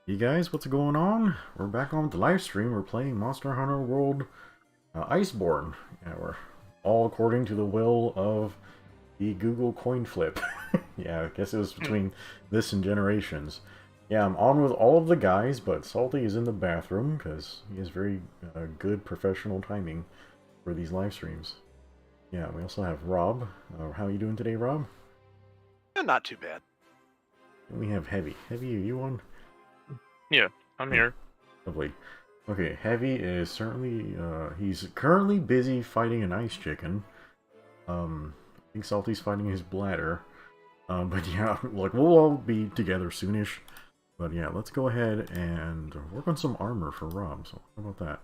Hey guys, what's going on? We're back on the live stream. We're playing Monster Hunter World Iceborne. Yeah, we're all according to the will of the Google coin flip. Yeah, I guess it was between this and Generations. Yeah, I'm on with all of the guys, but Salty is in the bathroom because he has very good professional timing for these live streams. Yeah, we also have Rob. How are you doing today, Rob? Not too bad. And we have Heavy. Heavy, are you on? Yeah, I'm here. Lovely. Okay, Heavy is certainly, he's currently busy fighting an ice chicken. I think Salty's fighting his bladder. But yeah, like, we'll all be together soonish. But yeah, let's go ahead and work on some armor for Rob, so how about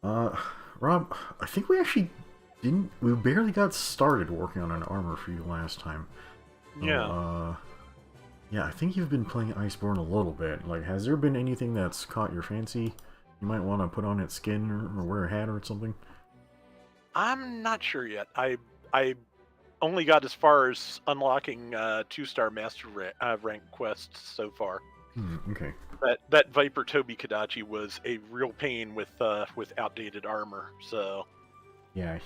that? Rob, I think we actually we barely got started working on an armor for you last time. So, Yeah. yeah, I think you've been playing Iceborne a little bit. Like, has there been anything that's caught your fancy? You might want to put on its skin or wear a hat or something? I'm not sure yet. I only got as far as unlocking 2-star master rank quests so far. Okay. That Viper Toby Kadachi was a real pain with outdated armor. So Yeah,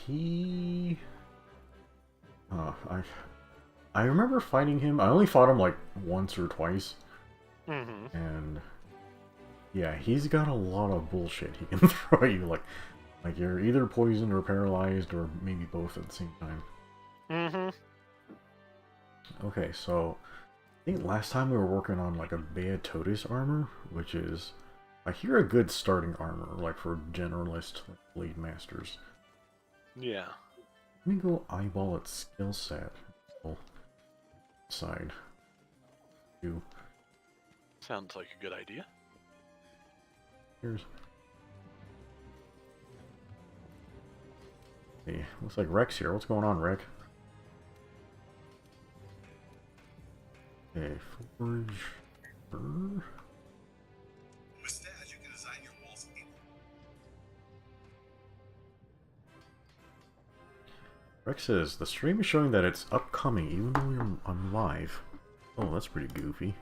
I remember fighting him. I only fought him like once or twice. And yeah, he's got a lot of bullshit he can throw you. Like you're either poisoned or paralyzed or maybe both at the same time. Okay, so I think last time we were working on like a Beatotis armor, which is, I hear, a good starting armor, like for generalist like, blade masters. Yeah. Let me go eyeball its skill set. Side. Sounds like a good idea. Here's. Hey, looks like Rex here. What's going on, Rick? Okay, forge. Rex says the stream is showing that it's upcoming, even though I'm live. Oh, that's pretty goofy.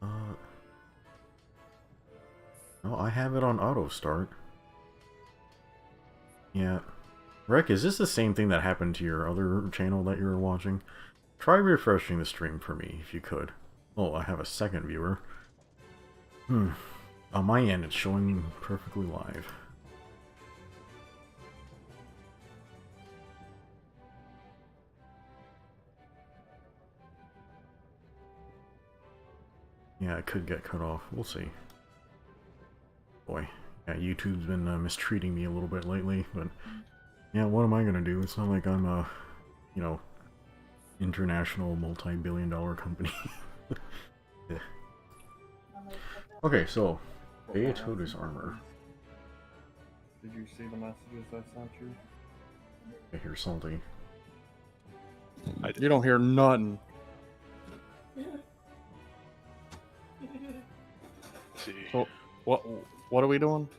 No, I have it on auto start. Yeah. Rick, is this the same thing that happened to your other channel that you were watching? Try refreshing the stream for me, if you could. Oh, I have a second viewer. On my end, it's showing perfectly live. Yeah, it could get cut off. We'll see. Boy, yeah, YouTube's been mistreating me a little bit lately, but yeah, what am I gonna do? It's not like I'm a, you know, international multi-billion-dollar company. Yeah. Okay, so Beatotis armor. Did you see the messages I sent you? I hear Salty. You don't hear nothing. Let's see. So, what are we doing?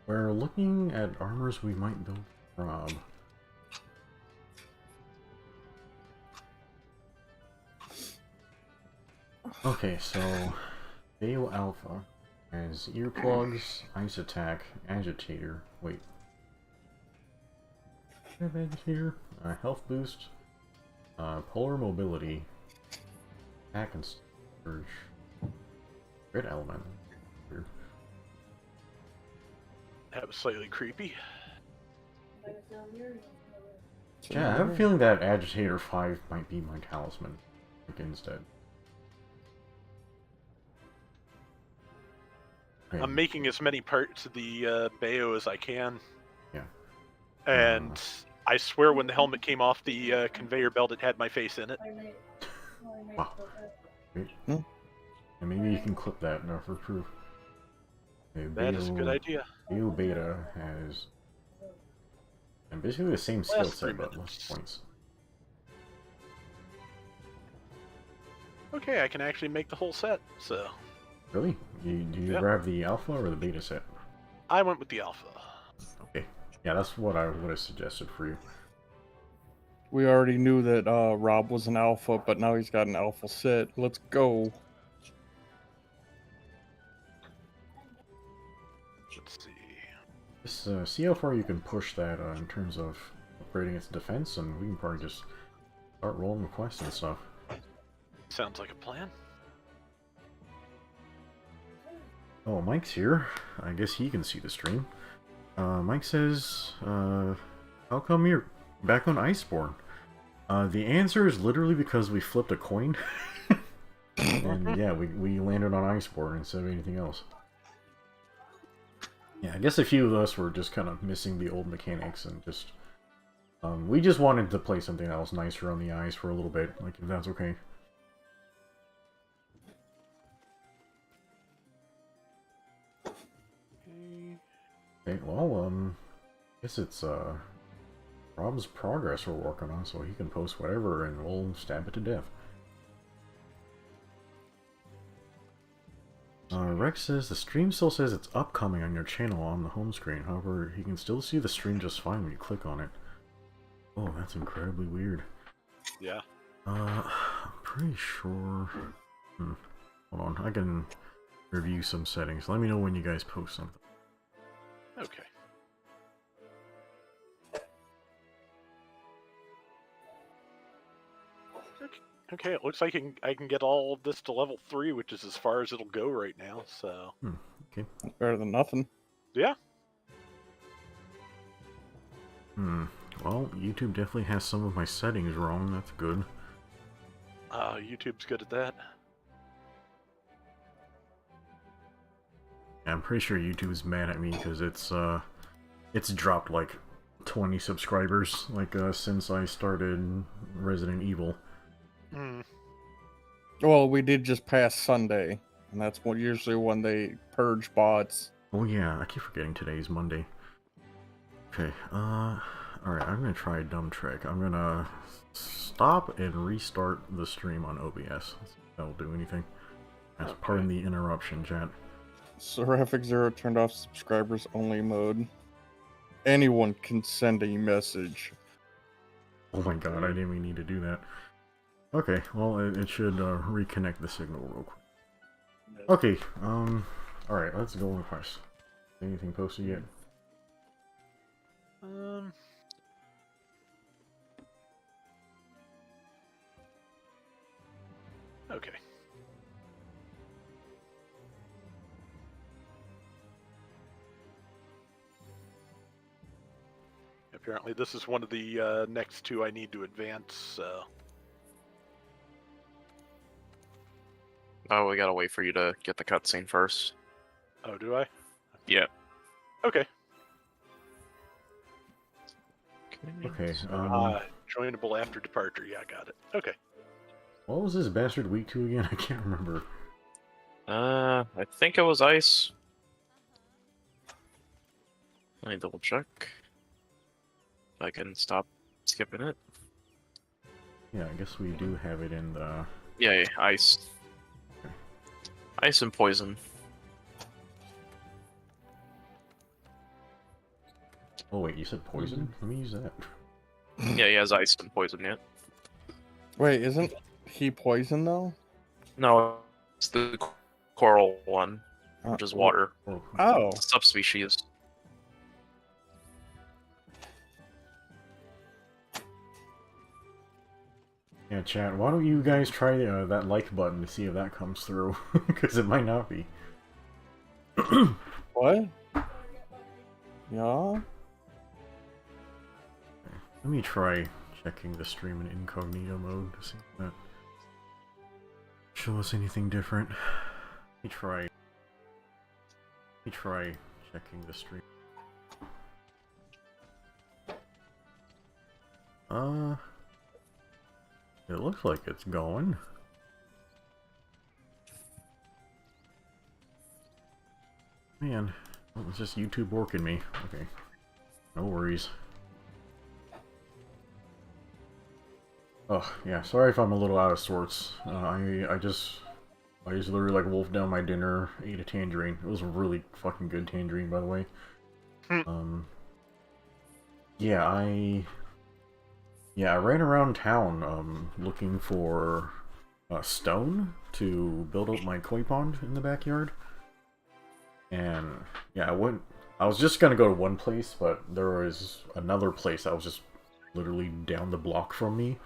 We're looking at armors we might build for Rob. Okay, so Bale Alpha has earplugs, ice attack, agitator. Wait. Do I have agitator? Health boost, polar mobility, attack and surge, grid element. Weird. That was slightly creepy. Yeah, I have a feeling that Agitator 5 might be my talisman instead. Okay. I'm making as many parts of the Bayo as I can. Yeah. And I swear when the helmet came off the conveyor belt, it had my face in it. Wow. Wait. And maybe you can clip that for proof. Okay, That is a good idea. Bayo Beta has and basically the same skill Last 3 set, but minutes. less points. Okay, I can actually make the whole set, so... Really? Do you grab the alpha or the beta set? I went with the alpha. Okay. Yeah, that's what I would have suggested for you. We already knew that Rob was an alpha, but now he's got an alpha set. Let's go. Just see how far you can push that in terms of upgrading its defense, and we can probably just start rolling the quests and stuff. Sounds like a plan. Oh, Mike's here. I guess he can see the stream. Mike says, how come you're back on Iceborne? The answer is literally because we flipped a coin. And yeah, we landed on Iceborne instead of anything else. Yeah, I guess a few of us were just kind of missing the old mechanics and just... we just wanted to play something else nicer on the ice for a little bit, like if that's okay. Okay, well, I guess it's, Rob's progress we're working on, so he can post whatever and we'll stab it to death. Rex says the stream still says it's upcoming on your channel on the home screen. However, you can still see the stream just fine when you click on it. Oh, that's incredibly weird. Yeah. I'm pretty sure... Hold on, I can review some settings. Let me know when you guys post something. Okay. Okay, it looks like I can get all of this to level 3, which is as far as it'll go right now, so... Okay. Better than nothing. Yeah. Well, YouTube definitely has some of my settings wrong. That's good. YouTube's good at that. Yeah, I'm pretty sure YouTube's mad at me because it's dropped like 20 subscribers, like, since I started Resident Evil. Well, we did just pass Sunday, and that's usually when they purge bots. Oh yeah, I keep forgetting today's Monday. Okay, alright, I'm gonna try a dumb trick. I'm gonna stop and restart the stream on OBS. That'll do anything. That's pardon the interruption, chat. Seraphic Zero turned off subscribers only mode. Anyone can send a message. Oh my god, I didn't even need to do that. Okay, well, it should reconnect the signal real quick. Okay, alright, let's go on quest. Anything posted yet? Okay. Apparently this is one of the next two I need to advance, so... Oh, we gotta wait for you to get the cutscene first. Oh, do I? Yeah. Okay. Okay, joinable after departure. Yeah, got it. Okay. what was this bastard week 2 again? I can't remember. I think it was ice. Let me double check. If I can stop skipping it. Yeah, I guess we do have it in the... Yeah, ice. Ice and poison. Oh wait, you said poison? Let me use that. Yeah, he has ice and poison yet. Wait, isn't he poison though? No, it's the coral one, which is water. Oh. Subspecies. Yeah, chat, why don't you guys try that like button to see if that comes through? Because it might not be. What? Yeah? Let me try checking the stream in incognito mode to see if that show us anything different. Let me try checking the stream. It looks like it's going. Man, it's just YouTube working me. Okay, no worries. Oh, yeah, sorry if I'm a little out of sorts. I just literally like wolfed down my dinner, ate a tangerine. It was a really fucking good tangerine, by the way. Yeah, I ran around town, looking for stone to build up my koi pond in the backyard. And, yeah, I was just gonna go to one place, but there was another place that was just literally down the block from me.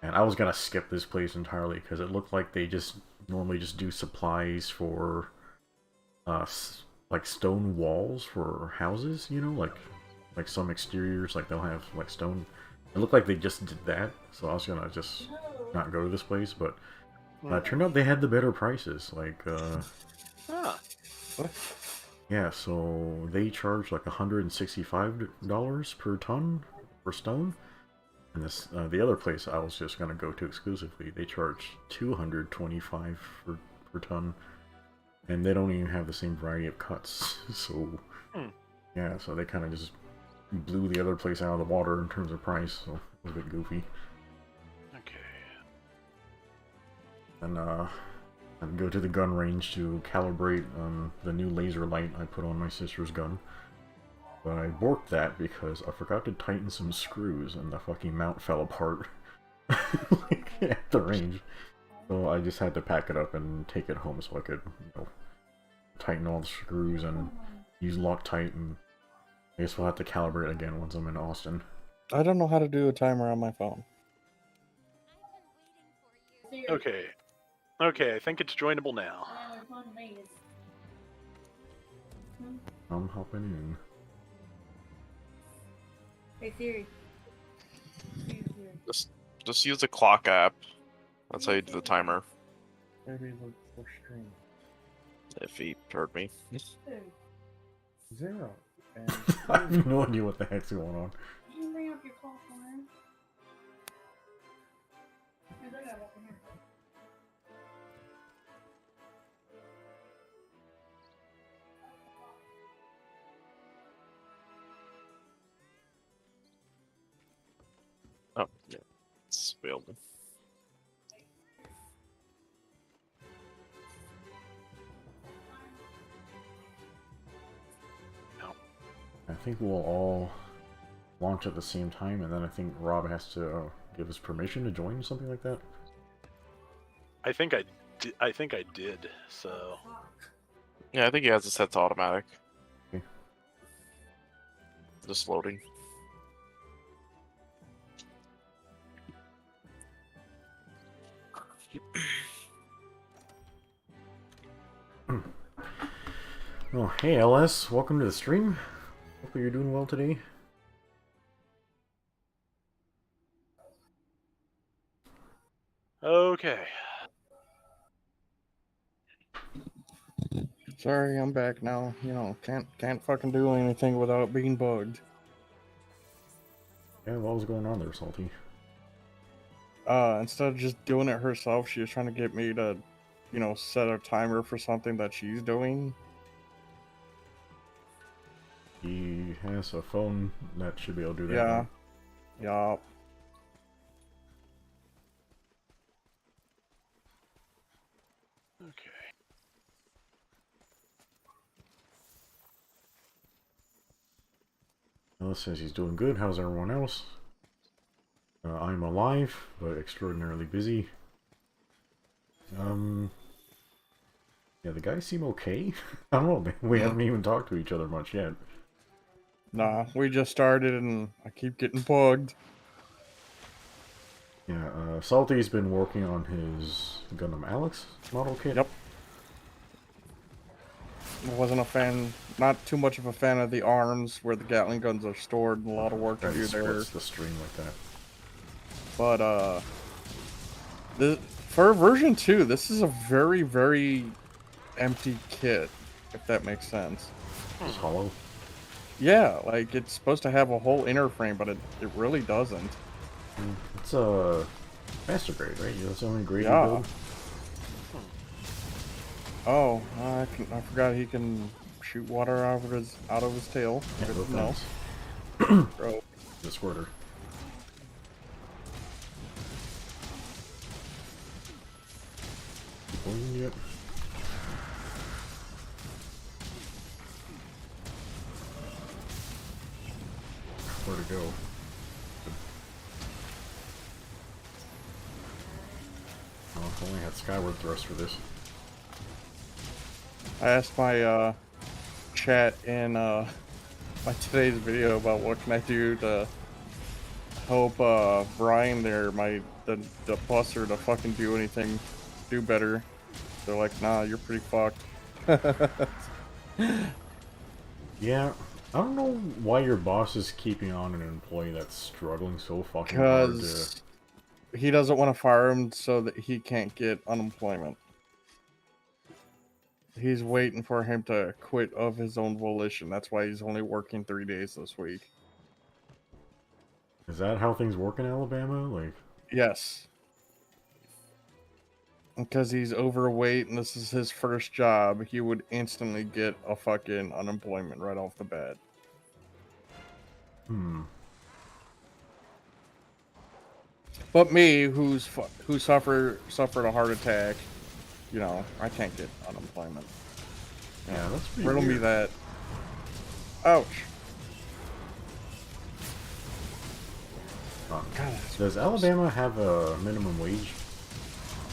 And I was gonna skip this place entirely because it looked like they just normally just do supplies for like stone walls for houses, you know, like some exteriors, like they'll have like stone. It looked like they just did that, so I was gonna just not go to this place, but it turned out they had the better prices. Like, Huh. yeah, so they charge like $165 per ton for stone. And this the other place I was just gonna go to exclusively, they charge $225 per ton, and they don't even have the same variety of cuts. So yeah, so they kind of just blew the other place out of the water in terms of price. So it was a bit goofy. Okay. And I'd go to the gun range to calibrate the new laser light I put on my sister's gun. But I borked that because I forgot to tighten some screws and the fucking mount fell apart like, at the range. So I just had to pack it up and take it home so I could, you know, tighten all the screws and use Loctite, and I guess we'll have to calibrate again once I'm in Austin. I don't know how to do a timer on my phone. Okay. Okay, I think it's joinable now. I'm hopping in. Hey Siri. Just use the clock app. That's how you do the timer. Maybe look for stream. If he heard me. 0. And I have no idea what the heck's going on. You can bring up your call for him. I got it up in here. Oh, yeah. It's available. I think we'll all launch at the same time, and then I think Rob has to give us permission to join, something like that. I think I did. So Yeah, I think he has it set to automatic. Okay. Just loading. Oh, hey LS, welcome to the stream. Hopefully you're doing well today. okay. sorry, I'm back now. You know, can't fucking do anything without being bugged. Yeah, what was going on there, Salty? Instead of just doing it herself, she was trying to get me to, you know, set a timer for something that she's doing. He has a phone that should be able to do that. Yeah. Now. Yeah. Okay. Ellis says he's doing good. How's everyone else? I'm alive, but extraordinarily busy. Yeah, the guys seem okay. I don't know, we haven't even talked to each other much yet. Nah, we just started and I keep getting bugged. Yeah, Salty's been working on his Gundam Alex model kit. Yep. I wasn't a fan, not too much of a fan of the arms where the Gatling guns are stored, and a lot of work to That do there. splits the stream like that. But, for version 2, this is a very, very empty kit, if that makes sense. It's hollow. Yeah, like, it's supposed to have a whole inner frame, but it really doesn't. It's a master grade, right? That's the only grade you Yeah. build? Oh, I forgot he can shoot water out of his tail. Yeah, Good no to know. offense. Bro. The squirter. Keep going, yep. Where to go? Oh, I only had skyward thrust for this. I asked my chat in my today's video about what can I do to help Brian there, the busser, to fucking do anything, do better. They're like, nah, you're pretty fucked. Yeah, I don't know why your boss is keeping on an employee that's struggling so fucking hard to... Because he doesn't want to fire him so that he can't get unemployment. He's waiting for him to quit of his own volition. That's why he's only working 3 days this week. Is that how things work in Alabama? Like, Yes. Because he's overweight and this is his first job, he would instantly get a fucking unemployment right off the bat. But me, who suffered a heart attack, you know, I can't get unemployment. yeah, that's pretty Riddle me weird. that. Ouch. God, that's does Alabama have a minimum wage?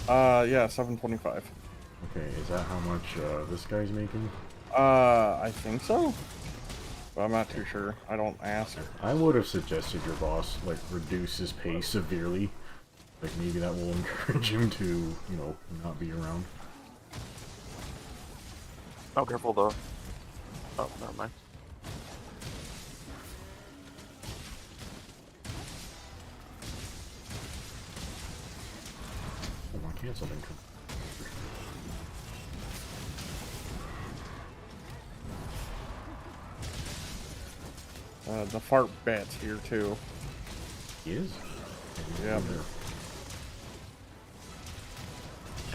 Yeah, $7.25. Okay, is that how much this guy's making? I think so. But I'm not too sure. I don't ask. I would have suggested your boss, like, reduce his pay severely. Like, maybe that will encourage him to, you know, not be around. Oh, careful though. Oh, never mind. Oh, my cancel didn't come. The fart bat's here too. He is? Yeah.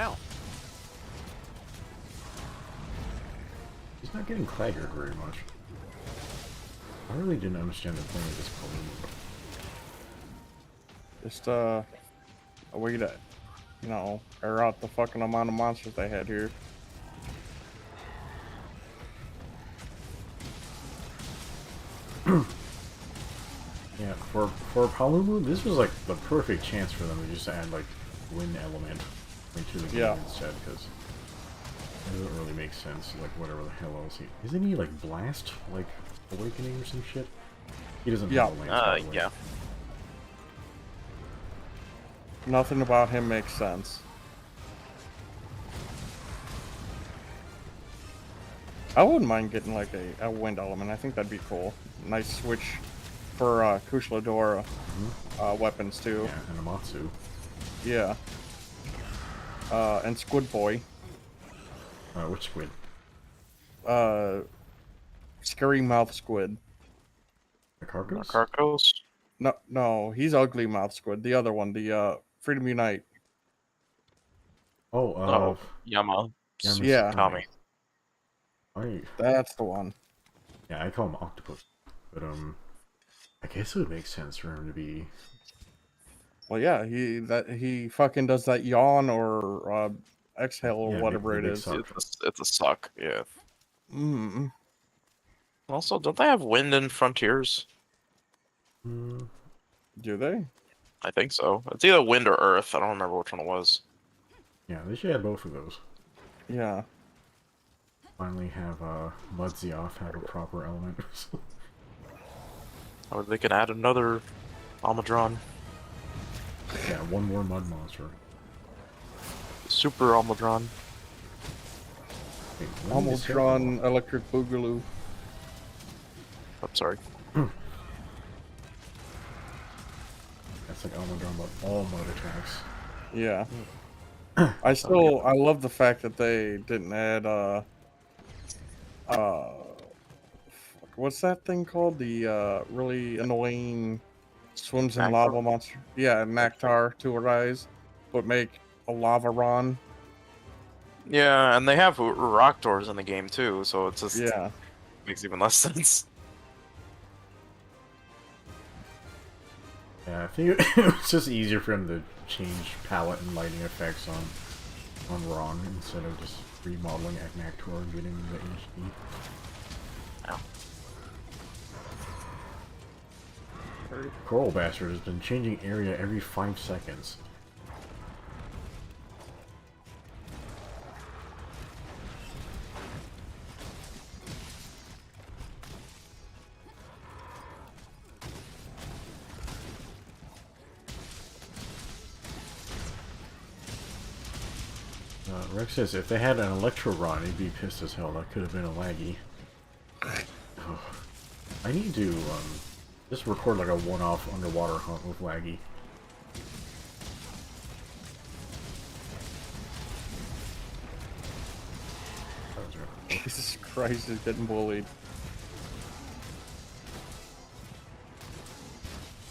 Ow. He's not getting clattered very much. I really didn't understand the point of this color. Just a way to, you know, air out the fucking amount of monsters they had here. Yeah, for Palumu, this was like the perfect chance for them to just add like wind element into the game instead, because it doesn't really make sense. Like whatever the hell else isn't he like Blast, like Awakening or some shit? He doesn't have a lance, by the way. Yeah. Nothing about him makes sense. I wouldn't mind getting like a wind element. I think that'd be cool. Nice switch for Kushladora weapons too. Yeah, and Amatsu. Yeah. And Squid Boy. Which squid? Scary Mouth Squid. The Carcos? Carcos? No, he's Ugly Mouth Squid. The other one, the Freedom Unite. Oh, Yama. Yeah. Tommy. That's the one. Yeah, I call him Octopus. But I guess it would make sense for him to be. Well, yeah, he fucking does that yawn or exhale or Yeah, whatever the it big is. suck. It's a suck, yeah. Mm. Also, don't they have wind in Frontiers? Do they? I think so. It's either wind or earth. I don't remember which one it was. Yeah, they should have both of those. Yeah. Finally have Mudzioff have a proper element. Or they can add another Almudron. Yeah, one more mud monster. Super Almudron. Wait, when did Almost this drawn happen? Electric Boogaloo. I'm sorry. That's like Almudron, but all mud attacks. Yeah. I love the fact that they didn't add what's that thing called? The really annoying swims in Nectar? lava monster. Yeah, Nectar to arise, but make a lava Ron. Yeah, and they have rock doors in the game too, so it's just makes even less sense. Yeah, I think it was just easier for him to change palette and lighting effects on Ron instead of just remodeling Agnator and getting the HD. Ow. Coral Bastard has been changing area every 5 seconds. Rex says if they had an Electro Rod, he'd be pissed as hell. That could have been a laggy. Oh, I need to just record like a one-off underwater hunt with laggy. Jesus Christ, he's getting bullied.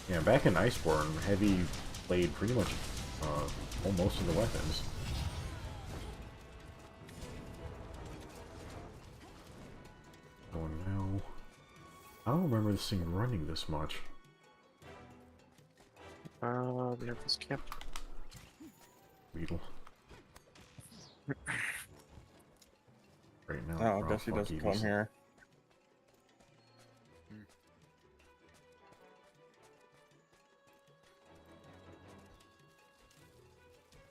Yeah, back in Iceborne, Heavy played pretty much most of the weapons. Oh no. I don't remember this thing running this much. We have this camp. Weedle. Right now. Oh, I guess he doesn't come here.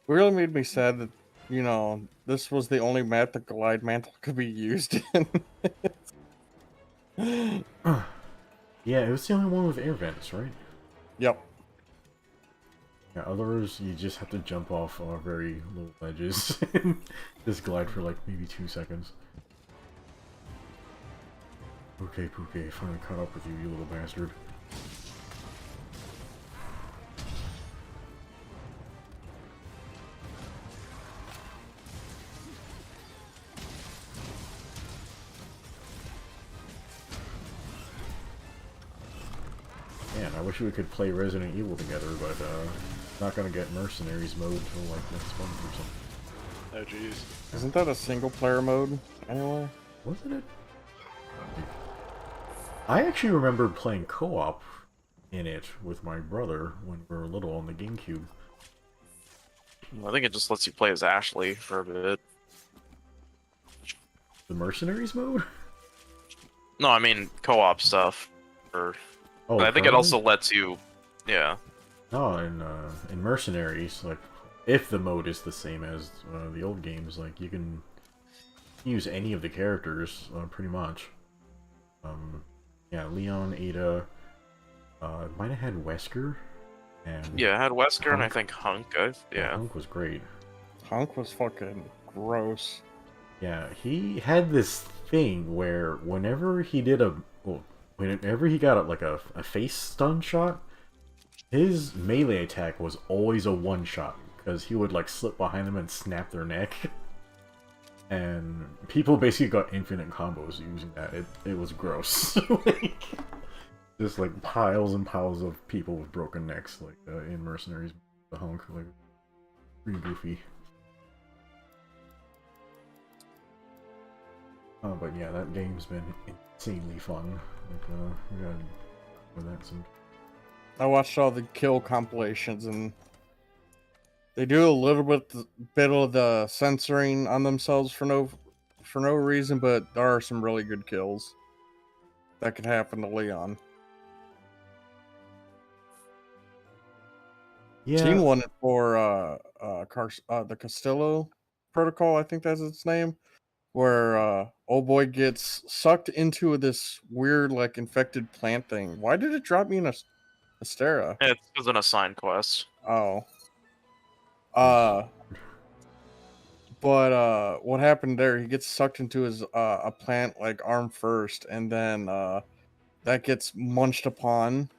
It really made me sad that, you know, this was the only map that Glide Mantle could be used in. Yeah, it was the only one with air vents, right? Yep. Yeah, others you just have to jump off very low ledges and just glide for like maybe 2 seconds. Okay, Puke, finally caught up with you, you little bastard. Man, I wish we could play Resident Evil together, but not gonna get Mercenaries mode until like next month or something. Oh jeez. Isn't that a single player mode anyway? Wasn't it? I actually remember playing co-op in it with my brother when we were little on the GameCube. I think it just lets you play as Ashley for a bit. The Mercenaries mode? No, I mean co-op stuff. Oh, I think it also lets you, yeah. No, in Mercenaries, like, if the mode is the same as the old games, like, you can use any of the characters, pretty much. Yeah, Leon, Ada, might have had Wesker, and... Yeah, it had Wesker Hunk. and I think Hunk, yeah. Hunk was great. Hunk was fucking gross. Yeah, he had this thing where whenever he did whenever he got like a face stun shot, his melee attack was always a one-shot, because he would like slip behind them and snap their neck. And people basically got infinite combos using that. It was gross. Like, just like piles and piles of people with broken necks, like in Mercenaries, the Hunk, like pretty goofy. But yeah, that game's been insanely fun. Like, we gotta do that some. I watched all the kill compilations, and they do a little bit of the censoring on themselves for no reason, but there are some really good kills that could happen to Leon. Yeah. Seen one for the Castillo Protocol, I think that's its name, where old boy gets sucked into this weird like infected plant thing. Why did it drop me in Astera? It's because an assigned quest. Oh. But what happened there, he gets sucked into his a plant like arm first, and then that gets munched upon.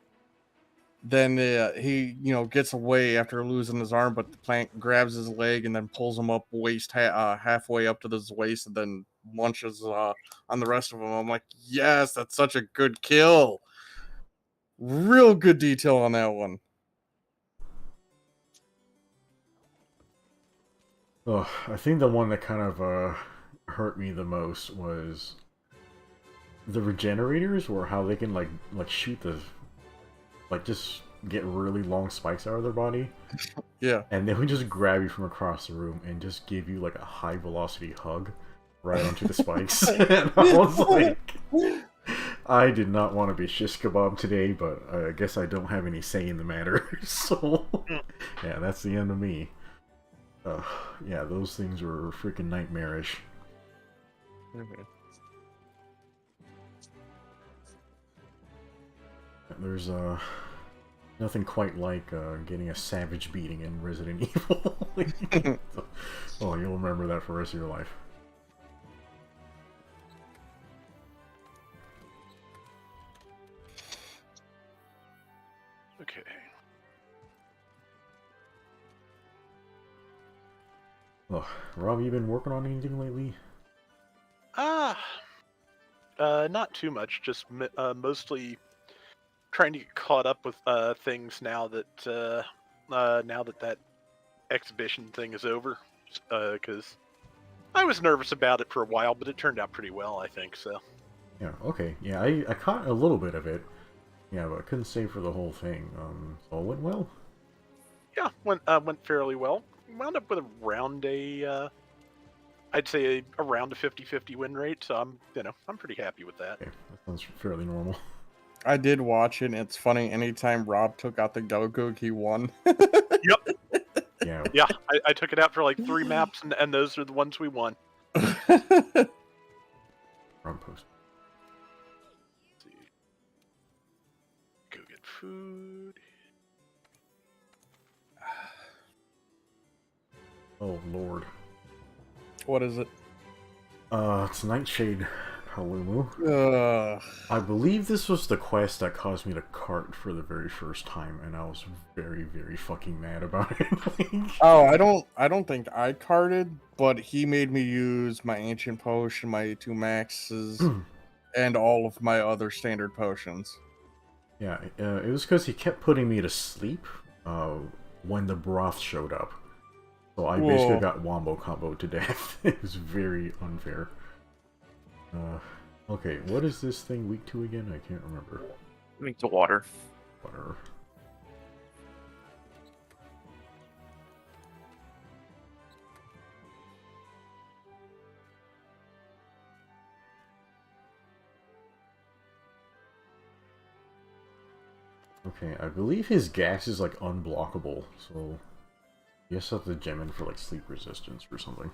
Then he, you know, gets away after losing his arm, but the plant grabs his leg and then pulls him up halfway up to his waist, and then munches on the rest of him. I'm like, yes, that's such a good kill. Real good detail on that one. Oh, I think the one that kind of hurt me the most was the regenerators, or how they can like shoot the just get really long spikes out of their body. Yeah. And they would just grab you from across the room and just give you like a high velocity hug right onto the spikes. And I was like, I did not want to be shish kebab today, but I guess I don't have any say in the matter. So yeah, that's the end of me. Yeah, those things were freaking nightmarish. Mm-hmm. There's Nothing quite like getting a savage beating in Resident Evil. Oh, you'll remember that for the rest of your life. Okay. Oh, Rob, you been working on anything lately? Not too much. Just mostly trying to get caught up with things now that that exhibition thing is over. Because I was nervous about it for a while, but it turned out pretty well, I think. So. Yeah. Okay. Yeah, I caught a little bit of it. Yeah, but I couldn't say for the whole thing. So it went well. Yeah, went fairly well. Wound up with around I'd say around a 50-50 win rate. So I'm pretty happy with that. Okay, that sounds fairly normal. I did watch it, and it's funny. Anytime Rob took out the Goku, he won. Yep. Yeah. Yeah, I took it out for like 3 maps, and those are the ones we won. Wrong post. Let's see. Go get food. Oh Lord. What is it? It's Nightshade Halumu. I believe this was the quest that caused me to cart for the very first time, and I was very, very fucking mad about it. Oh, I don't think I carted, but he made me use my ancient potion, my 2 maxes, and all of my other standard potions. Yeah, it was because he kept putting me to sleep when the broth showed up. So I basically got wombo comboed to death. It was very unfair. Okay, what is this thing weak to again? I can't remember. Weak to water. Water. Okay, I believe his gas is like unblockable, so you just have to gem in for like sleep resistance or something.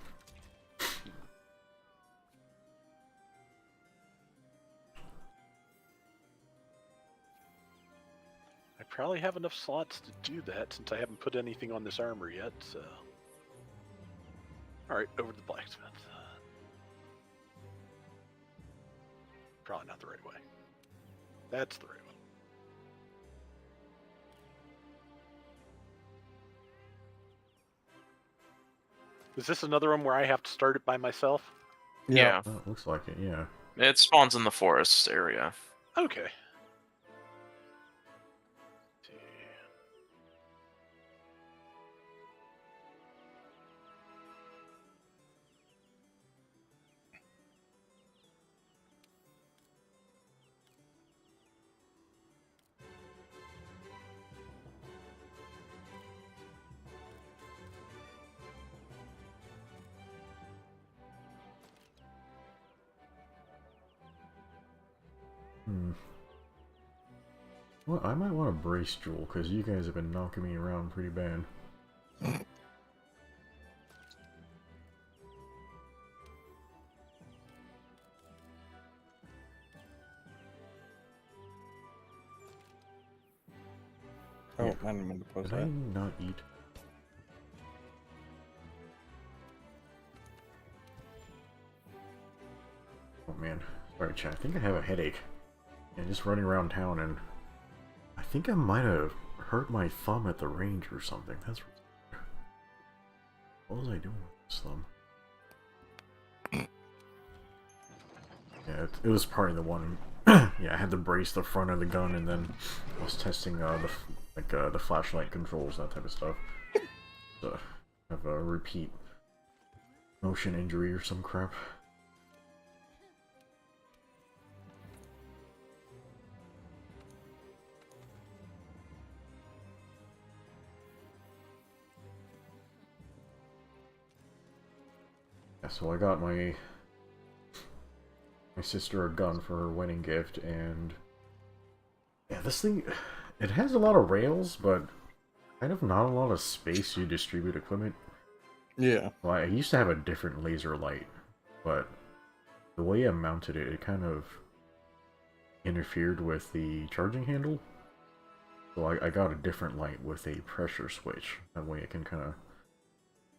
I probably have enough slots to do that since I haven't put anything on this armor yet. So, all right, over to the blacksmith. Probably not the right way. That's the right way. Is this another one where I have to start it by myself? Yeah. Oh, it looks like it, yeah. It spawns in the forest area. Okay. Well, I might want to brace Jewel, because you guys have been knocking me around pretty bad. Oh, I didn't mean to post Did that. I not eat? Oh man, sorry chat, I think I have a headache. And just running around town, and I think I might have hurt my thumb at the range or something. That's what was I doing with this thumb? Yeah, it was probably the one. Yeah, I had to brace the front of the gun, and then I was testing the flashlight controls, that type of stuff. So have a repeat motion injury or some crap. Yeah, so I got my sister a gun for her wedding gift, and yeah, this thing, it has a lot of rails, but kind of not a lot of space to distribute equipment. Yeah. Well, I used to have a different laser light, but the way I mounted it, it kind of interfered with the charging handle. So I got a different light with a pressure switch. That way it can kind of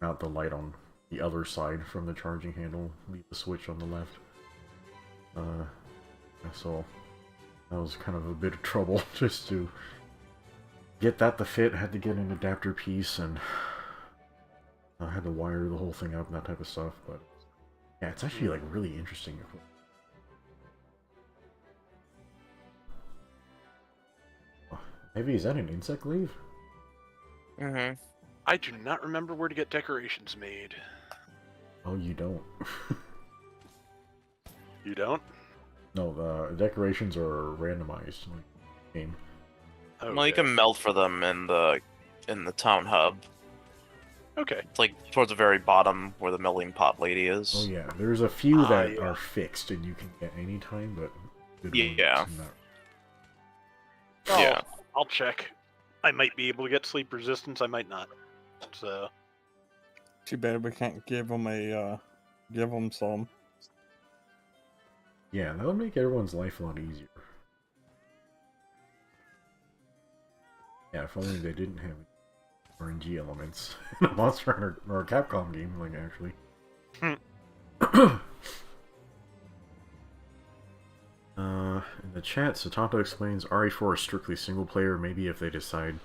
mount the light on the other side from the charging handle, leave the switch on the left. So that was kind of a bit of trouble just to get that to fit. I had to get an adapter piece, and I had to wire the whole thing up and that type of stuff. But yeah, it's actually like really interesting. Maybe is that an insect leaf? Mm-hmm. I do not remember where to get decorations made. Oh, you don't. You don't? No, the decorations are randomized in the game. Okay. Well, you can meld for them in the town hub. Okay. It's like towards the very bottom where the melting pot lady is. Oh yeah, there's a few that yeah. are fixed and you can get anytime, but good Yeah. ones not. Yeah. I'll check. I might be able to get sleep resistance. I might not. So. Too bad we can't give them some. Yeah, that would make everyone's life a lot easier. Yeah, if only they didn't have RNG elements in a Monster Hunter or a Capcom game, like actually. In the chat, Satanto explains RE4 is strictly single player. Maybe if they decide,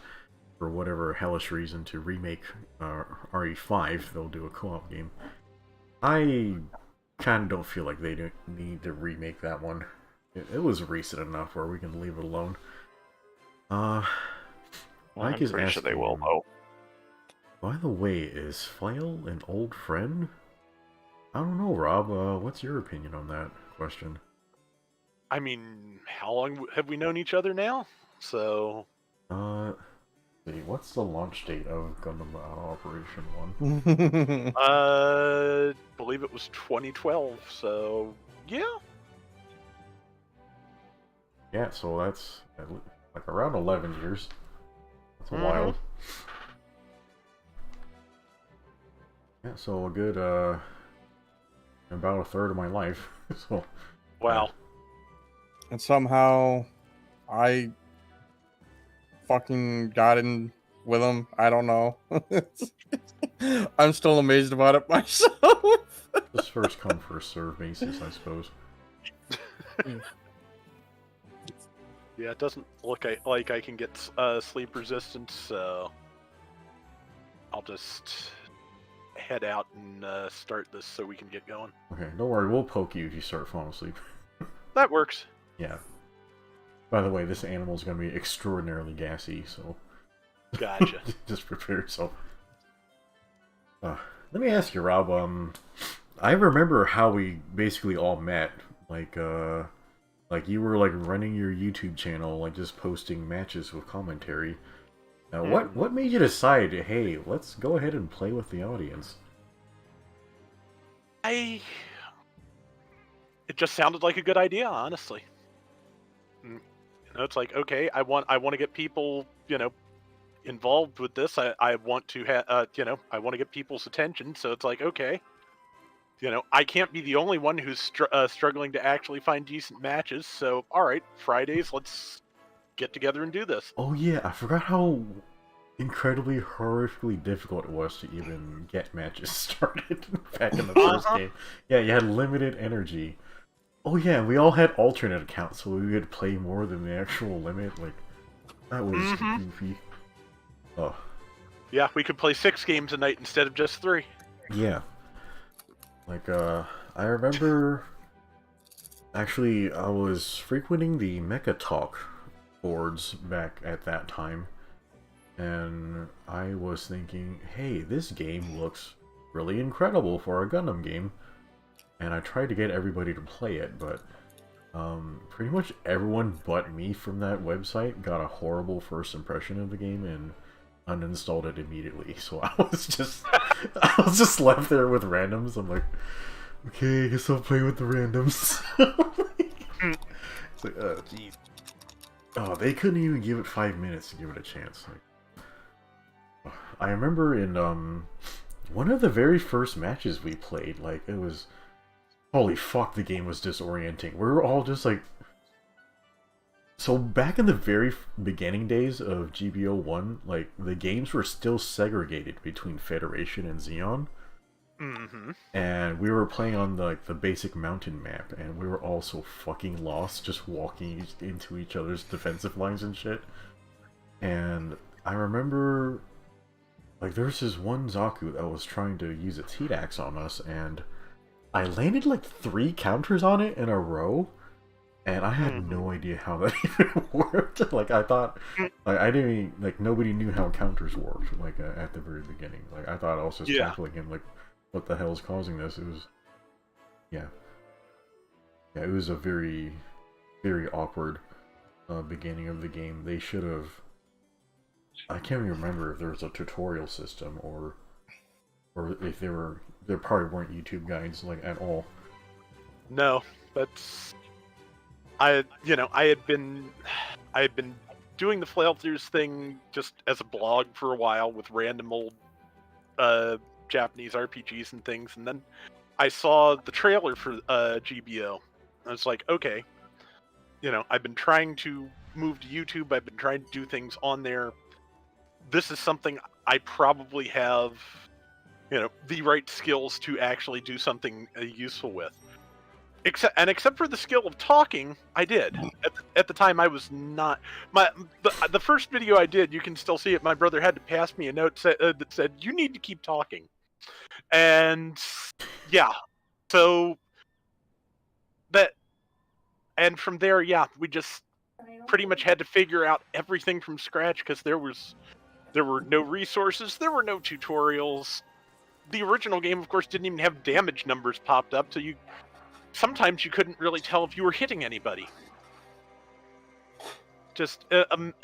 for whatever hellish reason, to remake RE5, they'll do a co-op game. I kind of don't feel like they don't need to remake that one. It was recent enough where we can leave it alone. Well, Mike I'm is pretty sure they asking, will, though. by the way, is Flail an old friend? I don't know, Rob. What's your opinion on that question? I mean, how long have we known each other now? So. Let's see, what's the launch date of Gundam Operation 1? Believe it was 2012. So yeah. Yeah, so that's like around 11 years. That's a while. Yeah, so a good about a third of my life. So. Wow. And somehow, I fucking got in with him. I don't know. I'm still amazed about it myself. Just first come, first serve basis, I suppose. Yeah, it doesn't look like I can get sleep resistance, so I'll just head out and start this so we can get going. Okay, don't worry, we'll poke you if you start falling asleep. That works. Yeah. By the way, this animal's gonna be extraordinarily gassy, so... Gotcha. Just prepare yourself. Let me ask you, Rob, I remember how we basically all met. Like you were, like, running your YouTube channel, like, just posting matches with commentary. Now, what made you decide, hey, let's go ahead and play with the audience? It just sounded like a good idea, honestly. You know, it's like, okay, I want to get people, involved with this. I want to have, I want to get people's attention. So it's like, okay, I can't be the only one who's struggling to actually find decent matches. So, all right, Fridays, let's get together and do this. Oh yeah, I forgot how incredibly horrifically difficult it was to even get matches started back in the first game. Yeah, you had limited energy. Oh yeah, we all had alternate accounts, so we would play more than the actual limit. Like, that was goofy. Oh. Yeah, we could play 6 games a night instead of just 3. Yeah. Like, I remember... Actually, I was frequenting the Mecha Talk boards back at that time. And I was thinking, hey, this game looks really incredible for a Gundam game. And I tried to get everybody to play it, but pretty much everyone but me from that website got a horrible first impression of the game and uninstalled it immediately. So I was just left there with randoms. I'm like, okay, I guess I'll play with the randoms. It's like, oh jeez. Oh, they couldn't even give it 5 minutes to give it a chance. Like, I remember in one of the very first matches we played, like, it was, holy fuck, the game was disorienting. We were all just like, So back in the very beginning days of GBO1, like the games were still segregated between Federation and Xeon. Mm-hmm. And we were playing on the basic mountain map, and we were all so fucking lost, just walking into each other's defensive lines and shit. And I remember, like, there's this one Zaku that was trying to use its heat axe on us, and I landed like 3 counters on it in a row, and I had no idea how that even worked. Like, I thought, like, I didn't even, like, nobody knew how counters worked, like, at the very beginning. Like, I thought I was just tackling him, like, what the hell is causing this? It was, yeah, it was a very, very awkward beginning of the game. They should have, I can't even remember if there was a tutorial system or if there probably weren't YouTube guides, like, at all. No, but I had been doing the Flailthroughs thing just as a blog for a while with random old Japanese RPGs and things, and then I saw the trailer for GBO. I was like, okay, I've been trying to move to YouTube, I've been trying to do things on there. This is something I probably have, the right skills to actually do something useful with. Except for the skill of talking, I did. At the time, I was not. The first video I did, you can still see it. My brother had to pass me a note that said, "You need to keep talking." And yeah, so and from there, yeah, we just pretty much had to figure out everything from scratch because there were no resources, there were no tutorials. The original game, of course, didn't even have damage numbers popped up, so sometimes you couldn't really tell if you were hitting anybody. Just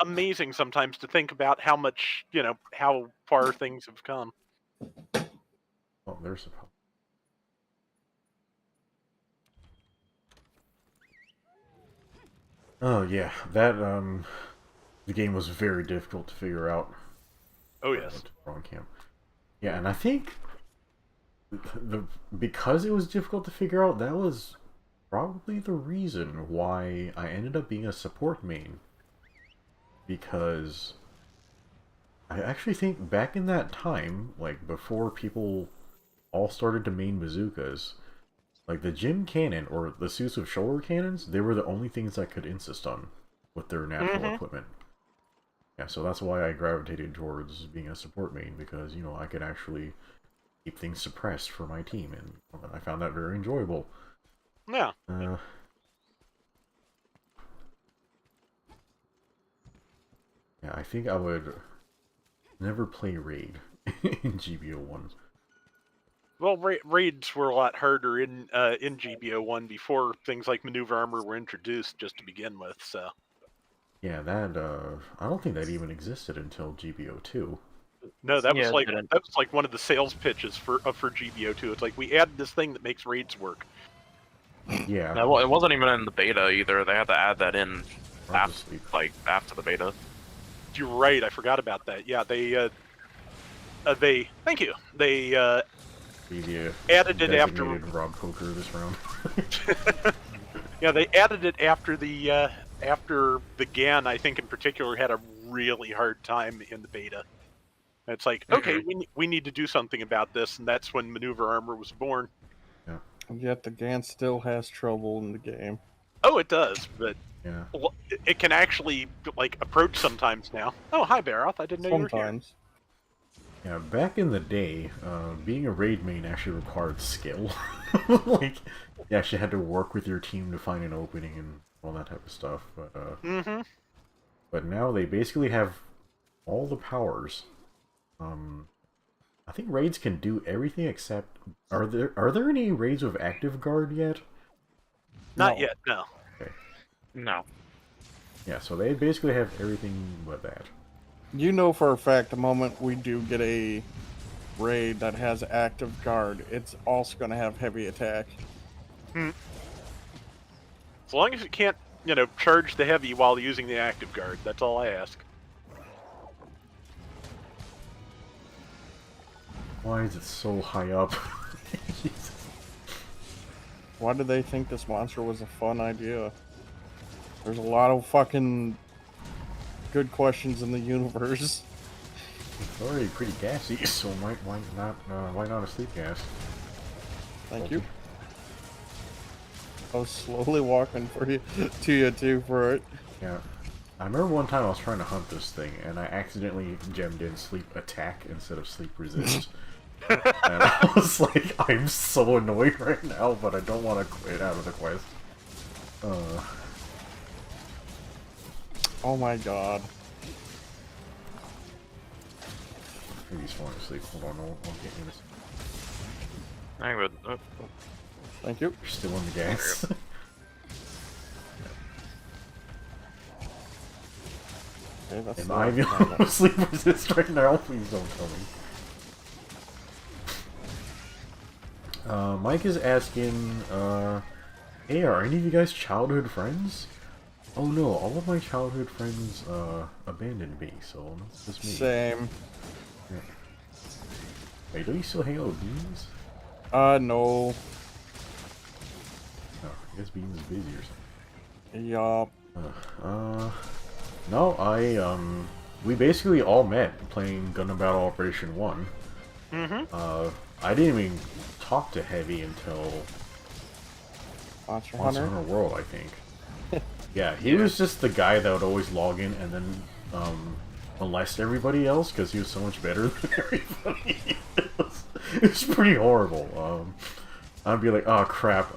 amazing sometimes to think about how much, how far things have come. Oh, there's a problem. Oh yeah, that the game was very difficult to figure out. Oh yes. Wrong camp. Yeah, and I think because it was difficult to figure out, that was probably the reason why I ended up being a support main. Because I actually think back in that time, like before people all started to main bazookas, like the Jim cannon or the suits of shoulder cannons, they were the only things I could insist on with their natural equipment. Yeah, so that's why I gravitated towards being a support main, because, I could actually keep things suppressed for my team, and I found that very enjoyable. Yeah. Yeah, I think I would never play Raid in GBO1. Well, raids were a lot harder in GBO1 before things like maneuver armor were introduced, just to begin with. So. Yeah, that I don't think that even existed until GBO2. No, that was like one of the sales pitches for GBO2. It's like, we added this thing that makes raids work. Yeah. No, it wasn't even in the beta either. They had to add that in after the beta. You're right. I forgot about that. Yeah, they thank you. They added it after Rob Poker this round. Yeah, they added it after the GAN, I think in particular, had a really hard time in the beta. And it's like, okay, we need to do something about this, and that's when maneuver armor was born. Yeah. And yet the GAN still has trouble in the game. Oh, it does, but yeah, it can actually approach sometimes now. Oh, hi Baroth, I didn't know you were here. Yeah, back in the day, being a raid main actually required skill. You actually had to work with your team to find an opening and all that type of stuff. But but now they basically have all the powers. I think raids can do everything except... Are there any raids with active guard yet? Not yet, no. Okay. No. Yeah, so they basically have everything but that. You know for a fact the moment we do get a raid that has active guard, it's also going to have heavy attack. As long as it can't, charge the heavy while using the active guard, that's all I ask. Why is it so high up? Jesus. Why did they think this monster was a fun idea? There's a lot of fucking good questions in the universe. It's already pretty gassy, so why not a sleep gas? Thank you. I was slowly walking for you, to you too for it. Yeah. I remember one time I was trying to hunt this thing, and I accidentally gemmed in sleep attack instead of sleep resist. And I was like, I'm so annoyed right now, but I don't want to quit out of the quest. Oh my god. Maybe he's falling asleep. Hold on, I'll get you this. I would. Thank you. You're still on the gas. Okay, that's Am I the only one with sleep resist right now? Please don't tell me. Mike is asking, hey, are any of you guys childhood friends? Oh no, all of my childhood friends, abandoned me, so that's just me. Same. Yeah. Hey, do you still hang out with Beans? No. No, I guess Beans is busy or something. Yup. No, we basically all met playing Gundam Battle Operation 1. I didn't even talk to Heavy until Monster Monster Hunter? Hunter World, I think. Yeah, he was just the guy that would always log in and then, molest everybody else, because he was so much better than everybody. It was pretty horrible. I'd be like, oh crap,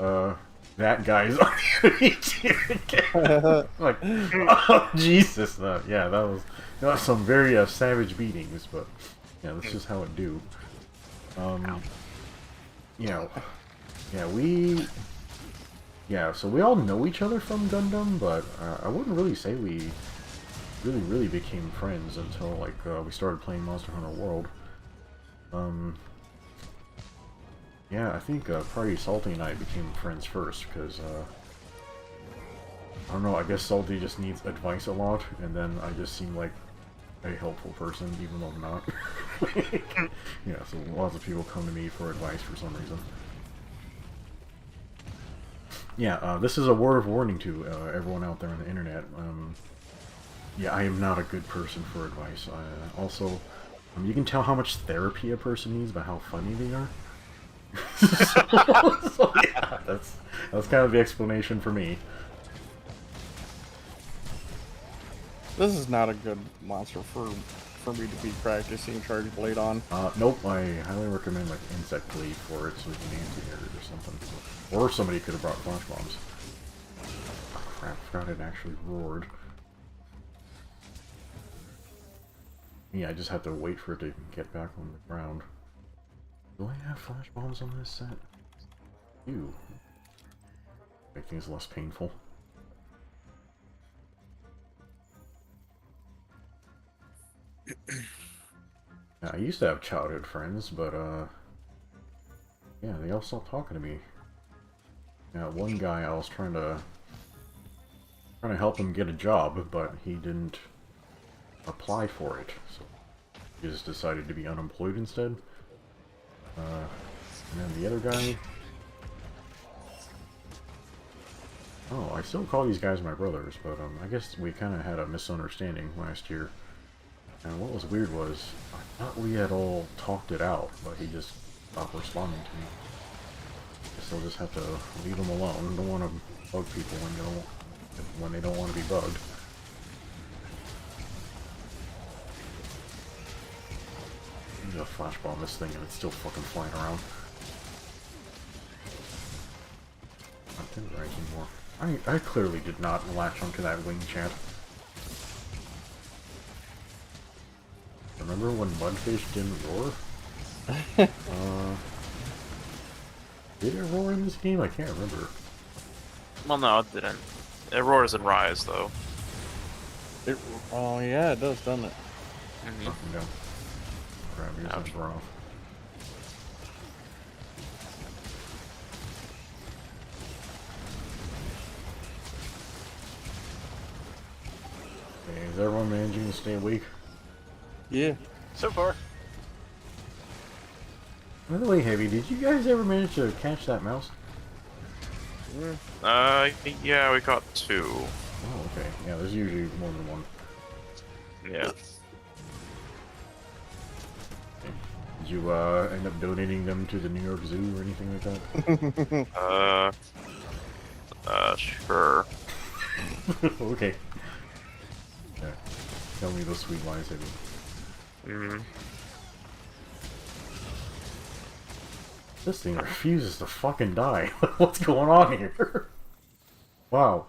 that guy's on the enemy team again. Like, oh Jesus, yeah, that was some very savage beatings, but yeah, that's just how it do. So we all know each other from Gundam, but I wouldn't really say we really became friends until like we started playing Monster Hunter World. Yeah, I think probably Salty and I became friends first, because, I don't know, I guess Salty just needs advice a lot, and then I just seem like a helpful person, even though I'm not. Yeah, so lots of people come to me for advice for some reason. Yeah, this is a word of warning to everyone out there on the internet. Yeah, I am not a good person for advice. Also, you can tell how much therapy a person needs by how funny they are. So yeah, that's kind of the explanation for me. This is not a good monster for me to be practicing Charge Blade on. Nope, I highly recommend like Insect Blade for it, so we can anti-air it or something. Or somebody could have brought flash bombs. Oh crap, I forgot it actually roared. Yeah, I just have to wait for it to get back on the ground. Do I have flash bombs on this set? Ew. Make things less painful. I used to have childhood friends, but yeah, they all stopped talking to me. Yeah, one guy I was trying to help him get a job, but he didn't apply for it, so he just decided to be unemployed instead. And then the other guy... Oh, I still call these guys my brothers, but I guess we kind of had a misunderstanding last year. And what was weird was, I thought we had all talked it out, but he just stopped responding to me. Guess I'll just have to leave him alone. Don't want to bug people when they don't want to be bugged. I'm gonna flash bomb this thing and it's still fucking flying around. Not Timberite anymore. I clearly did not latch onto that wing chat. Remember when Mudfish didn't roar? Did it roar in this game? I can't remember. Well, no, it didn't. It roars and rise, though. Oh yeah, it does, doesn't it? Mm-hmm. No. Crap, your sensor off. Okay, is everyone managing to stay awake? Yeah. So far. By the way, Heavy, did you guys ever manage to catch that mouse? Yeah, we caught 2. Oh, okay. Yeah, there's usually more than one. Yeah. Okay. Did you end up donating them to the New York Zoo or anything like that? Sure. Okay. Yeah. Tell me those sweet lies, Eddie. This thing refuses to fucking die. What's going on here? Wow.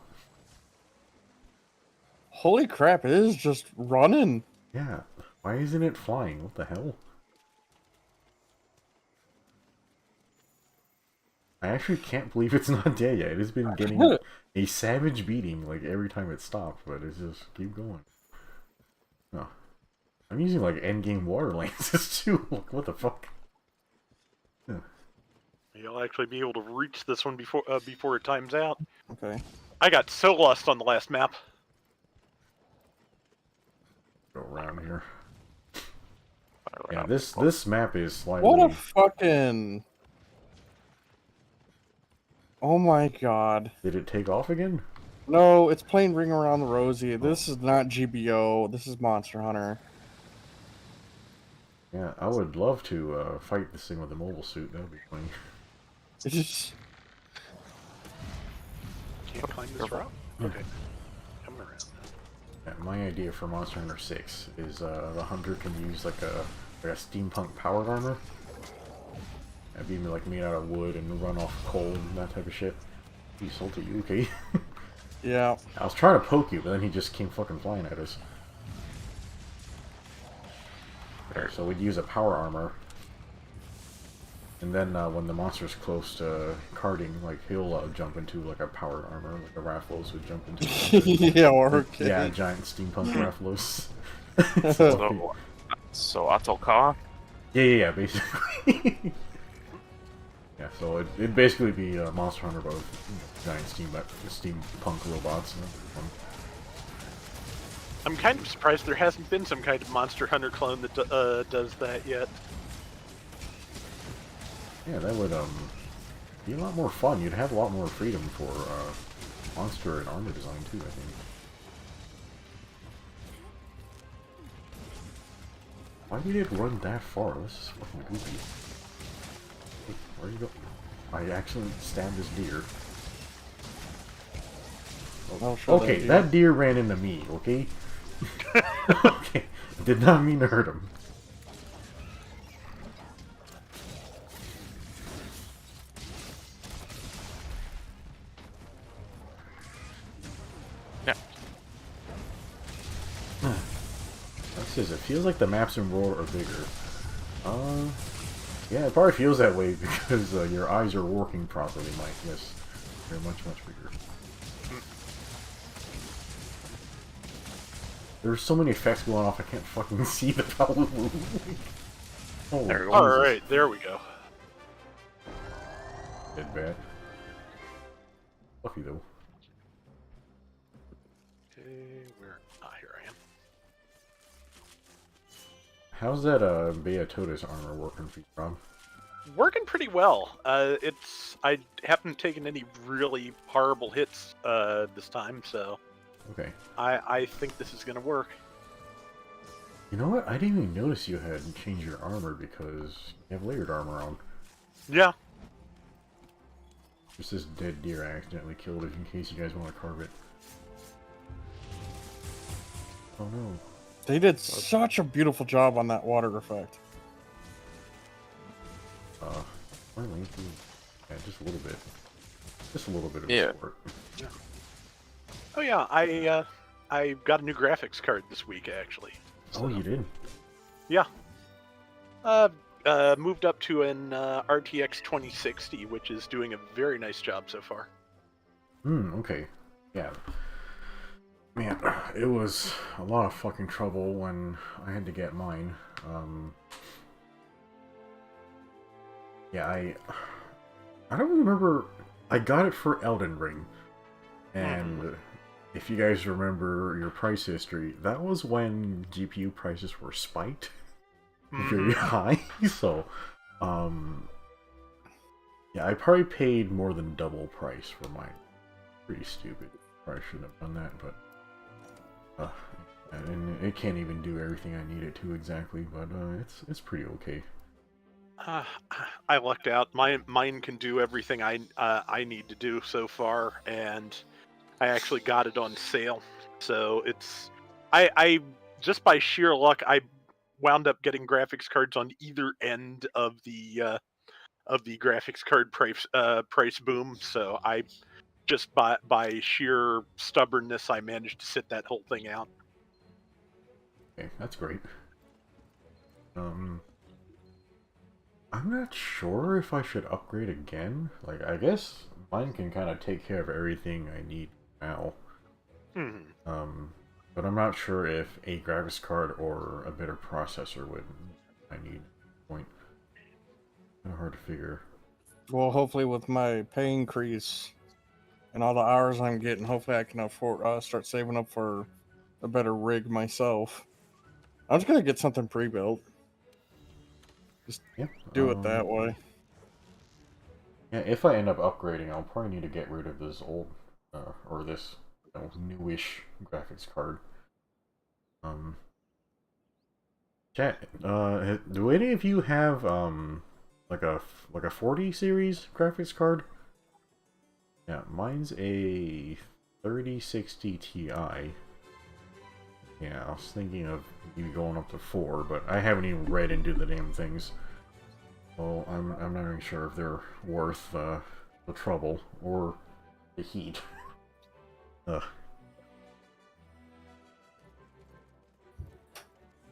Holy crap, it is just running. Yeah. Why isn't it flying? What the hell? I actually can't believe it's not dead yet. It has been getting a savage beating like every time it stops, but it's just keep going. Oh. I'm using like endgame water lances too. Like, what the fuck? Yeah. You'll actually be able to reach this one before it times out. Okay. I got so lost on the last map. Go around here. Yeah, this map is slightly... What a fucking... Oh my god. Did it take off again? No, it's playing Ring Around the Rosie. This is not GBO. This is Monster Hunter. Yeah, I would love to fight this thing with a mobile suit. That would be funny. It's just... Can't climb this route? Okay. Coming around. Yeah, my idea for Monster Hunter 6 is the hunter can use like a steampunk powered armor. That'd be like made out of wood and run off coal and that type of shit. He salted you, okay? Yeah. I was trying to poke you, but then he just came fucking flying at us. There, so we'd use a power armor. And then when the monster's close to carting, like he'll jump into like a powered armor, like a Rafflos would jump into. Yeah, okay. Yeah, a giant steampunk Rafflos. So Atoka? Yeah, basically. Yeah, so it'd basically be a Monster Hunter, but with giant steampunk robots. I'm kind of surprised there hasn't been some kind of Monster Hunter clone that does that yet. Yeah, that would be a lot more fun. You'd have a lot more freedom for monster and armor design too, I think. Why did it run that far? This is fucking goofy. Hey, where you go? I actually stabbed this deer. Oh, okay, that deer ran into me, okay? Okay, did not mean to hurt him. Yeah. That says it feels like the maps in World are bigger. Yeah, it probably feels that way because your eyes are working properly, Mike. Yes, they're much bigger. There's so many effects going off, I can't fucking see the power moving. Oh, alright, there we go. Dead bad. Lucky though. Okay, where? Ah, here I am. How's that Beatotus armor working for you, Rob? Working pretty well. I haven't taken any really horrible hits this time, so Okay. I think this is gonna work. You know what? I didn't even notice you had changed your armor because you have layered armor on. Yeah. Just this dead deer I accidentally killed it in case you guys want to carve it. Oh no. They did such a beautiful job on that water effect. My length is... Yeah, just a little bit. Just a little bit of support. Yeah. Oh yeah, I got a new graphics card this week actually. So, oh, you did? Yeah. Moved up to an RTX 2060, which is doing a very nice job so far. Okay. Yeah. Man, it was a lot of fucking trouble when I had to get mine. Yeah, I don't remember... I got it for Elden Ring. And if you guys remember your price history, that was when GPU prices were spiked very high. So, yeah, I probably paid more than double price for mine. Pretty stupid. probably shouldn't have done that, but and it can't even do everything I need it to exactly, but it's pretty okay. I lucked out. Mine can do everything I need to do so far, and I actually got it on sale. So it's I just by sheer luck I wound up getting graphics cards on either end of the graphics card price boom. So I just by sheer stubbornness I managed to sit that whole thing out. Okay, that's great. I'm not sure if I should upgrade again. Like, I guess mine can kind of take care of everything I need now. But I'm not sure if a graphics card or a better processor would I need. Point. Kind of hard to figure. Well, hopefully with my pay increase and all the hours I'm getting, hopefully I can afford start saving up for a better rig myself. I'm just gonna get something pre-built. Just do it that way. Yeah, if I end up upgrading, I'll probably need to get rid of this old, or this newish graphics card. Chat, do any of you have like a 40 series graphics card? Yeah, mine's a 3060 Ti. Yeah, I was thinking of maybe going up to 4, but I haven't even read into the damn things. So I'm not even sure if they're worth the trouble or the heat.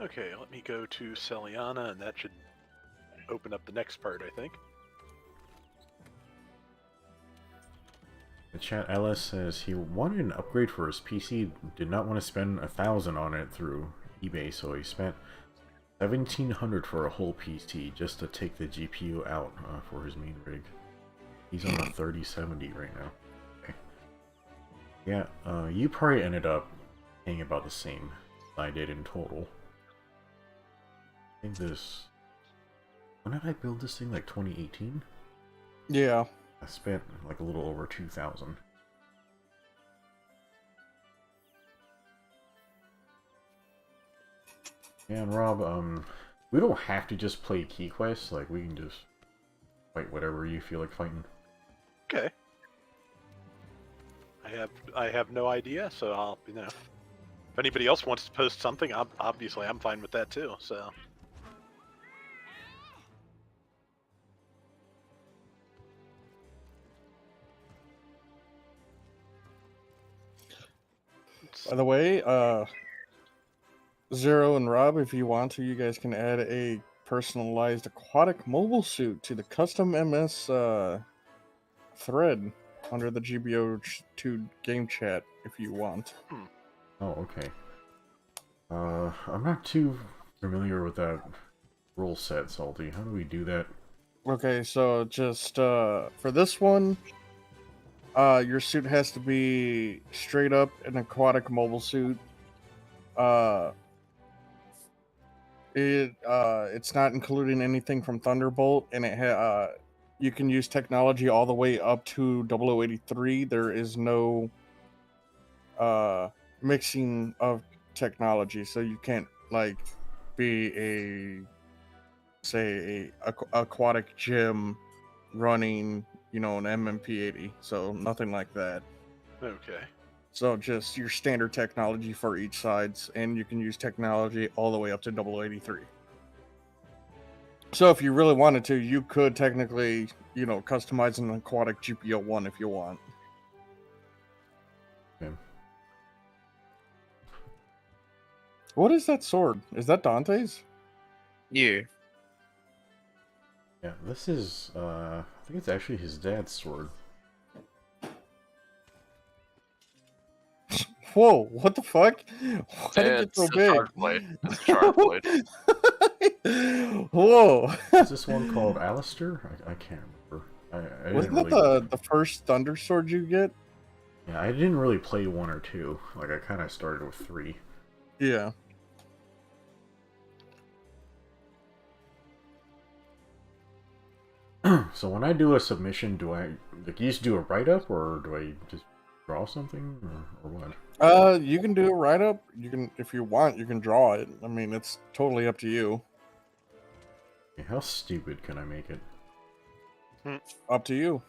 Okay, let me go to Celiana, and that should open up the next part, I think. The chat Ellis says he wanted an upgrade for his PC, did not want to spend 1,000 on it through eBay, so he spent 1,700 for a whole PC just to take the GPU out for his main rig. He's on a 3070 right now. Okay. Yeah, you probably ended up paying about the same as I did in total. I think this... When did I build this thing? Like 2018? Yeah. I spent like a little over 2,000. Yeah, and Rob, we don't have to just play key quests. Like, we can just fight whatever you feel like fighting. Okay. I have no idea, so I'll if anybody else wants to post something, obviously I'm fine with that too. So. By the way, Zero and Rob, if you want to, you guys can add a personalized aquatic mobile suit to the custom MS thread under the GBO2 game chat if you want. Oh, okay. I'm not too familiar with that rule set, Salty. How do we do that? Okay, so just for this one, your suit has to be straight up an aquatic mobile suit. It's not including anything from Thunderbolt, and you can use technology all the way up to 0083. There is no mixing of technology, so you can't like be a aquatic gym running, an MMP80. So nothing like that. Okay. So just your standard technology for each sides, and you can use technology all the way up to 0083. So if you really wanted to, you could technically, customize an aquatic GPO1 if you want. Okay. What is that sword? Is that Dante's? Yeah. Yeah, this is, I think it's actually his dad's sword. Whoa, what the fuck? Why did it get so big? Shark blade. It's a shark blade. Whoa. Is this one called Alistair? I can't remember. I Wasn't didn't that really... the first Thunder Sword you get? Yeah, I didn't really play 1 or 2. Like, I kind of started with 3. Yeah. So when I do a submission, do I like you just do a write-up, or do I just draw something or what? You can do a write up. You can, if you want, you can draw it. I mean, it's totally up to you. Okay, how stupid can I make it? Up to you.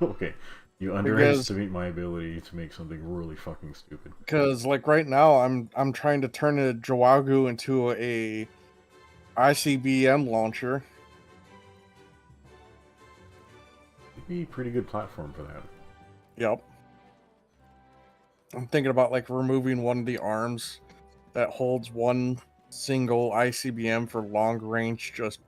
Okay, you underestimate my ability to make something really fucking stupid. Because like right now, I'm trying to turn a Jawagu into a ICBM launcher. It'd be a pretty good platform for that. Yep. I'm thinking about like removing one of the arms that holds one single ICBM for long range, just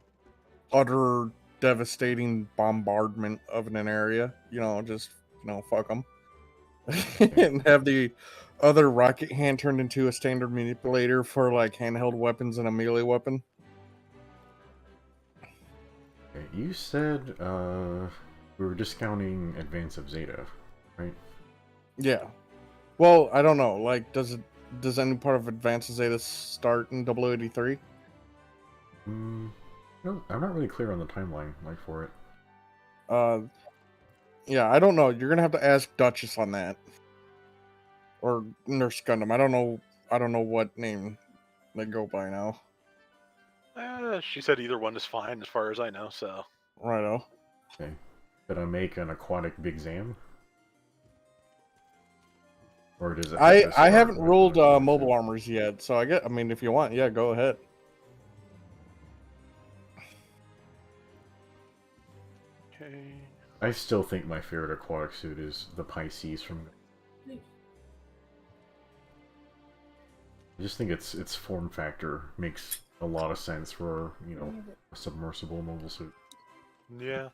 utter devastating bombardment of an area. You know, just, you know, fuck them. And have the other rocket hand turned into a standard manipulator for like handheld weapons and a melee weapon. Okay, you said we were discounting Advance of Zeta, right? Yeah. Well, I don't know. Like, does any part of Advanced Zeta start in 0083? No, I'm not really clear on the timeline like for it. Yeah, I don't know. You're gonna have to ask Duchess on that, or Nurse Gundam. I don't know what name they go by now. She said either one is fine as far as I know. So. Righto. Okay. Could I make an aquatic Big Zam? Or does it? I haven't ruled mobile armors yet, so I mean, if you want, yeah, go ahead. Okay. I still think my favorite aquatic suit is the Pisces from. I just think its form factor makes a lot of sense for, you know, a submersible mobile suit. Yeah.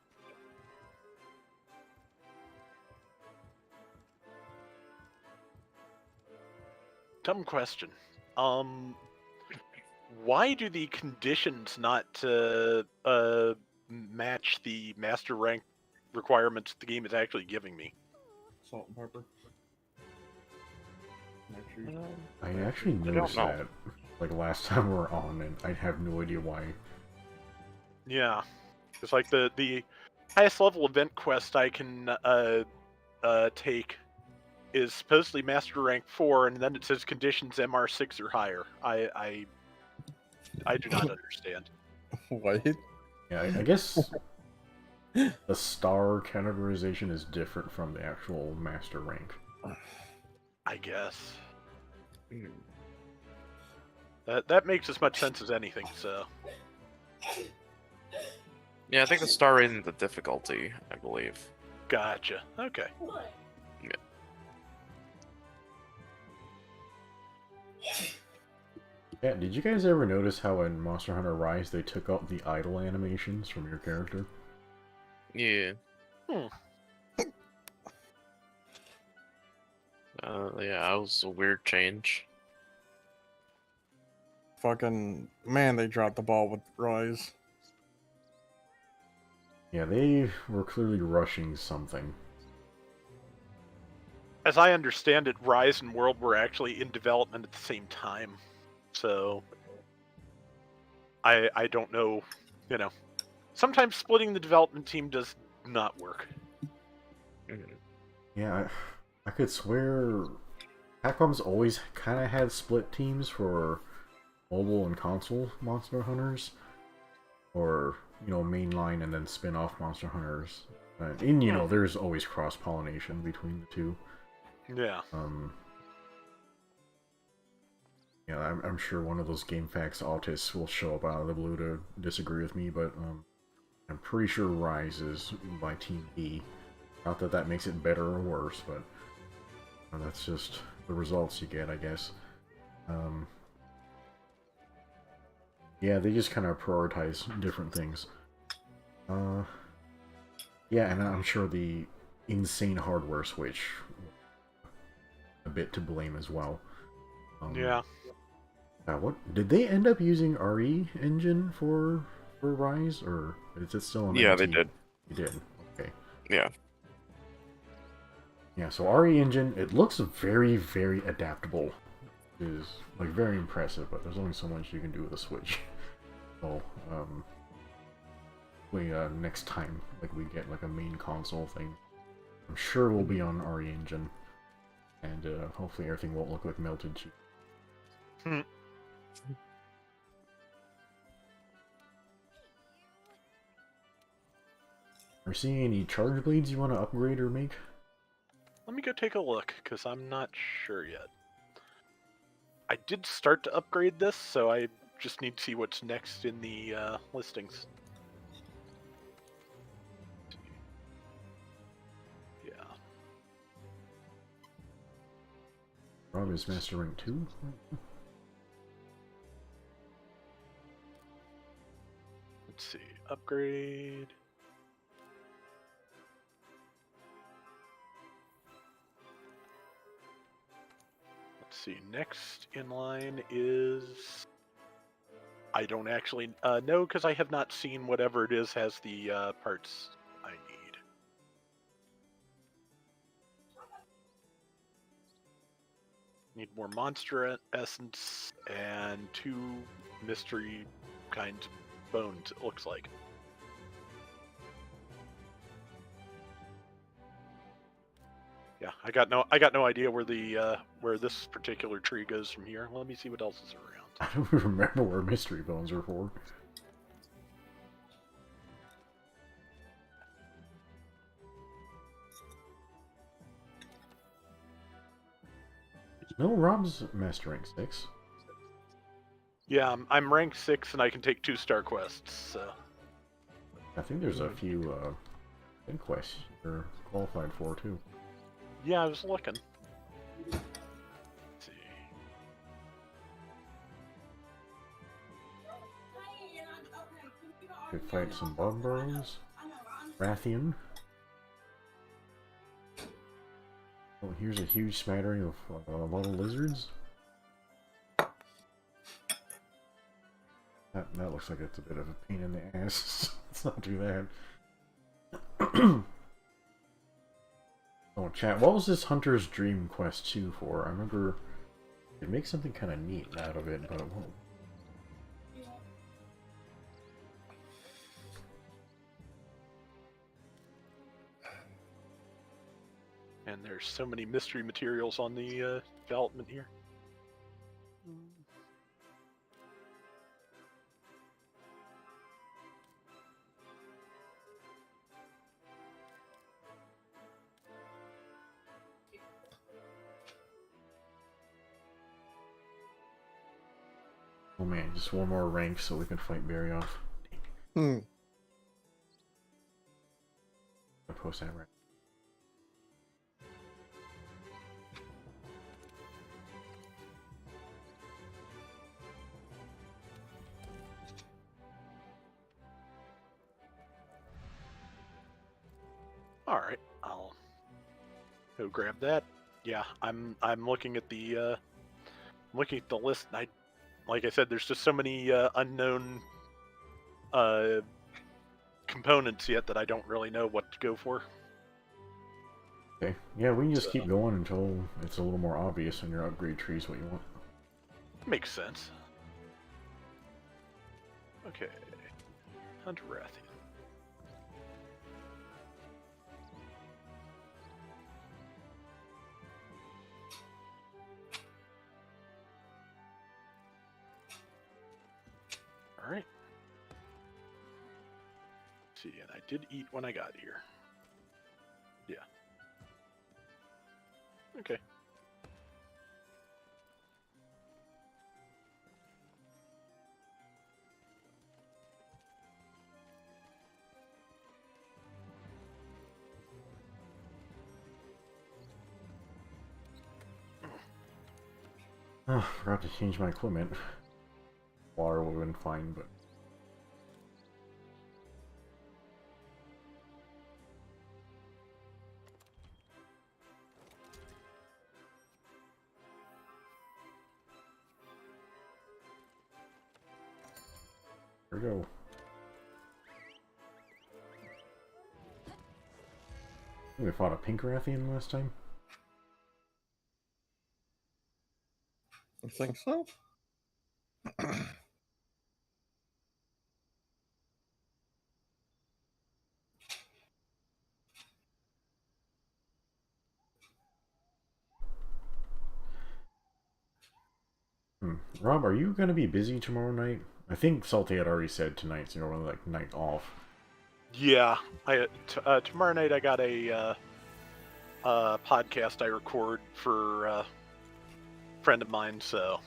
Dumb question. Why do the conditions not match the master rank requirements the game is actually giving me? Salt and pepper. I actually noticed that, like, last time we were on, and I have no idea why. Yeah, it's like the highest level event quest I can take is supposedly master rank 4, and then it says conditions MR6 or higher. I do not understand. What? Yeah, I guess the star categorization is different from the actual master rank. I guess. That makes as much sense as anything, so. Yeah, I think the star rating is the difficulty, I believe. Gotcha. Okay. Yeah. Yeah, did you guys ever notice how in Monster Hunter Rise they took out the idle animations from your character? Yeah. Yeah, that was a weird change. Fucking man, they dropped the ball with Rise. Yeah, they were clearly rushing something. As I understand it, Rise and World were actually in development at the same time. So, I don't know, you know. Sometimes splitting the development team does not work. Yeah, I could swear Capcom's always kind of had split teams for mobile and console Monster Hunters. Or, you know, mainline and then spin-off Monster Hunters. And, you know, there's always cross-pollination between the two. Yeah. Yeah, I'm sure one of those GameFAQs autists will show up out of the blue to disagree with me, but I'm pretty sure Rise is by Team B. Not that that makes it better or worse, but that's just the results you get, I guess. Yeah, they just kind of prioritize different things. Yeah, and I'm sure the insane hardware switch a bit to blame as well. Yeah. What did they end up using RE engine for Rise, or is it still on? Yeah, they did. They did. Okay. Yeah. Yeah. So RE engine, it looks very, very adaptable. It is like very impressive, but there's only so much you can do with a Switch. So next time like we get like a main console thing, I'm sure we'll be on RE engine. And hopefully everything won't look like melted cheese. Are you seeing any charge blades you want to upgrade or make? Let me go take a look, because I'm not sure yet. I did start to upgrade this, so I just need to see what's next in the listings. Yeah. Rob is Master Rank 2? Let's see. Upgrade. Let's see. Next in line is... I don't actually know, because I have not seen whatever it is has the parts I need. Need more monster essence and 2 mystery kinds of bones, it looks like. Yeah, I got no idea where the where this particular tree goes from here. Let me see what else is around. I don't remember where mystery bones are for. No, Rob's Master Rank 6. Yeah, I'm rank 6 and I can take 2 star quests, so... I think there's a few big quests you're qualified for, too. Yeah, I was looking. Let's see. Could fight some bug bros. Rathian. Oh, here's a huge smattering of a lot of lizards. That looks like it's a bit of a pain in the ass. Let's not do that. Oh, chat, what was this Hunter's Dream Quest 2 for? I remember it makes something kind of neat out of it, but it won't. And there's so many mystery materials on the development here. Oh man, just one more rank so we can fight Barry off. Hmm. I post that right. All right, I'll go grab that. Yeah, I'm looking at the list. And like I said, there's just so many unknown components yet that I don't really know what to go for. Okay, yeah, we can just keep going until it's a little more obvious in your upgrade trees what you want. Makes sense. Okay, Hunter Rathian. Alright. See, and I did eat when I got here. Yeah. Okay. Oh, forgot to change my equipment. Water would have been fine, but... Here we go. We fought a pink Rathian last time. I think so. Rob, are you gonna be busy tomorrow night? I think Salty had already said tonight's your only like night off. Yeah, tomorrow night I got a podcast I record for a friend of mine, so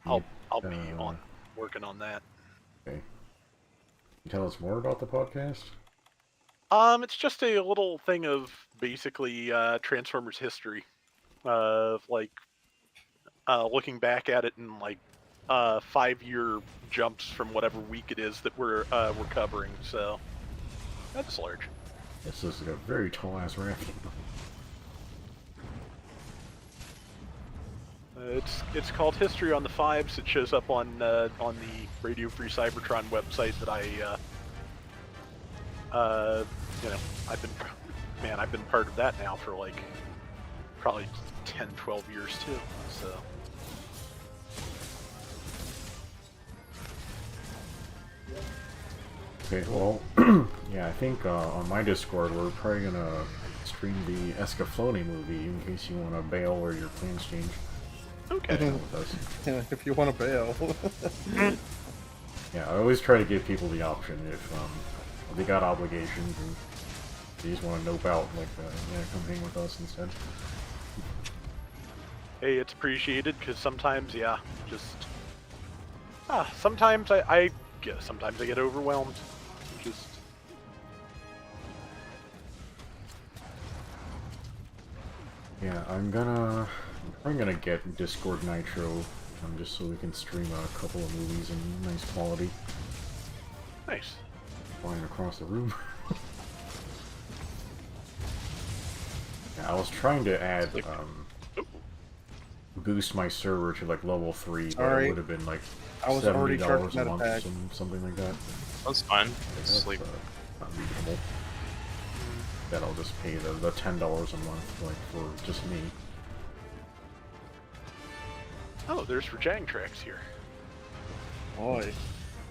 I'll be on working on that. Okay. Can you tell us more about the podcast? It's just a little thing of basically Transformers history, of like looking back at it in like 5-year jumps from whatever week it is that we're covering. So that's large. This is a very tall ass raft. It's called History on the Fives. It shows up on the Radio Free Cybertron website that I've been part of that now for like probably 10, 12 years too. So. Okay, well, yeah, I think on my Discord we're probably gonna stream the Escaflowne movie in case you want to bail or your plans change. Okay. With us. If you want to bail. Yeah, I always try to give people the option if they got obligations and they just want to nope out, like, come hang with us instead. Hey, it's appreciated because sometimes, sometimes I get overwhelmed. Just Yeah, I'm gonna get Discord Nitro, just so we can stream a couple of movies in nice quality. nice. Flying across the room. Yeah, I was trying to add, boost my server to like level 3, but it would have been like $70 a month, something like that. That's fine. That's Sleep. not reasonable. Then I'll just pay the $10 a month, like, for just me. Oh, there's Rajang tracks here. Boy.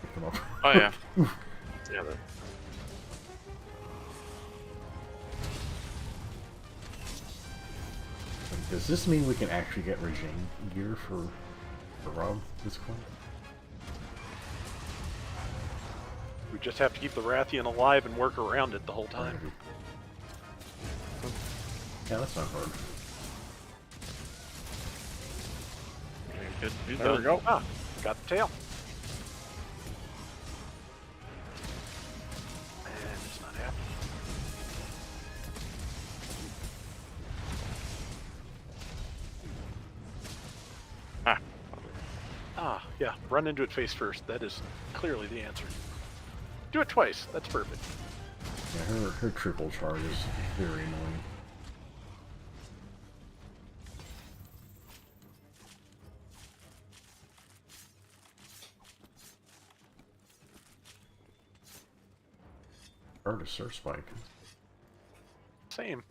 Pick them up. Oh yeah. Yeah. Does this mean we can actually get Rajang gear for Rob this point? We just have to keep the Rathian alive and work around it the whole time. Yeah, that's not hard. Good. There we go. Ah, got the tail. And it's not happening. Yeah, run into it face first. That is clearly the answer. Do it twice. That's perfect. Yeah, her triple charge is very annoying. Hard to search spike. Same.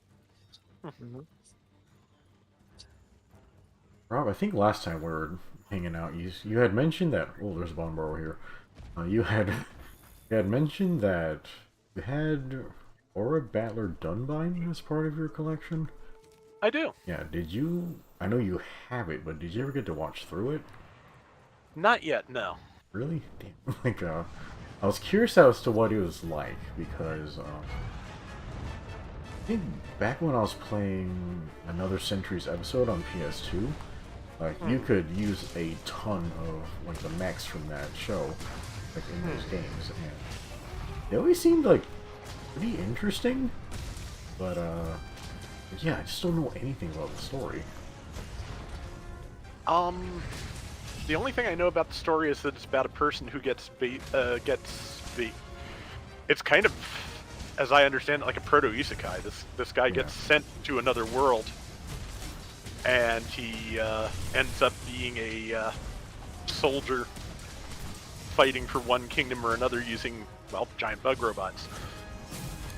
Rob, I think last time we were hanging out, you had mentioned that. Oh, there's a bomb barrel here. You had mentioned that you had Aura Battler Dunbine as part of your collection. I do. Yeah, did you? I know you have it, but did you ever get to watch through it? Not yet, no. Really? Damn. Like, I was curious as to what it was like because I think back when I was playing Another Century's episode on PS2. Like, you could use a ton of, like, the mechs from that show, like, in those games, and they always seemed, like, pretty interesting, but, yeah, I just don't know anything about the story. The only thing I know about the story is that it's about a person who gets it's kind of, as I understand it, like a proto-isekai. This guy gets sent to another world, and he ends up being a soldier fighting for one kingdom or another using, well, giant bug robots.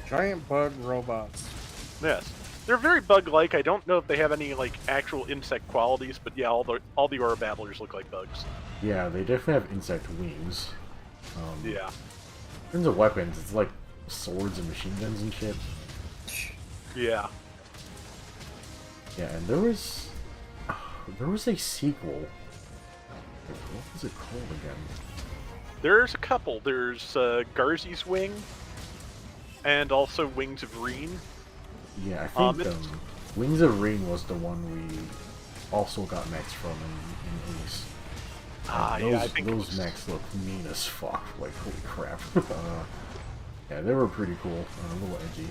Giant bug robots. Yes. They're very bug-like. I don't know if they have any, like, actual insect qualities, but yeah, all the Aura Battlers look like bugs. Yeah, they definitely have insect wings. Yeah. In terms of weapons, it's like swords and machine guns and shit. Yeah. Yeah, and there was a sequel What was it called again? There's a couple. There's Garzy's Wing, and also Wings of Reen. Yeah, I think Wings of Rain was the one we also got mechs from in Ace. Yeah, I think those mechs look mean as fuck. Like, holy crap. Yeah, they were pretty cool. A little edgy.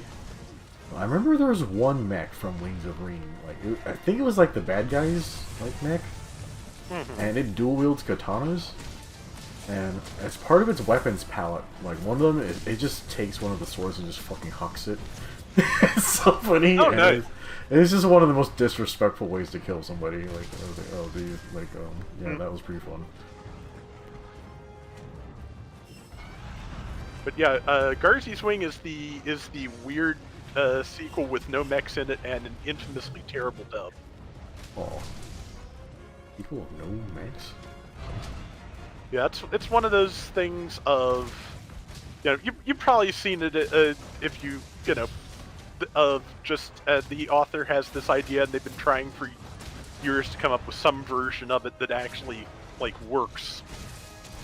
I remember there was one mech from Wings of Reen. Like, I think it was like the bad guys like mech, and it dual wields katanas. And as part of its weapons palette, like one of them, it just takes one of the swords and just fucking hucks it. It's so funny. Oh, nice. It's just one of the most disrespectful ways to kill somebody. Like, I was like, oh, dude, like, yeah, that was pretty fun. But yeah, Garzy's Wing is the weird sequel with no mechs in it and an infamously terrible dub. Oh, people with no mechs. Yeah, it's one of those things of, you know, you've probably seen it if you know, of just the author has this idea and they've been trying for years to come up with some version of it that actually like works.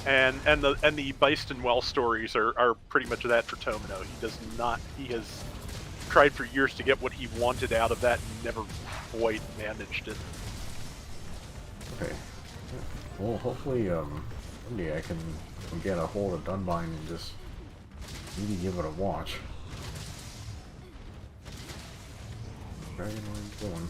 And the Beist and Well stories are pretty much that for Tomino. He has tried for years to get what he wanted out of that and never quite managed it. Okay. Well, hopefully, someday I can get a hold of Dunbine and just maybe give it a watch. Dragon Orange going.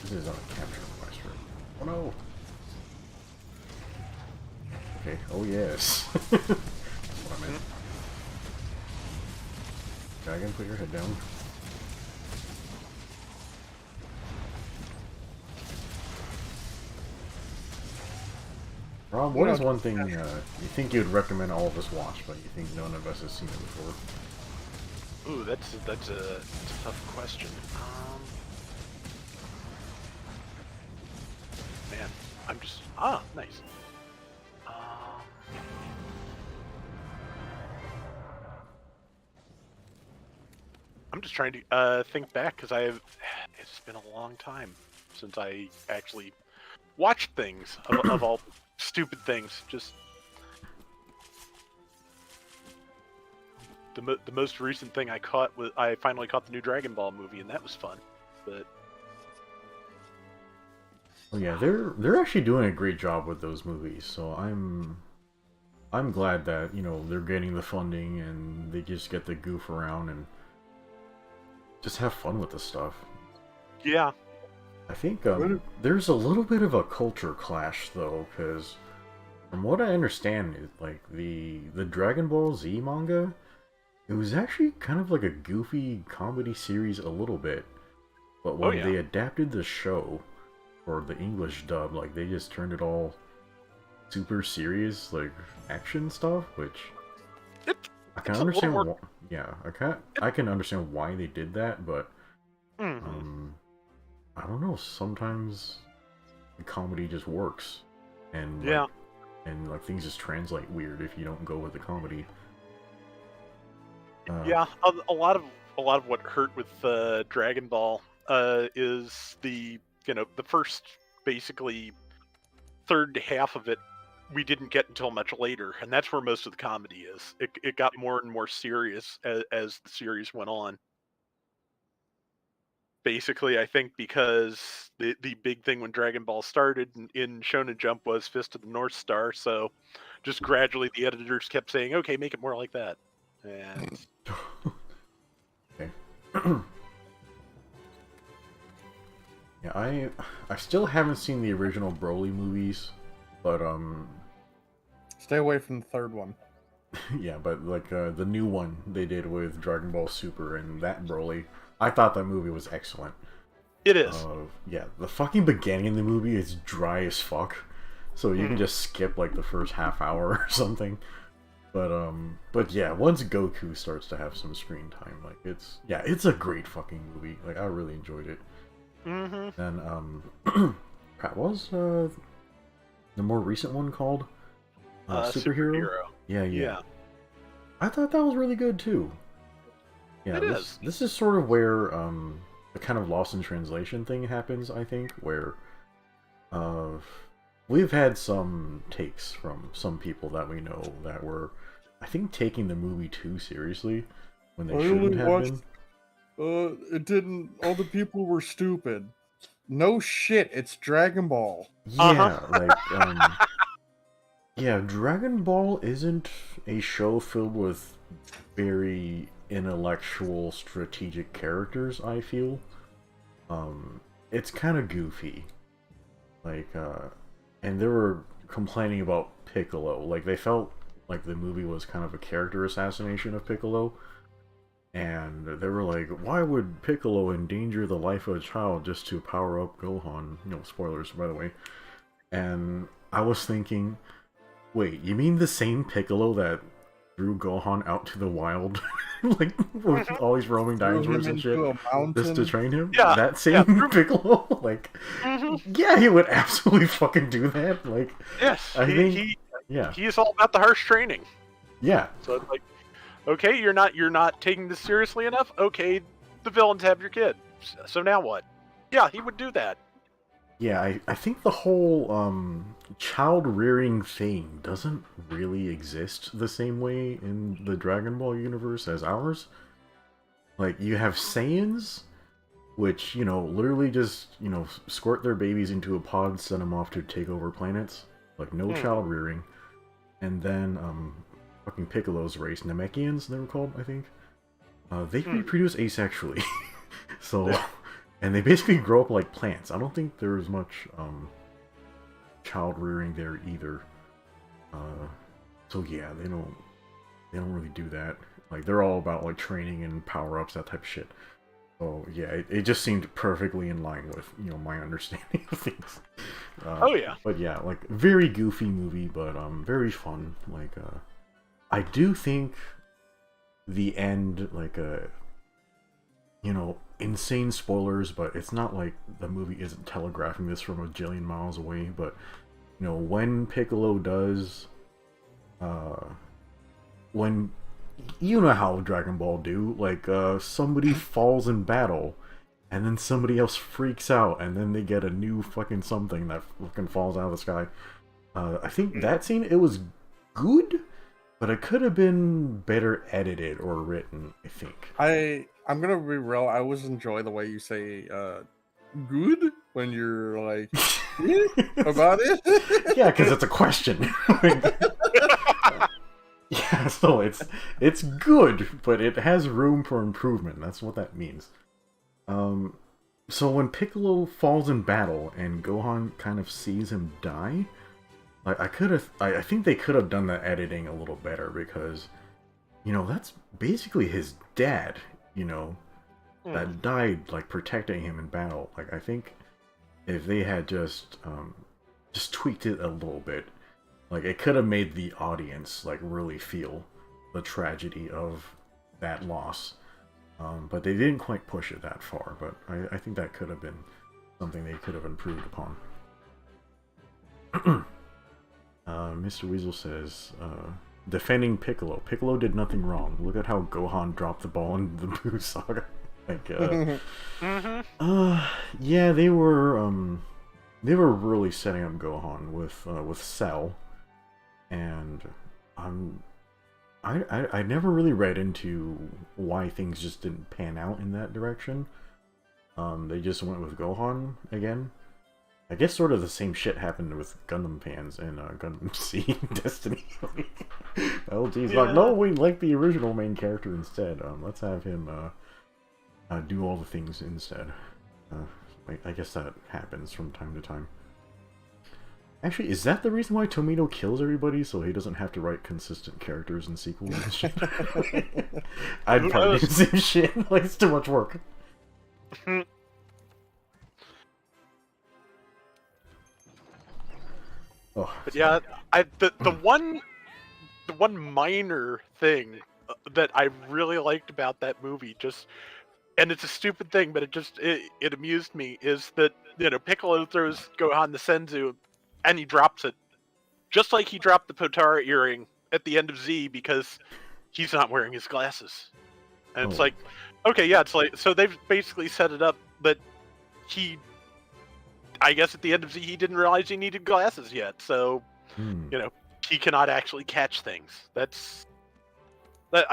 This is on a capture quest, right? Oh no! Okay, oh yes. That's what I meant. Dragon, put your head down. Rob, what is one thing you think you'd recommend all of us watch, but you think none of us has seen it before? Ooh, that's a tough question. Man, I'm just nice. I'm just trying to think back because it's been a long time since I actually watched things of all stupid things. Just the most recent thing I caught was I finally caught the new Dragon Ball movie, and that was fun. But oh yeah, they're actually doing a great job with those movies. So I'm glad that, you know, they're getting the funding and they just get to goof around and just have fun with the stuff. yeah, I think there's a little bit of a culture clash though, because from what I understand, like the Dragon Ball Z manga, it was actually kind of like a goofy comedy series a little bit, but when they adapted the show for the English dub, like they just turned it all super serious, like action stuff, which I can understand. More... I can understand why they did that, but I don't know. Sometimes the comedy just works, and like things just translate weird if you don't go with the comedy. Yeah, a lot of what hurt with Dragon Ball is the first basically third half of it we didn't get until much later, and that's where most of the comedy is. It got more and more serious as the series went on. Basically, I think because the big thing when Dragon Ball started in Shonen Jump was Fist of the North Star, so just gradually the editors kept saying, "Okay, make it more like that." And okay. Yeah, I still haven't seen the original Broly movies, but stay away from the third one. Yeah, but like the new one they did with Dragon Ball Super and that Broly, I thought that movie was excellent. It is. Yeah, the fucking beginning of the movie is dry as fuck, so you can just skip like the first half hour or something. But yeah, once Goku starts to have some screen time, like it's a great fucking movie. Like I really enjoyed it. And what was the more recent one called? Superhero? Yeah. I thought that was really good too. Yeah, It is. this is sort of where the kind of lost in translation thing happens, I think, where uh, we've had some takes from some people that we know that were, I think, taking the movie too seriously when they I shouldn't only have watched. been. It didn't. All the people were stupid. No shit. It's Dragon Ball. Yeah, like yeah, Dragon Ball isn't a show filled with very intellectual, strategic characters, I feel. It's kind of goofy. Like, and they were complaining about Piccolo. Like, they felt like the movie was kind of a character assassination of Piccolo. And they were like, why would Piccolo endanger the life of a child just to power up Gohan? You know, spoilers, by the way. And I was thinking, wait, you mean the same Piccolo that threw Gohan out to the wild? Like, with all these roaming Threw dinosaurs him and shit? into a Just to mountain. train him? Yeah, That same Piccolo? Like, yeah, he would absolutely fucking do that. Like, Yes, I think, yeah, he's all about the harsh training. yeah, So it's like, okay, you're not taking this seriously enough. Okay, the villains have your kid. So now what? Yeah, he would do that. yeah. I think the whole child rearing thing doesn't really exist the same way in the Dragon Ball universe as ours. Like, you have Saiyans, which, you know, literally just, you know, squirt their babies into a pod, send them off to take over planets. Like, no child rearing. And then, fucking Piccolo's race, Namekians, they were called, I think. They reproduce asexually. So, and they basically grow up like plants. I don't think there's much, child rearing there either. So yeah, they don't really do that. Like, they're all about, like, training and power-ups, that type of shit. So yeah, it just seemed perfectly in line with, you know, my understanding of things. Oh yeah. But yeah, like, very goofy movie, but very fun. Like, I do think the end, like, you know, insane spoilers, but it's not like the movie isn't telegraphing this from a jillion miles away. But, you know, when Piccolo does, when, you know how Dragon Ball do, like, somebody falls in battle, and then somebody else freaks out, and then they get a new fucking something that fucking falls out of the sky. I think that scene, it was good, but it could have been better edited or written, I think. I'm gonna be real. I always enjoy the way you say "good" when you're like about it. Yeah, because it's a question. Yeah, so it's good, but it has room for improvement. That's what that means. So when Piccolo falls in battle and Gohan kind of sees him die, like, I think they could have done the editing a little better, because, you know, that's basically his dad, you know, that died, like, protecting him in battle. Like, I think if they had just tweaked it a little bit, like, it could have made the audience, like, really feel the tragedy of that loss. But they didn't quite push it that far, but I think that could have been something they could have improved upon. Mr. Weasel says, defending Piccolo. Piccolo did nothing wrong. Look at how Gohan dropped the ball in the Buu Saga. Like, yeah, they were really setting up Gohan with Cell, and I never really read into why things just didn't pan out in that direction. They just went with Gohan again. I guess sort of the same shit happened with Gundam fans and Gundam Seed Destiny. LG's like, no, we like the original main character instead. Let's have him do all the things instead. I guess that happens from time to time. Actually, is that the reason why Tomino kills everybody, so he doesn't have to write consistent characters in sequels and shit? I'd probably do the same shit. Like, it's too much work. But yeah, the one minor thing that I really liked about that movie, and it's a stupid thing, but it amused me, is that, you know, Piccolo throws Gohan the Senzu, and he drops it, just like he dropped the Potara earring at the end of Z, because he's not wearing his glasses. And it's Oh. like, okay, yeah, it's like, so they've basically set it up that he, I guess at the end of he didn't realize he needed glasses yet, so, Hmm. He cannot actually catch things. I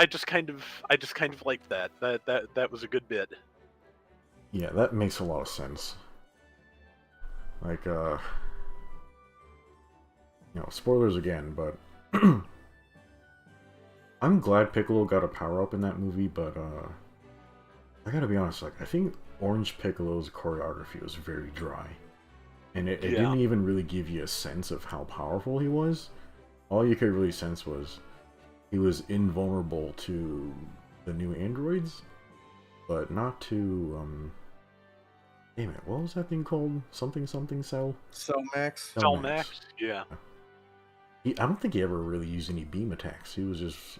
just kind of liked that. That was a good bit. Yeah, that makes a lot of sense. Like, spoilers again, but I'm glad Piccolo got a power-up in that movie, but, I gotta be honest, like, I think Orange Piccolo's choreography was very dry. And it didn't even really give you a sense of how powerful he was. All you could really sense was he was invulnerable to the new androids, but not to, damn it, what was that thing called? Something cell? Cellmax? Cellmax? Yeah. I don't think he ever really used any beam attacks. He was just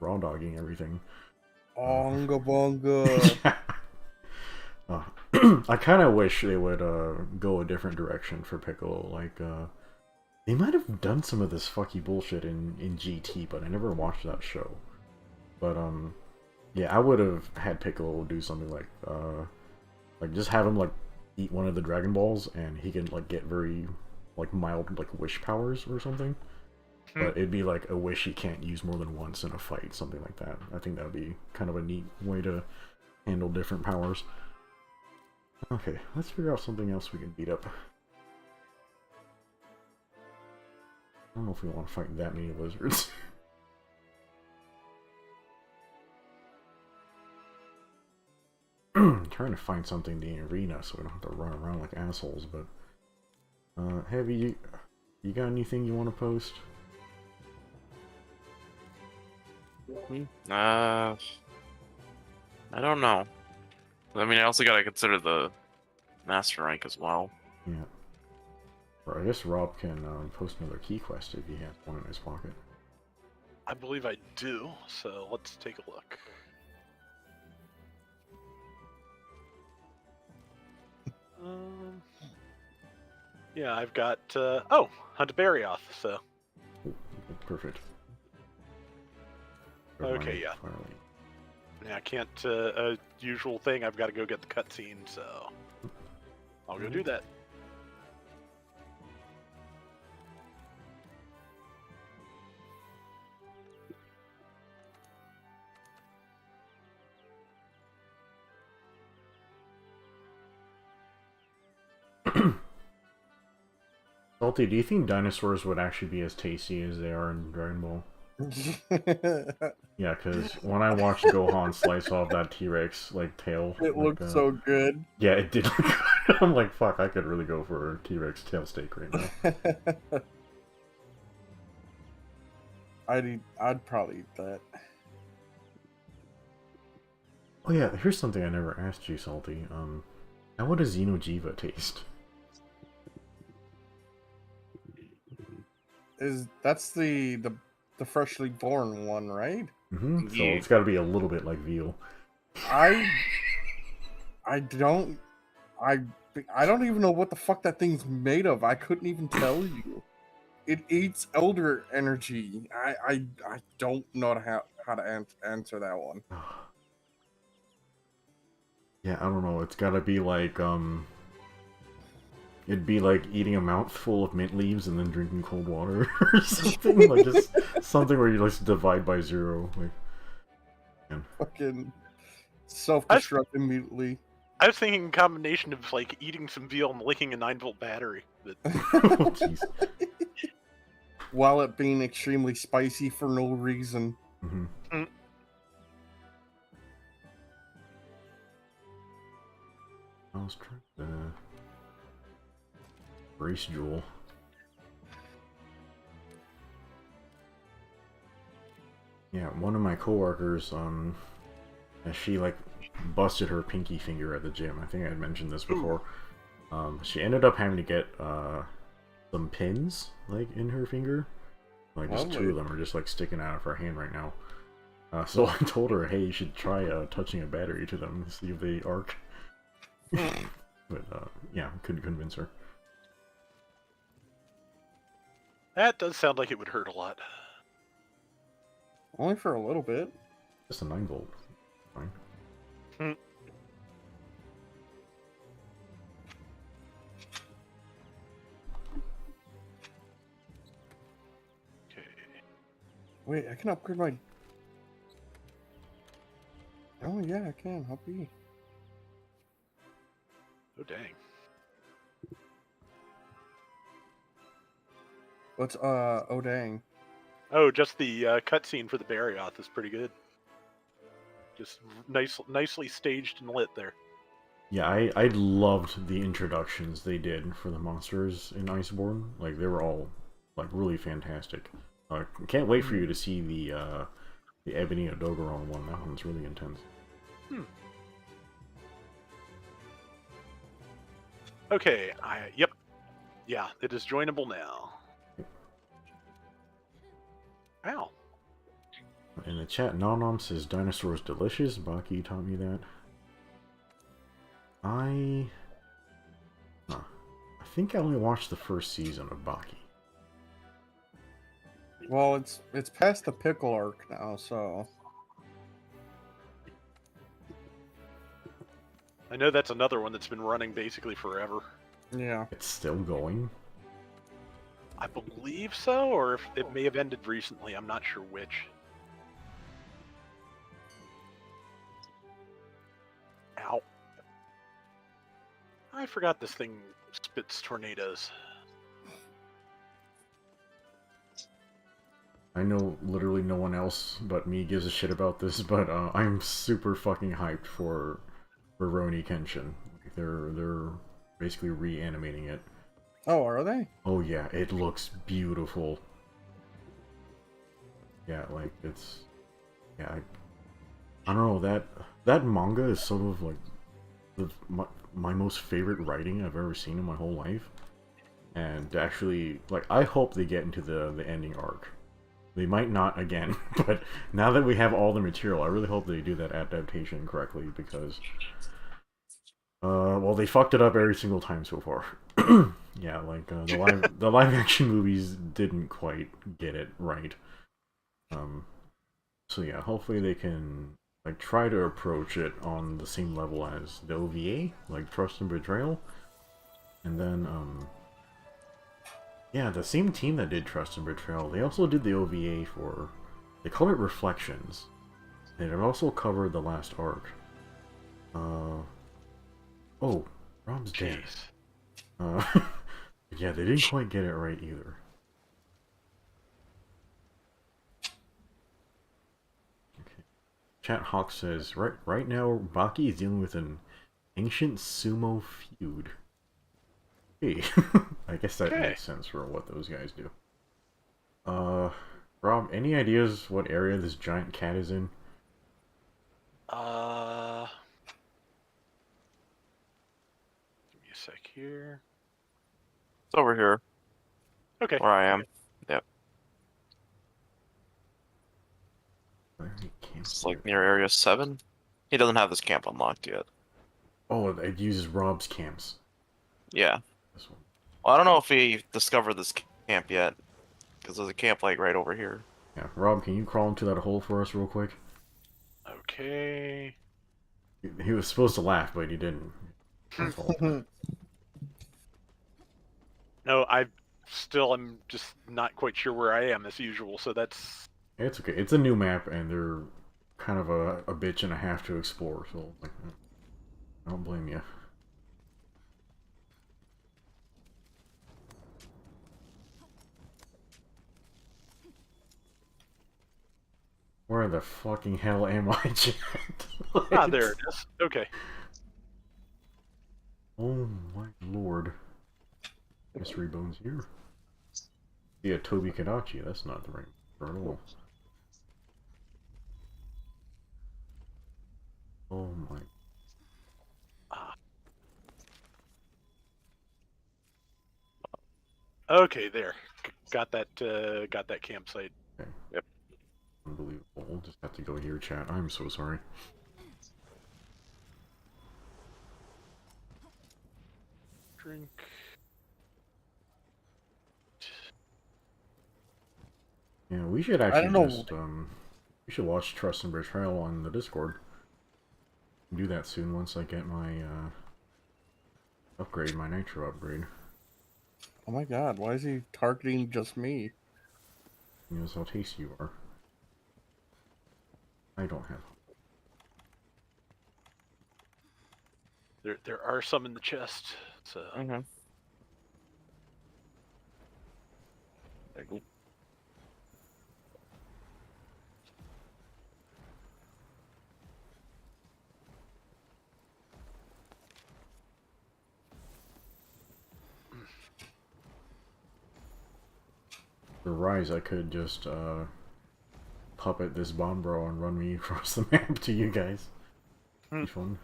raw dogging everything. Onga bonga. I kind of wish they would go a different direction for Piccolo. Like, they might have done some of this fucky bullshit in GT, but I never watched that show. But yeah, I would have had Piccolo do something like just have him like eat one of the Dragon Balls, and he can like get very like mild like wish powers or something. But it'd be like a wish he can't use more than once in a fight, something like that. I think that would be kind of a neat way to handle different powers. Okay, let's figure out something else we can beat up. I don't know if we want to fight that many lizards. Trying to find something in the arena so we don't have to run around like assholes, but... Heavy, you got anything you want to post? I don't know. I mean, I also gotta consider the master rank as well. Yeah. Or I guess Rob can post another key quest if he has one in his pocket. I believe I do, so let's take a look. Yeah, I've got, Hunt a Barioth, so. Ooh, perfect. Okay, yeah. Yeah, I can't, usual thing, I've got to go get the cutscene, so. I'll go do that. Salty, do you think dinosaurs would actually be as tasty as they are in Dragon Ball? Yeah, because when I watched Gohan slice off that T-Rex like tail, It like, looked so good. Yeah, it did look good. I'm like, fuck, I could really go for a T-Rex tail steak right now. I'd probably eat that. Oh yeah, here's something I never asked you, Salty. How would a Xeno'jiva taste? That's the freshly born one, right? Mm-hmm. So Yeah. it's got to be a little bit like veal. I don't even know what the fuck that thing's made of. I couldn't even tell you. It eats elder energy. I don't know how to answer that one. Yeah, I don't know. It's got to be like it'd be like eating a mouthful of mint leaves and then drinking cold water or something. Like just something where you just divide by zero. Like, man. Fucking self-destruct immediately. I was thinking a combination of, like, eating some veal and licking a 9-volt battery. But... Oh, jeez. While it being extremely spicy for no reason. Mm-hmm. I was trying to brace Jewel. Yeah, one of my coworkers, she like busted her pinky finger at the gym. I think I had mentioned this before. She ended up having to get some pins like in her finger. Like just two of them are just like sticking out of her hand right now. So I told her, hey, you should try touching a battery to them and see if they arc. But yeah, couldn't convince her. That does sound like it would hurt a lot. Only for a little bit. Just a 9-volt. fine. Hmm. Okay. Wait, I can upgrade my... Oh yeah, I can. How be? Oh dang. What's oh dang. Oh, just the cutscene for the Barrioth is pretty good. Just nicely staged and lit there. Yeah, I loved the introductions they did for the monsters in Iceborne. Like, they were all, like, really fantastic. Can't wait for you to see the Ebony Odogaron one. That one's really intense. Hmm. Okay, yep. Yeah, it is joinable now. Ow. In the chat, Nom says dinosaurs delicious. Baki taught me that. I think I only watched the first season of Baki. Well, it's past the pickle arc now, so... I know that's another one that's been running basically forever. Yeah. It's still going. I believe so, or if it may have ended recently. I'm not sure which. Ow. I forgot this thing spits tornadoes. I know literally no one else but me gives a shit about this, but I'm super fucking hyped for Rurouni Kenshin. Like, they're basically reanimating it. Oh, are they? Oh yeah, it looks beautiful. Yeah, like it's I don't know, that manga is some of like my most favorite writing I've ever seen in my whole life. And actually, like, I hope they get into the ending arc. They might not again, but now that we have all the material, I really hope they do that adaptation correctly, because well, they fucked it up every single time so far. Yeah, like the live action movies didn't quite get it right. So yeah, hopefully they can like try to approach it on the same level as the OVA, like Trust and Betrayal. And then yeah, the same team that did Trust and Betrayal, they also did the OVA for, they call it Reflections. And it also covered the last arc. Oh, Rob's dead. Yeah, they didn't quite get it right either. Okay. Chat Hawk says, right now, Baki is dealing with an ancient sumo feud. Hey, I guess that makes sense for what those guys do. Rob, any ideas what area this giant cat is in? Give me a sec here. It's over here. Okay. Where I am. Yep. It's like near area 7. He doesn't have this camp unlocked yet. Oh, it uses Rob's camps. Yeah. This one. Well, I don't know if he discovered this camp yet, because there's a camp like right over here. Yeah, Rob, can you crawl into that hole for us real quick? Okay. He was supposed to laugh, but he didn't. No, I still am just not quite sure where I am as usual, so that's... It's okay. It's a new map, and they're kind of a bitch and a half to explore, so like, I don't blame you. Where the fucking hell am I, chat? Ah, there it is. Okay. Oh my lord. Mystery Bones here. Yeah, Toby Kadachi, that's not the right word at all. Oh my. Okay, there. Got that campsite. Okay. Yep. Unbelievable. We'll just have to go here, chat. I'm so sorry. Drink. Yeah, we should actually just we should watch Trust and Betrayal on the Discord. Do that soon once I get my upgrade, my nitro upgrade. Oh my god, why is he targeting just me? You know how tasty you are. I don't have. There are some in the chest, so. Mm-hmm. There you go. For Rise, I could just puppet this bomb bro and run me across the map to you guys. Be fun.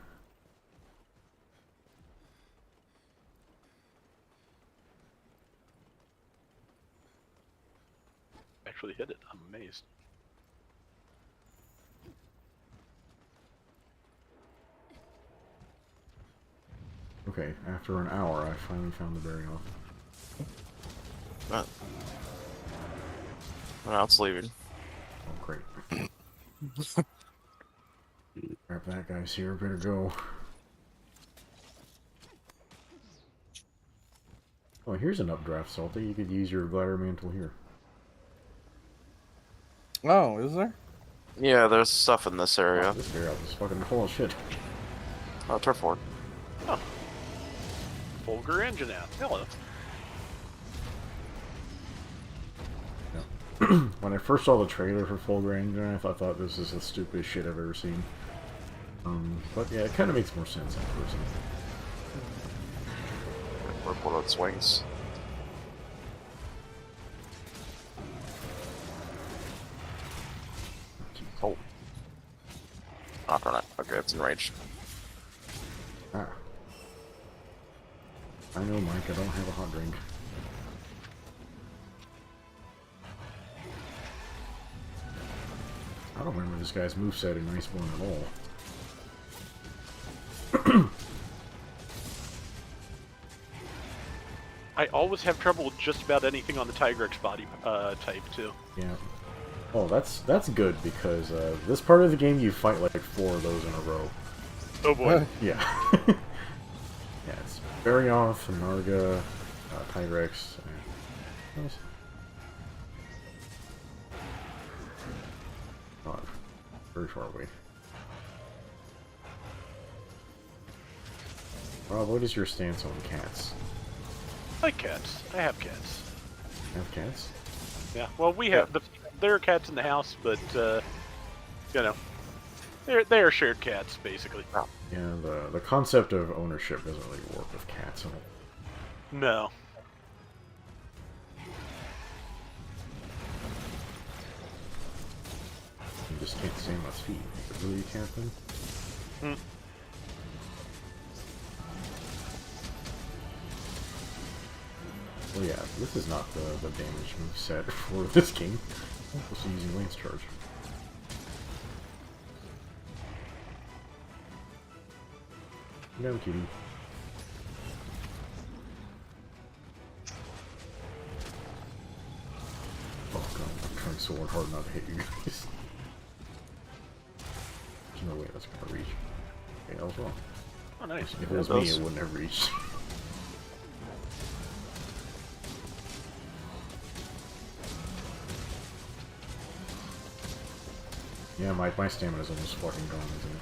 Actually hit it. I'm amazed. Okay, after an hour, I finally found the berry off. Now it's leaving. Oh, great. Crap, that guy's here. Better go. Oh, here's an updraft, Salty. You could use your glider mantle here. Oh, is there? Yeah, there's stuff in this area. Oh, this area is fucking full of shit. Oh, turf ward. Oh. Fulgur engine out. Hello. When I first saw the trailer for Fulgur Engine, I thought this is the stupidest shit I've ever seen. But yeah, it kind of makes more sense afterwards. Where bullet swings. Oh. Not on it. Okay, it's enraged. Ah. I know, Mike, I don't have a hot drink. I don't remember this guy's moveset in Iceborne at all. I always have trouble with just about anything on the Tigrex body type, too. Yeah. Oh, that's good, because this part of the game you fight like 4 of those in a row. Oh boy. Yeah. Yeah, it's Barioth, Narga, Tigrex, and... God, very far away. Rob, what is your stance on cats? I like cats. I have cats. You have cats? Yeah. Well, we have there are cats in the house, but you know, they are shared cats basically. Yeah, the concept of ownership doesn't really work with cats. No. You just can't stand my feet. Really, you can't then? Hmm. Well, yeah, this is not the damage move set for this game. I'm supposed to be using Lance Charge. No, kitty. Oh god, I'm trying so hard not to hit you guys. There's no way that's gonna reach. Okay, I was wrong. Oh, nice. If it was me, it wouldn't have reached. Yeah, my stamina's almost fucking gone, isn't it?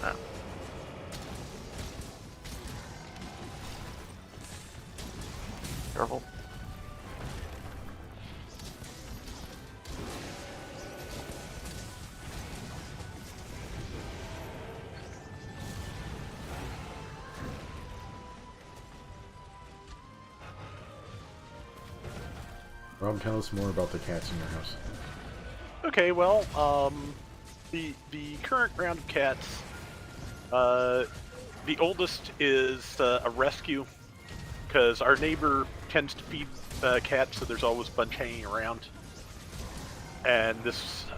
Ah. Careful. Rob, tell us more about the cats in your house. Okay, well, the current round of cats, the oldest is a rescue, because our neighbor tends to feed cats, so there's always a bunch hanging around. And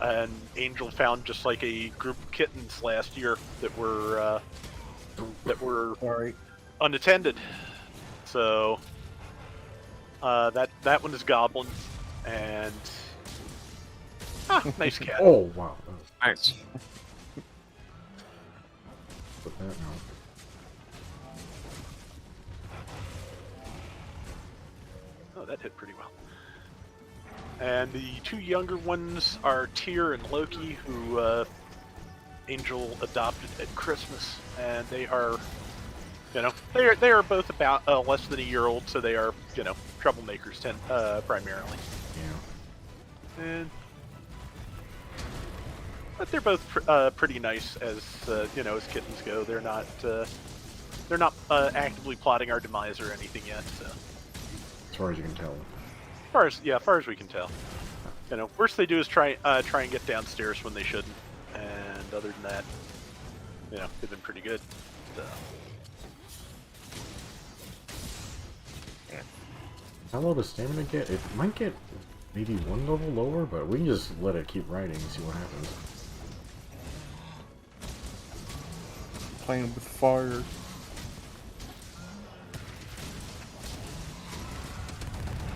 an Angel found just like a group of kittens last year that were Sorry. unattended. So that one is Goblin, and nice cat. Oh, wow. Nice. Put that now. Oh, that hit pretty well. And the two younger ones are Tyr and Loki, who Angel adopted at Christmas, and they are, they are both about less than a year old, so they are, troublemakers primarily. Yeah. And but they're both pretty nice as as kittens go. They're not actively plotting our demise or anything yet. So As far as you can tell. As far as we can tell. Worst they do is try and get downstairs when they shouldn't, and other than that, they've been pretty good. So. How low does stamina get? It might get maybe one level lower, but we can just let it keep riding and see what happens. Playing with fire.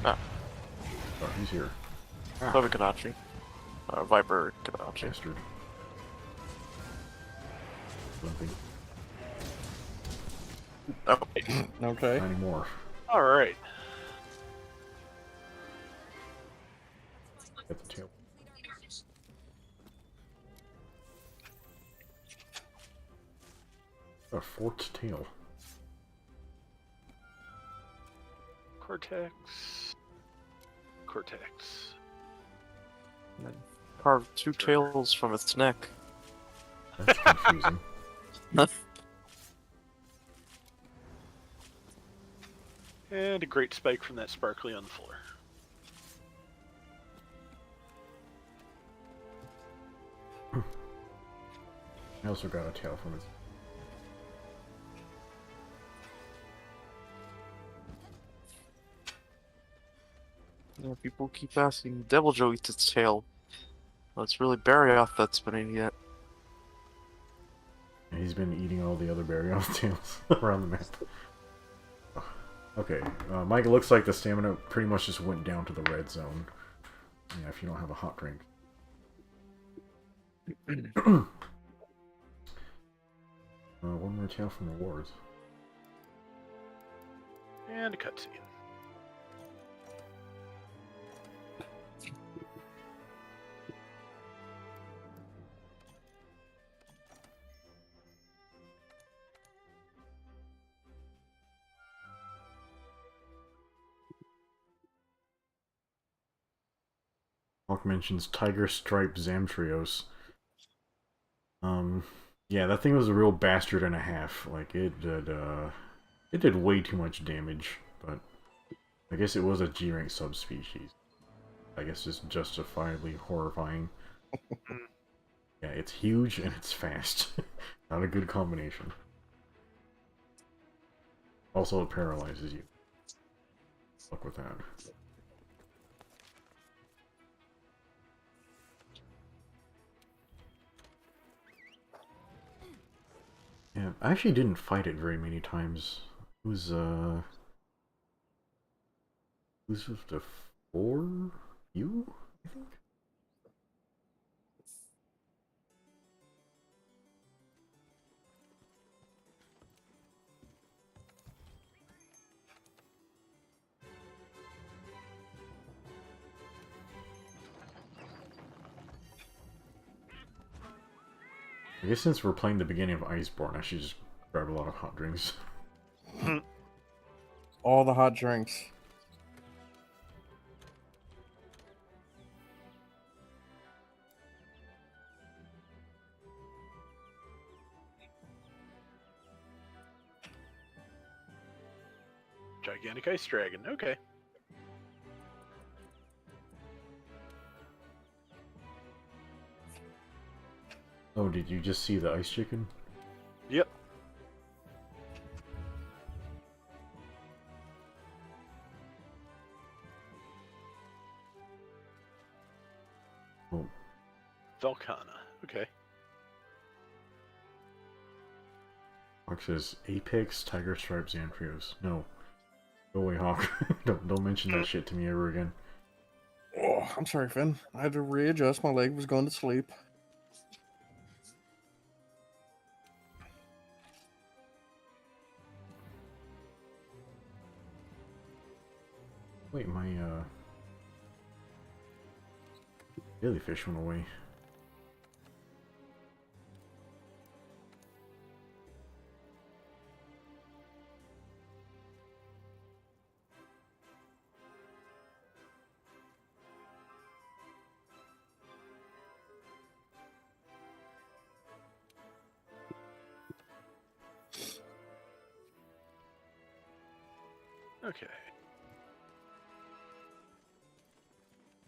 Ah, Oh, he's here. Clover Kadachi. Viper Kadachi. Bastard. Limping. Oh, Okay. Not anymore. All right. Get the tail. A forked tail. Cortex. carved two tails from its neck. That's confusing. And a great spike from that sparkly on the floor. I also got a tail from it. Yeah, people keep asking, Devil Joe eats its tail. Well, it's really Barrioth that's been eating it. And he's been eating all the other Barrioth tails around the map. Okay, Mike, it looks like the stamina pretty much just went down to the red zone. Yeah, if you don't have a hot drink. One more tail from rewards. And a cutscene. Hawk mentions Tiger Stripe Zamtrios. Yeah, that thing was a real bastard and a half. Like, it did way too much damage, but I guess it was a G-rank subspecies. I guess it's justifiably horrifying. Yeah, it's huge and it's fast. Not a good combination. Also, it paralyzes you. Fuck with that. Yeah, I actually didn't fight it very many times. It was, who's with the 4? You, I think? I guess since we're playing the beginning of Iceborne, I should just grab a lot of hot drinks. All the hot drinks. Gigantic ice dragon. Okay. Oh, did you just see the ice chicken? Yep. Oh, Velcana. Okay. Hawk says Apex Tiger Stripe Zamtrios. No. Go away, Hawk. don't mention that shit to me ever again. Oh, I'm sorry, Finn. I had to readjust. My leg was going to sleep. Wait, my jellyfish went away. Okay.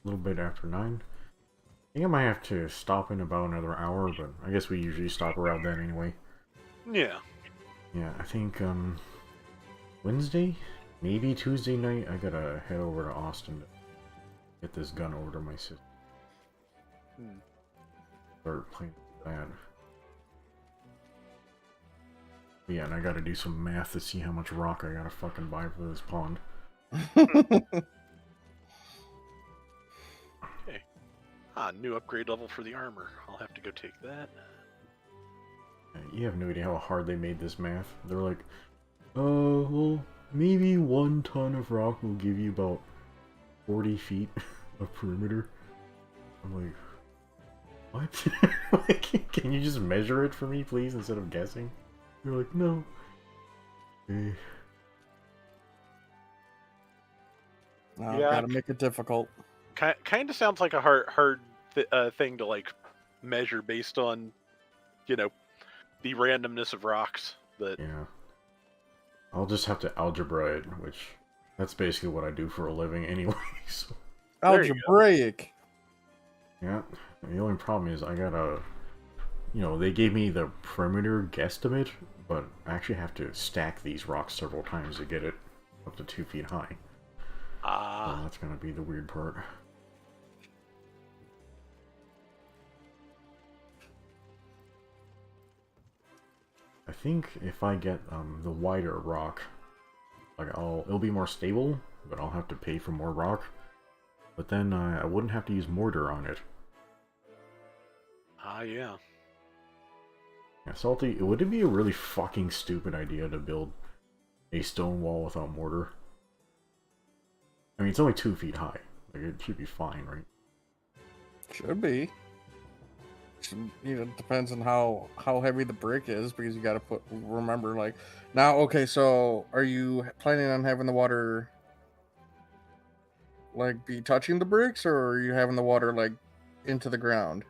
A little bit after 9. I think I might have to stop in about another hour, but I guess we usually stop around then anyway. Yeah. Yeah, I think Wednesday, maybe Tuesday night, I gotta head over to Austin to get this gun over to my sister. Start playing that. Yeah, and I gotta do some math to see how much rock I gotta fucking buy for this pond. Okay. New upgrade level for the armor. I'll have to go take that. You have no idea how hard they made this math. They're like, well, maybe 1 ton of rock will give you about 40 feet of perimeter. I'm like, what? Like, can you just measure it for me, please, instead of guessing? They're like, no. Okay. No, Yeah. gotta make it difficult. Kind of sounds like a hard thing to like measure based on, you know, the randomness of rocks. But Yeah. I'll just have to algebra it, which that's basically what I do for a living anyway. So. There you go. Algebraic. Yeah. The only problem is I gotta, you know, they gave me the perimeter guesstimate, but I actually have to stack these rocks several times to get it up to 2 feet high. So that's gonna be the weird part. I think if I get the wider rock, like it'll be more stable, but I'll have to pay for more rock. But then I wouldn't have to use mortar on it. yeah. Yeah, Salty, would it be a really fucking stupid idea to build a stone wall without mortar? I mean, it's only 2 feet high. Like, it should be fine, right? Should be. It depends on how heavy the brick is, because you gotta remember, like, now, okay, so are you planning on having the water, like, be touching the bricks, or are you having the water, like, into the ground?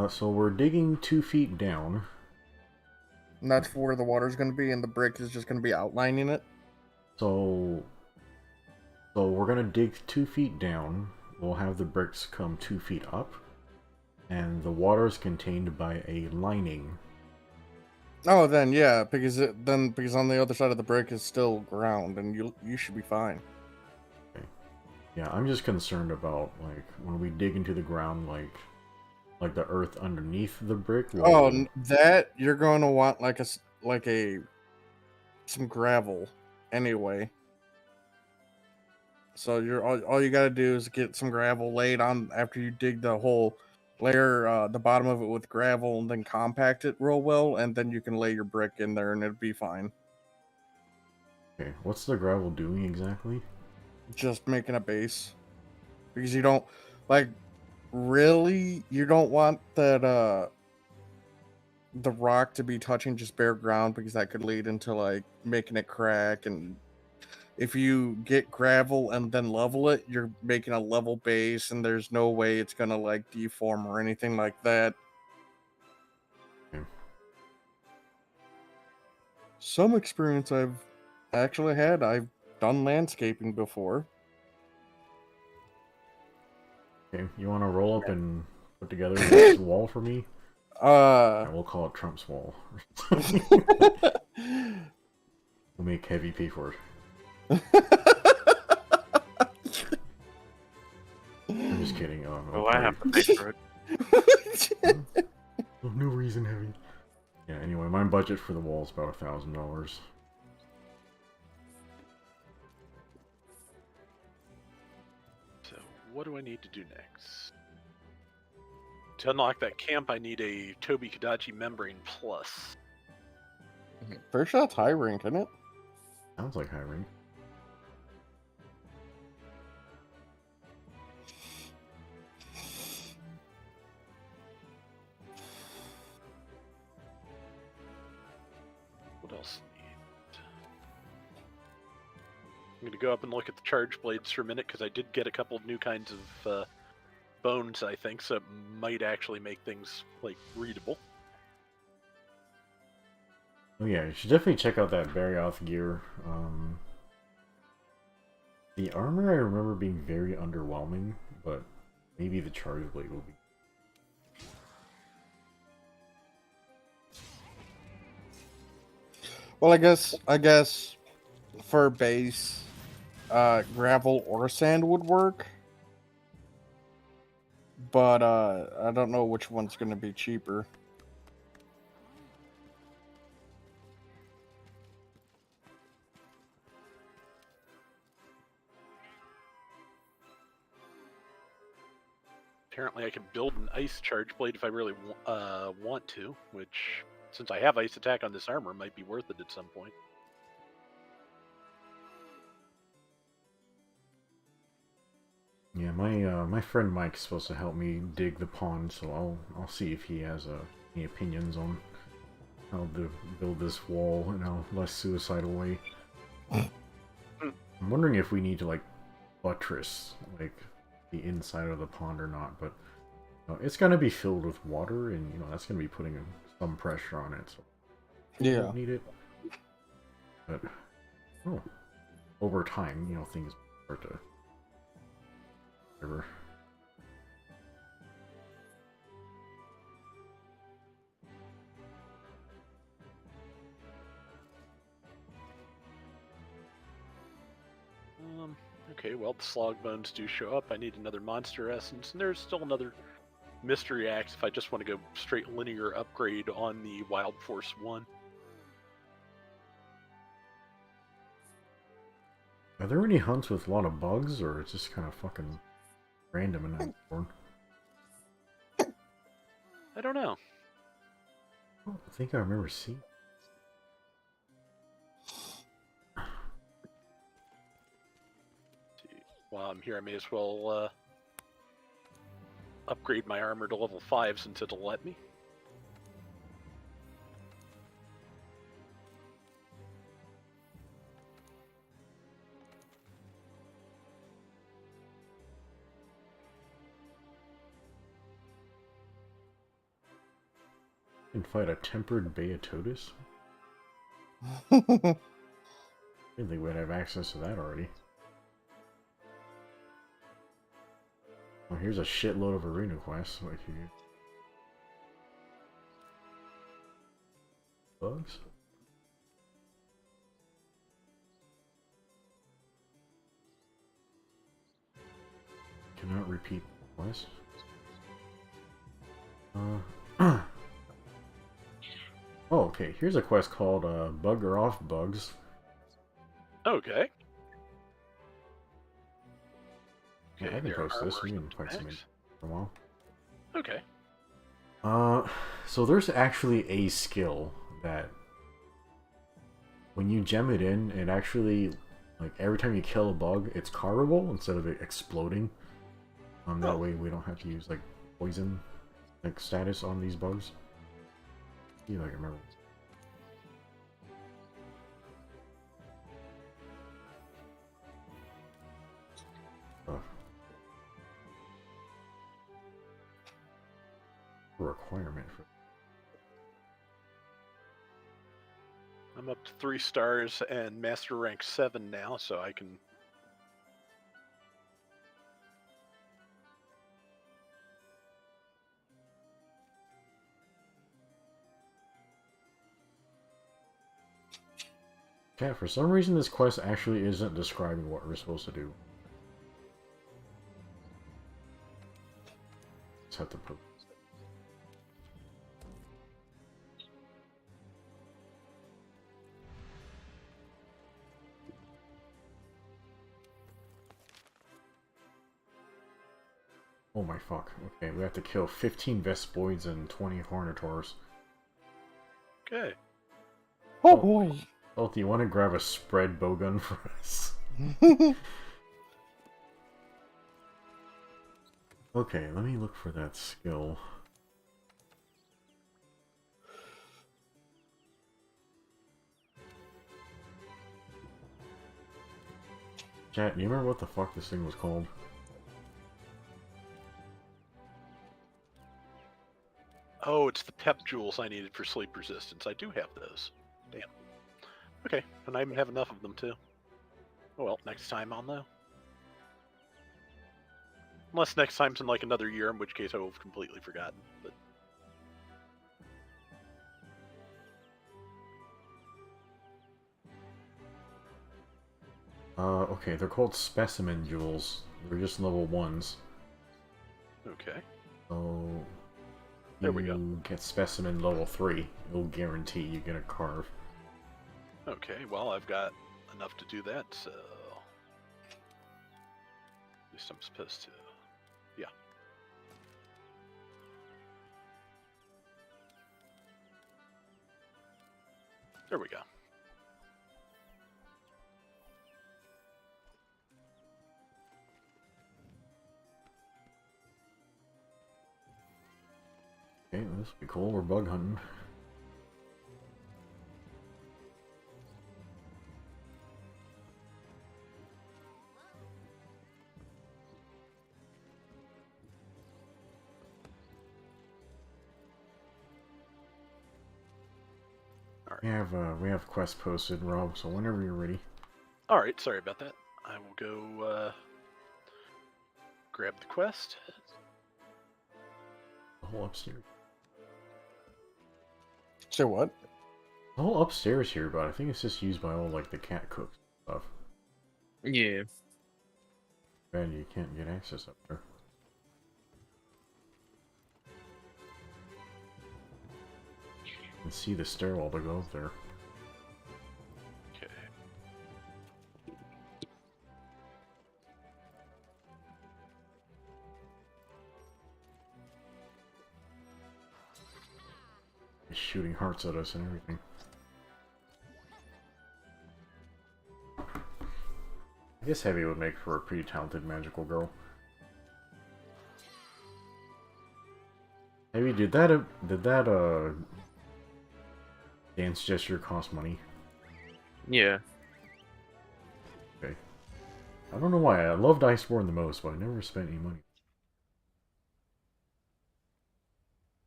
So we're digging 2 feet down. And that's where the water's gonna be, and the brick is just gonna be outlining it? So we're gonna dig 2 feet down. We'll have the bricks come 2 feet up. And the water is contained by a lining. Oh, then yeah, because on the other side of the brick is still ground, and you should be fine. Okay. Yeah, I'm just concerned about, like, when we dig into the ground, like the earth underneath the brick. Oh, that you're going to want some gravel anyway. So all you got to do is get some gravel laid on after you dig the whole layer, the bottom of it with gravel, and then compact it real well, and then you can lay your brick in there, and it'll be fine. Okay, what's the gravel doing exactly? Just making a base, because you don't you don't want that the rock to be touching just bare ground, because that could lead into like making it crack, and if you get gravel and then level it, you're making a level base, and there's no way it's gonna like deform or anything like that. Okay. Some experience I've actually had. I've done landscaping before. Okay, you want to roll up and put together this wall for me? Yeah, we'll call it Trump's wall. We'll make Heavy pay for it. I'm just kidding. Oh, I have to pay for it. Oh, no reason, Heavy. Yeah, anyway, my budget for the wall is about $1,000. So, what do I need to do next? To unlock that camp, I need a Toby Kadachi Membrane Plus. First shot's high rank, isn't it? Sounds like high rank. I'm gonna go up and look at the charge blades for a minute because I did get a couple of new kinds of bones, I think, so it might actually make things like readable. Oh yeah, you should definitely check out that Barioth gear. The armor I remember being very underwhelming, but maybe the charge blade will be. Well, I guess for base, gravel or sand would work. But I don't know which one's going to be cheaper. Apparently I can build an ice charge blade if I really want to, which, since I have ice attack on this armor, might be worth it at some point. Yeah, my friend Mike's supposed to help me dig the pond, so I'll see if he has any opinions on how to build this wall in a less suicidal way. I'm wondering if we need to like buttress like the inside of the pond or not, but it's gonna be filled with water, and that's gonna be putting some pressure on it. So yeah, don't need it. But over time, things start to. Whatever. Okay, well, the slog bones do show up. I need another monster essence, and there's still another mystery axe if I just want to go straight linear upgrade on the Wild Force 1. Are there any hunts with a lot of bugs, or it's just kind of fucking random in Iceborne? I don't know. I don't think I remember seeing. While I'm here, I may as well upgrade my armor to level 5 since it'll let me. And fight a tempered Beatotus? I didn't think we'd have access to that already. Oh, here's a shitload of arena quests. Like here. Bugs? Cannot repeat quest. Oh, okay. Here's a quest called Bugger Off Bugs. Okay. Yeah, I can post this. We can find some in for a while. Okay. So there's actually a skill that when you gem it in, it actually, like, every time you kill a bug, it's carvable instead of it exploding. That way we don't have to use, like, poison, like, status on these bugs. See if I can remember. Requirement for. I'm up to 3 stars and master rank 7 now, so I can. Yeah, for some reason this quest actually isn't describing what we're supposed to do. Just have to put. Oh my fuck. Okay, we have to kill 15 Vespoids and 20 Hornitors. Okay. Oh boy. Oh, do you want to grab a spread bowgun for us? Okay, let me look for that skill. Chat, do you remember what the fuck this thing was called? Oh, it's the pep jewels I needed for sleep resistance. I do have those. Damn. Okay, and I even have enough of them too. Oh well, next time I'll know. Unless next time's in like another year, in which case I will have completely forgotten. But Okay, they're called specimen jewels. They're just level 1s. okay. So There we go. you get specimen level 3, it'll guarantee you get a carve. Okay, well I've got enough to do that, so at least I'm supposed to. Yeah. There we go. Okay, this will be cool. We're bug hunting. We have quest posted, Rob. So whenever you're ready. All right, sorry about that. I will go grab the quest. The whole upstairs. Say what? The whole upstairs here, but I think it's just used by all like the cat cooks and stuff. Yeah. Bad you can't get access up there. You can see the stairwell to go up there. Okay. It's shooting hearts at us and everything. I guess Heavy would make for a pretty talented magical girl. Heavy, did that dance gesture cost money? Yeah. Okay. I don't know why. I loved Iceborne the most, but I never spent any money.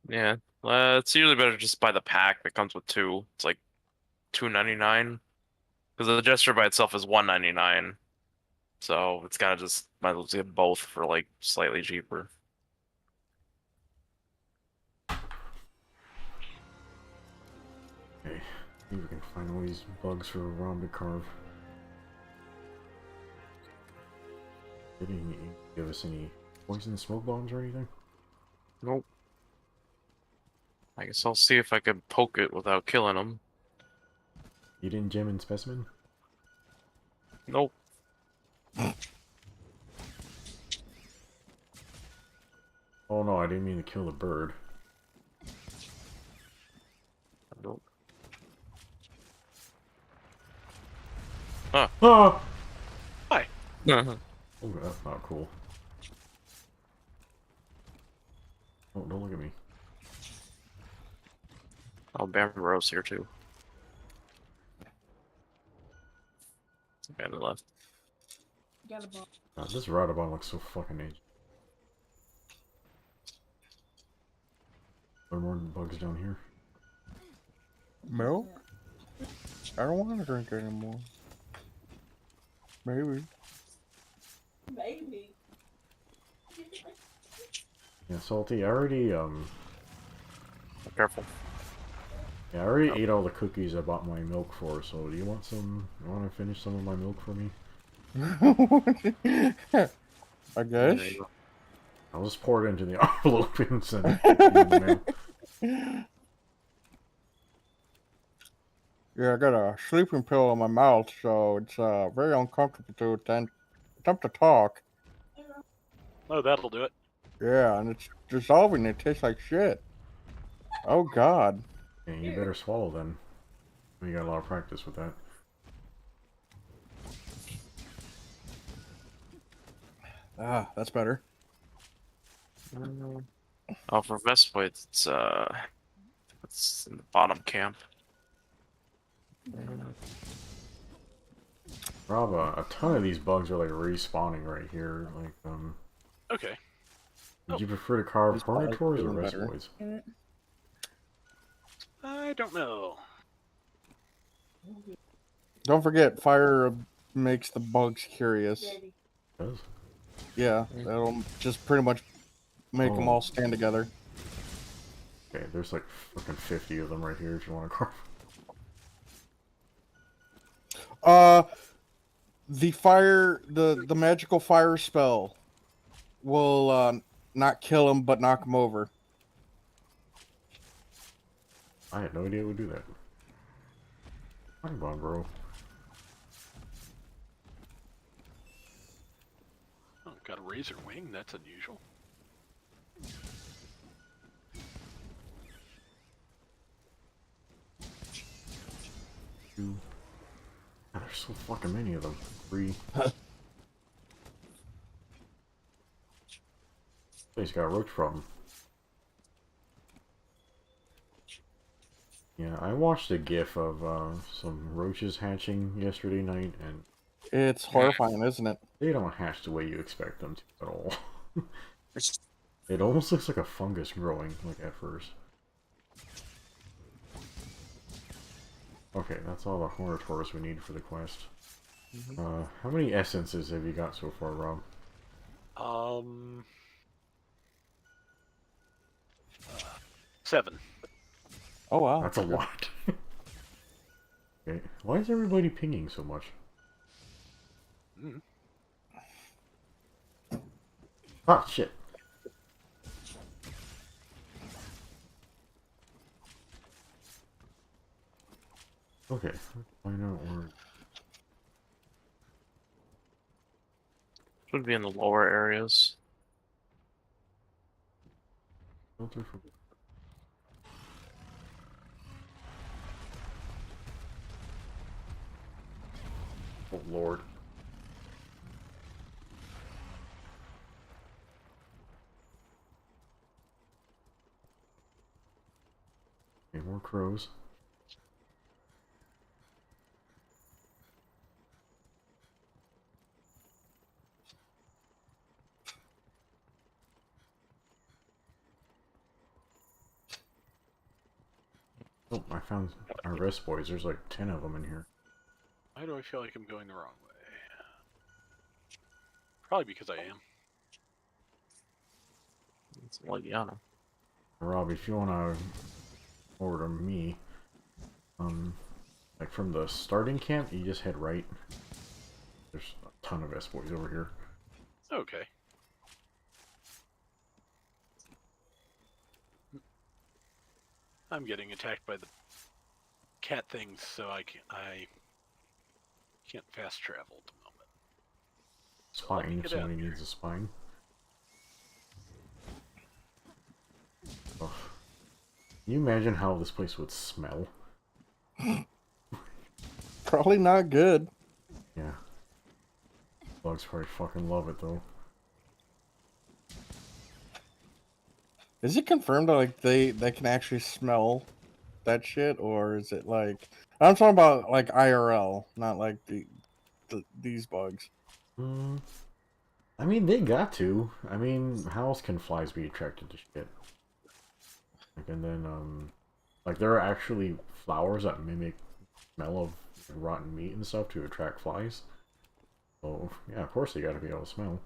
Yeah. It's usually better to just buy the pack that comes with 2. It's like $2.99. Because the gesture by itself is $1.99. So it's kind of just might as well get both for like slightly cheaper. Okay. See if we can find all these bugs for Rom to carve. Did he give us any poison smoke bombs or anything? Nope. I guess I'll see if I can poke it without killing him. You didn't gem in specimen? Nope. Oh no, I didn't mean to kill the bird. Nope. Huh. Ah! Hi. Oh, that's not cool. Oh, don't look at me. Oh, Bambaros here too. Bandit left. Got a ball. God, this Radabon looks so fucking aged. There are more bugs down here. Milk? I don't want to drink anymore. Maybe. Maybe. Yeah, Salty, I already, Careful. yeah, I already ate all the cookies I bought my milk for, so do you want some, you want to finish some of my milk for me? I guess. There you go. I'll just pour it into the envelope and send it in the mail. Yeah, I got a sleeping pill in my mouth, so it's very uncomfortable to attempt to talk. Oh, that'll do it. Yeah, and it's dissolving. It tastes like shit. Oh God. Yeah, you better swallow then. You got a lot of practice with that. Ah, that's better. Oh, for Vespa, it's in the bottom camp. Rob, a ton of these bugs are like respawning right here. Like, Okay. would you prefer to carve These bugs Hornitors or doing better. Restoids? I don't know. Don't forget, fire makes the bugs curious. It does. Yeah, that'll just pretty much make them all stand together. Okay, there's like fucking 50 of them right here if you want to carve. The magical fire spell will not kill him but knock him over. I had no idea it would do that. Come on, bro. Oh, got a razor wing. That's unusual. Two. God, there's so fucking many of them. 3. He's got a roach problem. Yeah, I watched a gif of some roaches hatching yesterday night, and It's horrifying, isn't it? they don't hatch the way you expect them to at all. It almost looks like a fungus growing, like at first. Okay, that's all the Hornitors we need for the quest. How many essences have you got so far, Rob? 7. Oh wow, That's a lot. Okay, why is everybody pinging so much? Ah, shit. Okay, why not work? Should be in the lower areas. Filter from... Oh, Lord. Okay, more crows. Oh, I found our rest boys. There's like 10 of them in here. Why do I feel like I'm going the wrong way? Probably because I am. It's like Yana. Rob, if you wanna forward to me, like from the starting camp, you just head right. There's a ton of S-boys over here. Okay. I'm getting attacked by the cat things, so I can't fast travel at the moment. Spine, if somebody needs a spine. Ugh. Can you imagine how this place would smell? probably not good. Yeah. Bugs probably fucking love it though. Is it confirmed that like they can actually smell that shit, or is it like I'm talking about like IRL, not like these bugs? I mean, they got to. I mean, how else can flies be attracted to shit? Like, and then, like, there are actually flowers that mimic smell of rotten meat and stuff to attract flies. So, yeah, of course they gotta be able to smell.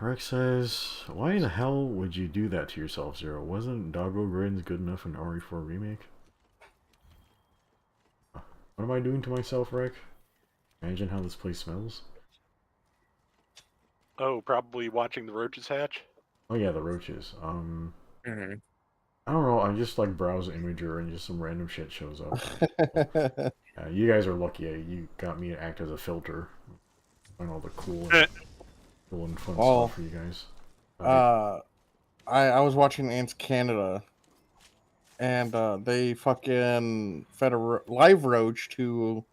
Rex says, why the hell would you do that to yourself, Zero? Wasn't Doggo Grins good enough in RE4 Remake? What am I doing to myself, Rex? Imagine how this place smells. Oh, probably watching the roaches hatch? Oh yeah, the roaches. Mm-hmm. I don't know, I just like browse Imager and just some random shit shows up. You guys are lucky, you got me to act as a filter. Find all the cool and fun stuff for you guys. I was watching Ants Canada, and they fucking fed a live roach to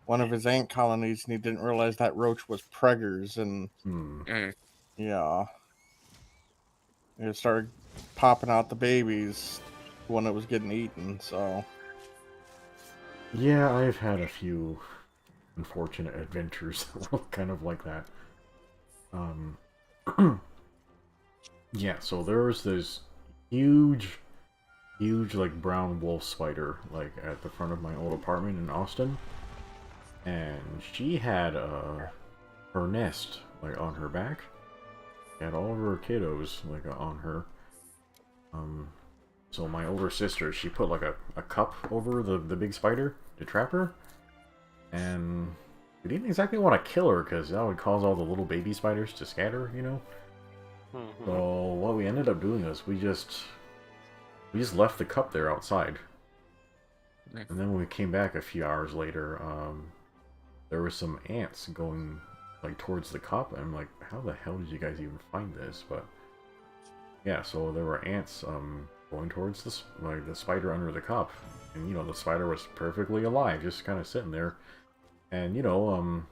one of his ant colonies, and he didn't realize that roach was preggers, and yeah. it started popping out the babies when it was getting eaten. So Yeah, I've had a few unfortunate adventures that were kind of like that. Yeah, so there was this huge, like brown wolf spider like at the front of my old apartment in Austin, and she had her nest like on her back. She had all of her kiddos like on her. So my older sister, she put like a cup over the big spider to trap her, and we didn't exactly want to kill her because that would cause all the little baby spiders to scatter, you know. So what we ended up doing is we just left the cup there outside, and then when we came back a few hours later, there were some ants going like towards the cup. I'm like, how the hell did you guys even find this? But yeah, so there were ants going towards the spider under the cup, and you know the spider was perfectly alive, just kind of sitting there, and you know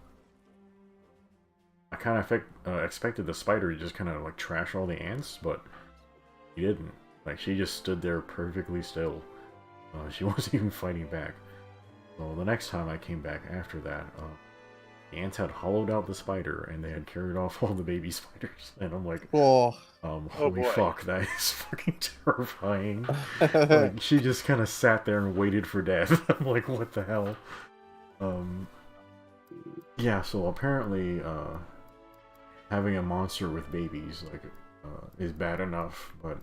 I kind of expected the spider to just kind of like trash all the ants, but he didn't. Like she just stood there perfectly still. She wasn't even fighting back. So the next time I came back after that, the ants had hollowed out the spider and they had carried off all the baby spiders. And I'm like, oh, holy fuck, that is fucking terrifying. Like she just kind of sat there and waited for death. I'm like, what the hell? Yeah, so apparently, having a monster with babies like is bad enough, but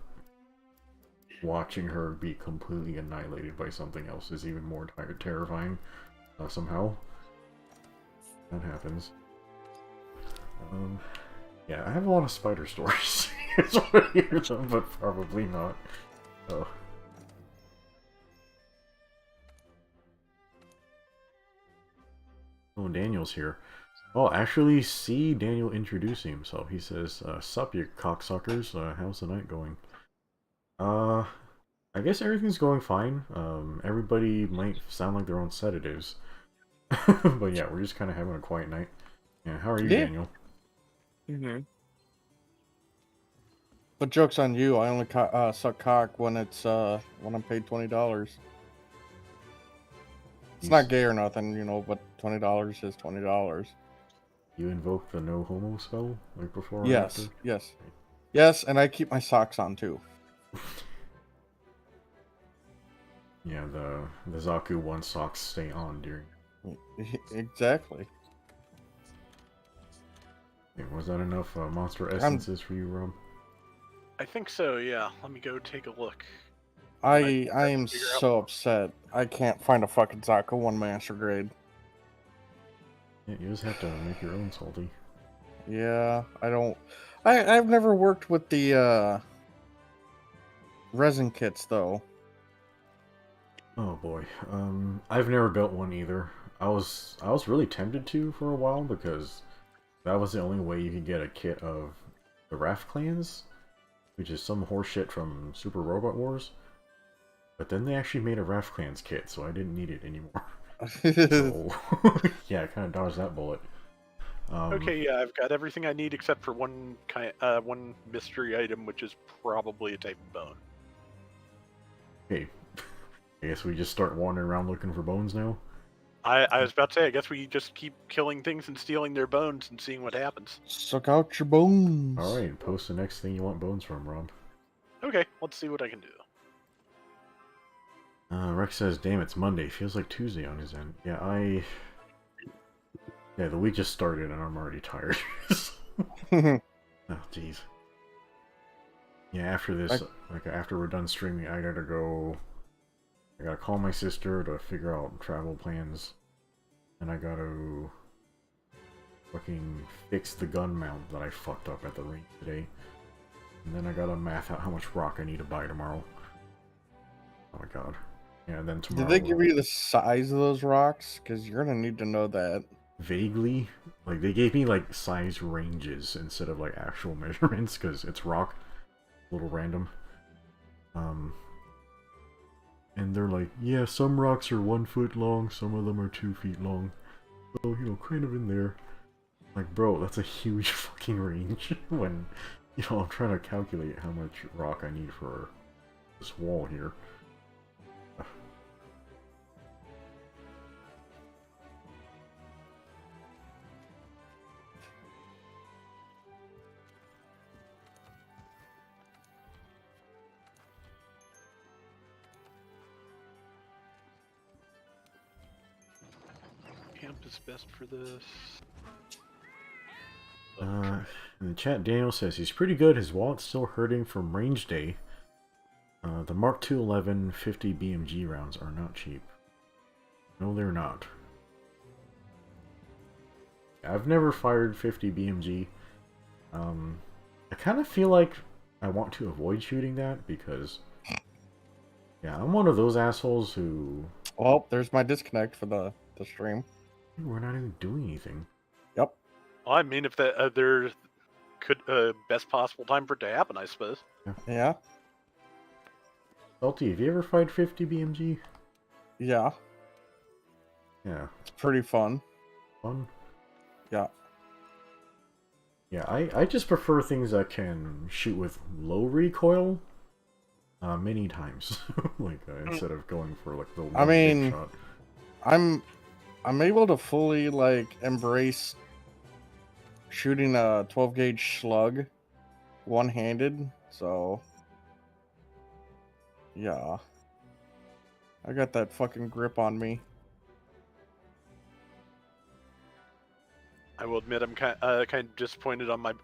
watching her be completely annihilated by something else is even more terrifying. Somehow, that happens. Yeah, I have a lot of spider stories. Here's what I hear them, but probably not. Oh, Daniel's here. Oh, actually, see Daniel introducing himself. He says, "Sup, you cocksuckers? How's the night going?" I guess everything's going fine. Everybody might sound like their own sedatives. But yeah, we're just kind of having a quiet night. Yeah, how are you, Daniel? But joke's on you. I only suck cock when it's when I'm paid $20. It's not gay or nothing, you know, but $20 is $20. You invoke the no homo spell like before? Yes, yes, and I keep my socks on too. Yeah, the Zaku 1 socks stay on during. Exactly. Hey, was that enough monster essences for you, Rob? I think so, yeah. Let me go take a look. I am so upset. I can't find a fucking Zaku 1 master grade. Yeah, you just have to make your own, Salty. Yeah, I don't. I've never worked with the resin kits though. Oh boy, I've never built one either. I was really tempted to for a while because that was the only way you could get a kit of the Raft clans, which is some horseshit from Super Robot Wars. But then they actually made a Raft clans kit, so I didn't need it anymore. So yeah, I kind of dodged that bullet. Okay, yeah, I've got everything I need except for one mystery item, which is probably a type of bone. Okay, I guess we just start wandering around looking for bones now. I was about to say, I guess we just keep killing things and stealing their bones and seeing what happens. Suck out your bones. All right, post the next thing you want bones from, Rob. Okay, let's see what I can do. Rex says, "Damn, it's Monday. Feels like Tuesday on his end." Yeah, yeah, the week just started and I'm already tired. Oh, jeez. Yeah, after this, like after we're done streaming, I gotta go. I gotta call my sister to figure out travel plans, and I gotta fucking fix the gun mount that I fucked up at the range today. And then I gotta math out how much rock I need to buy tomorrow. Oh my god. Yeah, and then tomorrow... Did they give you the size of those rocks? Because you're gonna need to know that. Vaguely. Like, they gave me, like, size ranges instead of, like, actual measurements, because it's rock. A little random. And they're like, yeah, some rocks are 1 foot long, some of them are 2 feet long. So, you know, kind of in there. Like, bro, that's a huge fucking range when You know, I'm trying to calculate how much rock I need for this wall here. Camp is best for this. In the chat, Daniel says he's pretty good. His wallet's still hurting from range day. The Mark 211 50 BMG rounds are not cheap. No, they're not. I've never fired 50 BMG. I kind of feel like I want to avoid shooting that because, yeah, I'm one of those assholes who... Well, there's my disconnect for the stream. We're not even doing anything. Yep. Well, I mean, if that there could best possible time for it to happen, I suppose. Yeah. Salty, have you ever fired 50 BMG? Yeah. Yeah. It's pretty fun. Fun? Yeah. Yeah, I just prefer things that can shoot with low recoil many times. Like, instead of going for, like, the one big shot. I'm able to fully, like, embrace shooting a 12 gauge slug one-handed, so yeah. I got that fucking grip on me. I will admit I'm kind of disappointed on my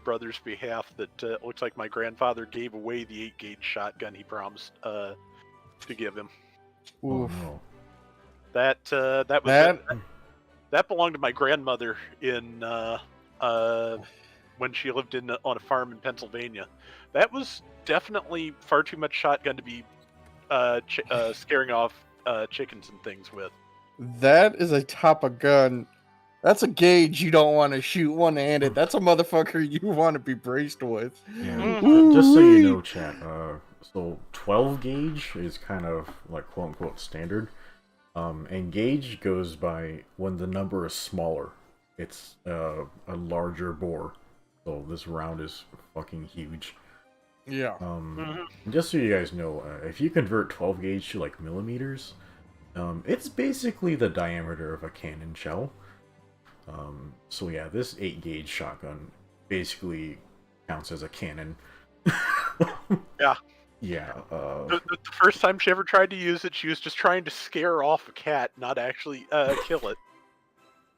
brother's behalf that it looks like my grandfather gave away the 8-gauge shotgun he promised to give him. Oh, Oof. no. That belonged to my grandmother in when she lived on a farm in Pennsylvania. That was definitely far too much shotgun to be scaring off chickens and things with. That is a top of gun. That's a gauge you don't want to shoot one-handed. That's a motherfucker you want to be braced with. Yeah, Ooh-wee. just so you know, chat, so 12 gauge is kind of like quote-unquote standard. And gauge goes by when the number is smaller. It's a larger bore. So this round is fucking huge. Yeah. Just so you guys know, if you convert 12 gauge to like millimeters, it's basically the diameter of a cannon shell. So yeah, this 8 gauge shotgun basically counts as a cannon. Yeah. Yeah. The first time she ever tried to use it, she was just trying to scare off a cat, not actually kill it.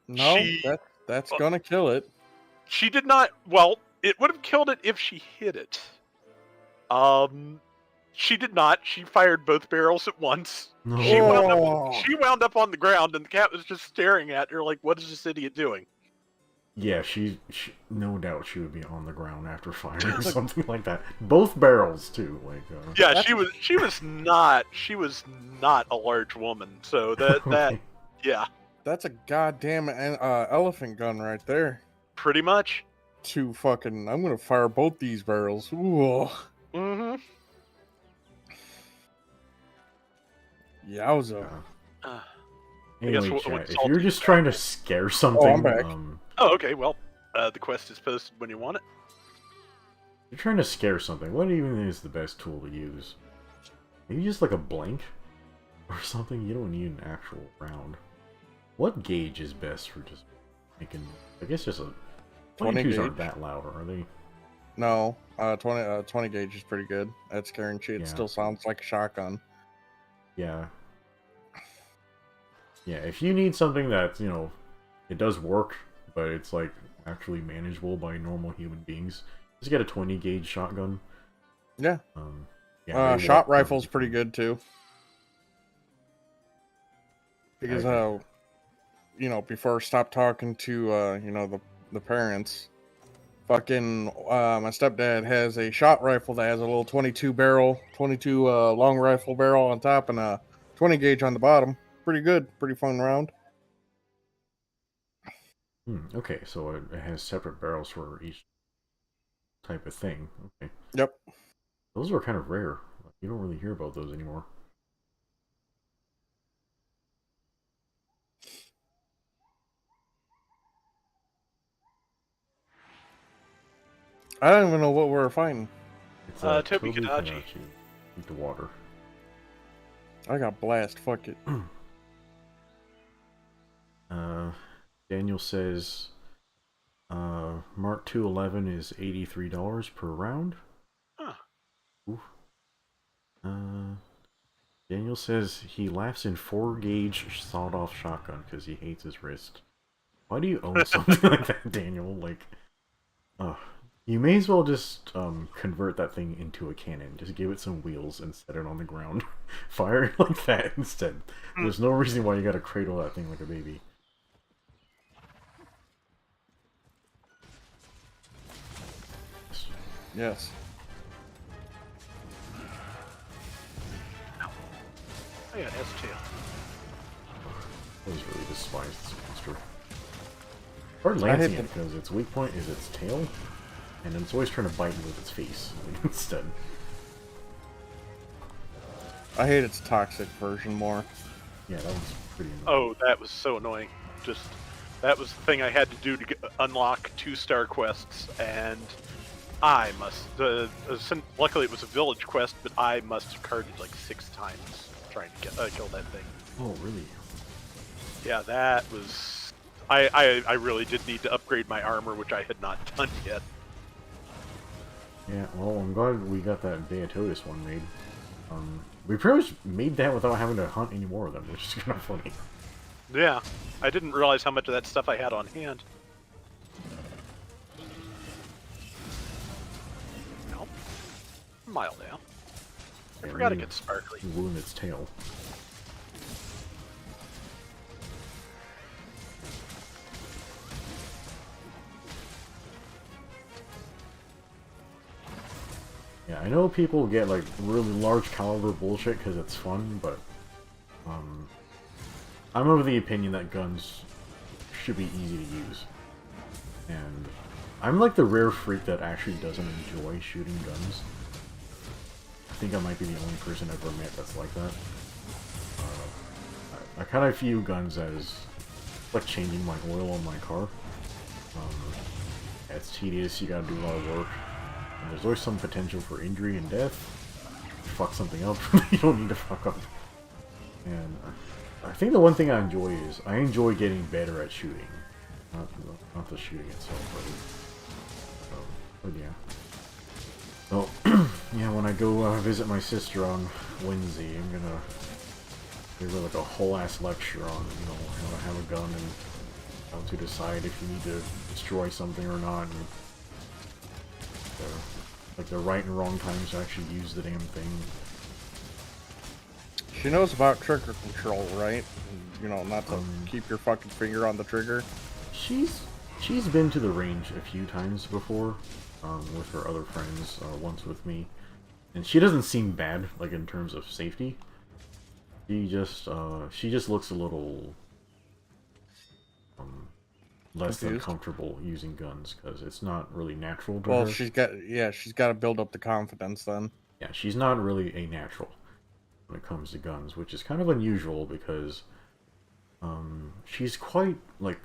No, that's gonna kill it. She did not. Well, it would have killed it if she hit it. She did not. She fired both barrels at once. No. She wound up on the ground, and the cat was just staring at her like, "What is this idiot doing?" Yeah, she no doubt she would be on the ground after firing something like that. Both barrels too, like. Yeah, she was not a large woman, so that Okay. yeah, That's a goddamn elephant gun right there. pretty much. I'm gonna fire both these barrels. Ooh. Mm-hmm. Yowza. Anyway, what chat, if Salty you're just trying to scare something, I'm back. Oh, okay. Well, the quest is posted when you want it. you're trying to scare something, what even is the best tool to use? Maybe just like a blank or something. You don't need an actual round. What gauge is best for just making? I guess just a 20 22s aren't gauge. that loud, are they? No, 20 gauge is pretty good at scaring shit. It Yeah. still sounds like a shotgun. Yeah. Yeah, if you need something that, you know, it does work, but it's like actually manageable by normal human beings, just get a 20 gauge shotgun. Yeah. Yeah, they Shot work rifle's perfectly pretty good too. Because before I stopped talking to the parents, fucking my stepdad has a shot rifle that has a little 22 long rifle barrel on top and a 20 gauge on the bottom. Pretty good, pretty fun round. Okay, so it has separate barrels for each type of thing. Okay. Yep. Those are kind of rare. You don't really hear about those anymore. I don't even know what we're fighting. It's Toby Kadachi. With the water. I got blast. Fuck it. Daniel says, Mark 211 is $83 per round. Huh. Oof. Daniel says he laughs in 4-gauge sawed-off shotgun because he hates his wrist. Why do you own something like that, Daniel? Like, you may as well just convert that thing into a cannon. Just give it some wheels and set it on the ground. Fire it like that instead. There's no reason why you gotta cradle that thing like a baby. Yes. Oh yeah, S2. I always really despise this monster. Hard lancing it because its weak point is its tail, and it's always trying to bite you with its face instead. I hate its toxic version more. Yeah, that was pretty annoying. Oh, that was so annoying. Just that was the thing I had to do to unlock 2-star quests, and I must. Luckily, it was a village quest, but I must have carded like 6 times trying to kill that thing. Oh, really? Yeah, that was. I really did need to upgrade my armor, which I had not done yet. Yeah, well, I'm glad we got that Beatotus one made. We pretty much made that without having to hunt any more of them, which is kind of funny. Yeah, I didn't realize how much of that stuff I had on hand. Nope. A mile down. I forgot it gets sparkly. Wound its tail. Yeah, I know people get like really large caliber bullshit because it's fun, but I'm of the opinion that guns should be easy to use. And I'm like the rare freak that actually doesn't enjoy shooting guns. I think I might be the only person I've ever met that's like that. I kind of view guns as like changing my oil on my car. It's tedious, you gotta do a lot of work. And there's always some potential for injury and death. Fuck something up you don't need to fuck up. And I think the one thing I enjoy is I enjoy getting better at shooting. Not the shooting itself, but yeah. So, yeah, when I go visit my sister on Wednesday, I'm gonna give her like a whole ass lecture on, you know, how to have a gun and how to decide if you need to destroy something or not. And, like the right and wrong times to actually use the damn thing. She knows about trigger control, right? You know, not to keep your fucking finger on the trigger. She's been to the range a few times before, with her other friends, once with me, and she doesn't seem bad, like in terms of safety. She just looks a little less than comfortable using guns because it's not really natural to her. Well, she's got to build up the confidence then. Yeah, she's not really a natural when it comes to guns, which is kind of unusual because she's quite, like,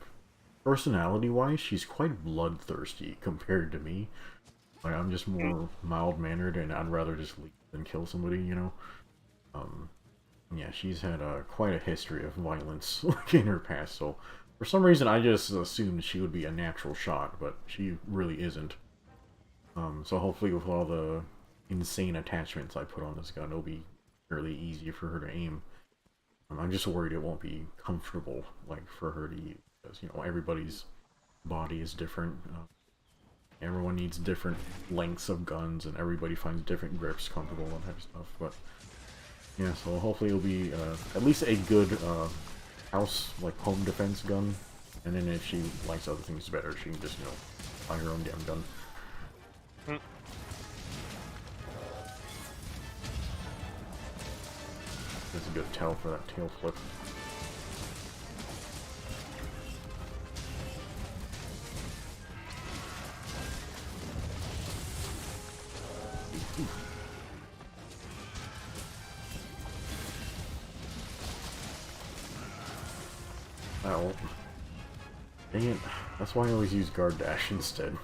personality-wise, she's quite bloodthirsty compared to me. Like, I'm just more mild-mannered and I'd rather just leave than kill somebody, you know? Yeah, she's had quite a history of violence in her past, so for some reason I just assumed she would be a natural shot, but she really isn't. So hopefully with all the insane attachments I put on this gun, it'll be fairly easy for her to aim. I'm just worried it won't be comfortable, like, for her to use, because, you know, everybody's body is different. Everyone needs different lengths of guns, and everybody finds different grips comfortable and that type of stuff, but yeah, so hopefully it'll be at least a good house, like, home defense gun, and then if she likes other things better, she can just, you know, buy her own damn gun. That's a good tell for that tail flip. Well, dang it. That's why I always use guard dash instead.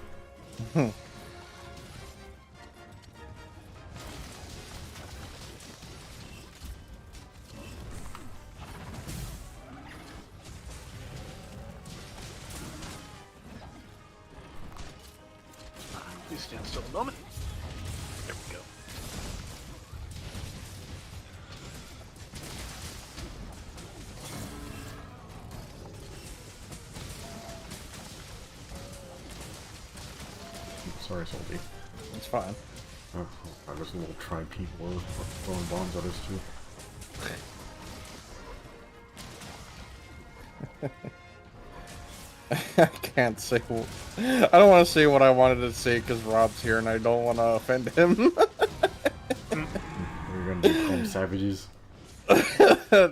stand still a moment. There we go. Sorry, Salty. It's fine. Oh, there's a little tribe people are throwing bombs at us too. I can't say. I don't want to say what I wanted to say because Rob's here and I don't want to offend him. We're gonna become savages.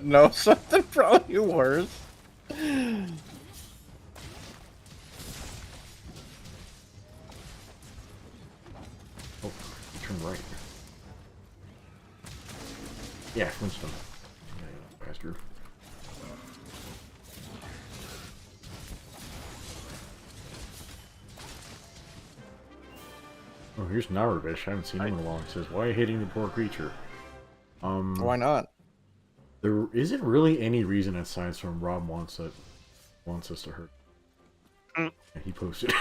No, something probably worse. Oh, turn right. Yeah, Flintstone. Yeah, bastard. Oh, here's Narvish. I haven't seen him in a long. It says, "Why are you hitting the poor creature?" Why not? There isn't really any reason aside from Rob wants us to hurt. Mm. And he posted.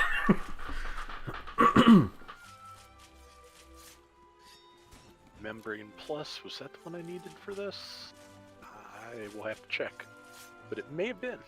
Membrane Plus, was that the one I needed for this? I will have to check. But it may have been.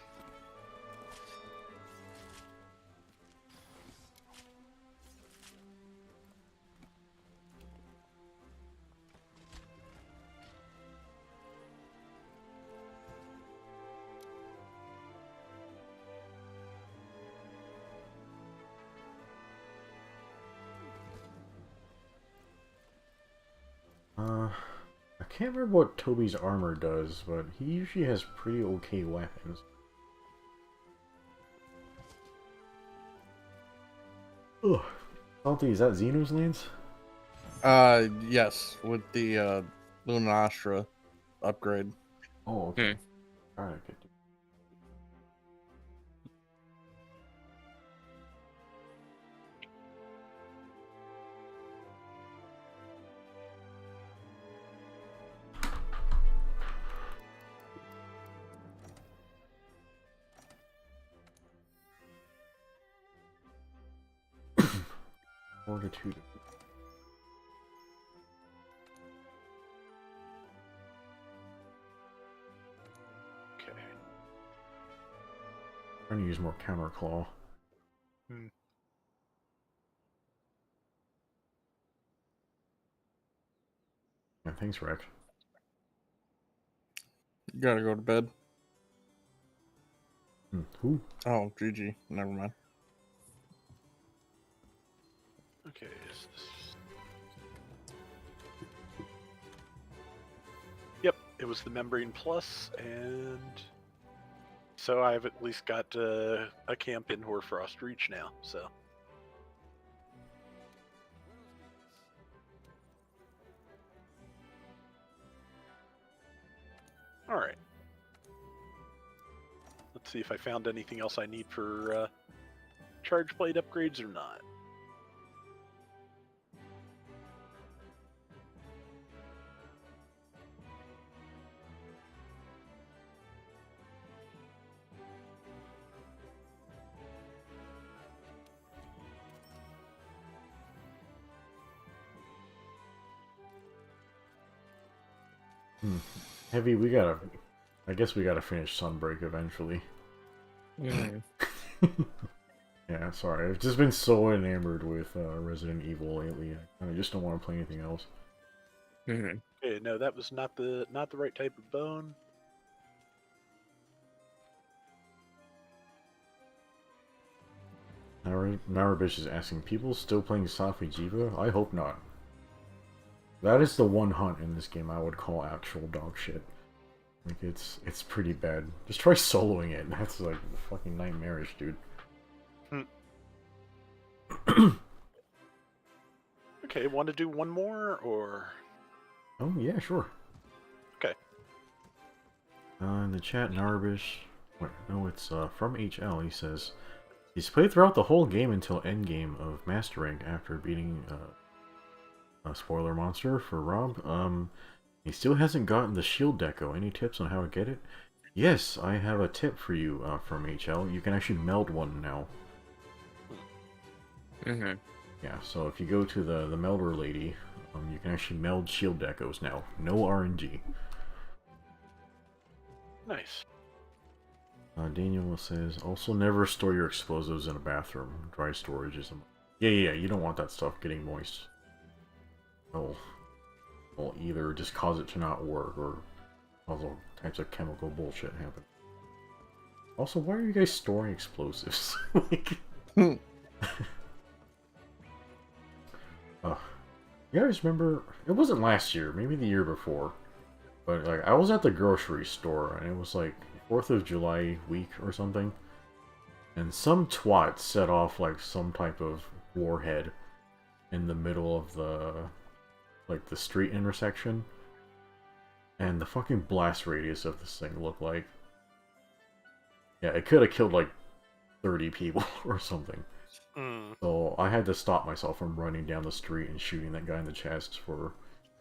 I can't remember what Toby's armor does, but he usually has pretty okay weapons. Ugh. Salty, is that Xeno's lance? Yes, with the Lunastra upgrade. Oh, okay. Alright, good. Fortitude. Okay. Trying to use more counter claw. Yeah, thanks, Rex. You gotta go to bed. Who? Oh, GG. Never mind. Okay. Is this... Yep, it was the Membrane Plus, and so I've at least got a camp in Hoarfrost Reach now, so. Alright. Let's see if I found anything else I need for charge blade upgrades or not. Heavy, I guess we gotta finish Sunbreak eventually. Yeah, sorry. I've just been so enamored with Resident Evil lately. I just don't want to play anything else. Okay, no, that was not the right type of bone. Narabish is asking, people still playing Safi Jiva? I hope not. That is the one hunt in this game I would call actual dog shit. Like, it's pretty bad. Just try soloing it. That's like fucking nightmarish, dude. Okay, want to do one more, or? Oh, yeah, sure. Okay. In the chat, Narbish... Wait, no, it's from HL. He says, he's played throughout the whole game until endgame of Master Rank after beating a spoiler monster for Rob. He still hasn't gotten the shield deco. Any tips on how to get it? Yes, I have a tip for you from HL. You can actually meld one now. Yeah, so if you go to the melder lady, you can actually meld shield decos now. No RNG. Nice. Daniel says, also never store your explosives in a bathroom. Dry storage is... Yeah, you don't want that stuff getting moist. Will either just cause it to not work, or cause all types of chemical bullshit happen. Also, why are you guys storing explosives? Like... you guys remember... It wasn't last year, maybe the year before. But, like, I was at the grocery store, and it was, like, 4th of July week or something. And some twat set off, like, some type of warhead in the middle of the... like, the street intersection. And the fucking blast radius of this thing looked like... yeah, it could have killed, like, 30 people or something. So I had to stop myself from running down the street and shooting that guy in the chest for...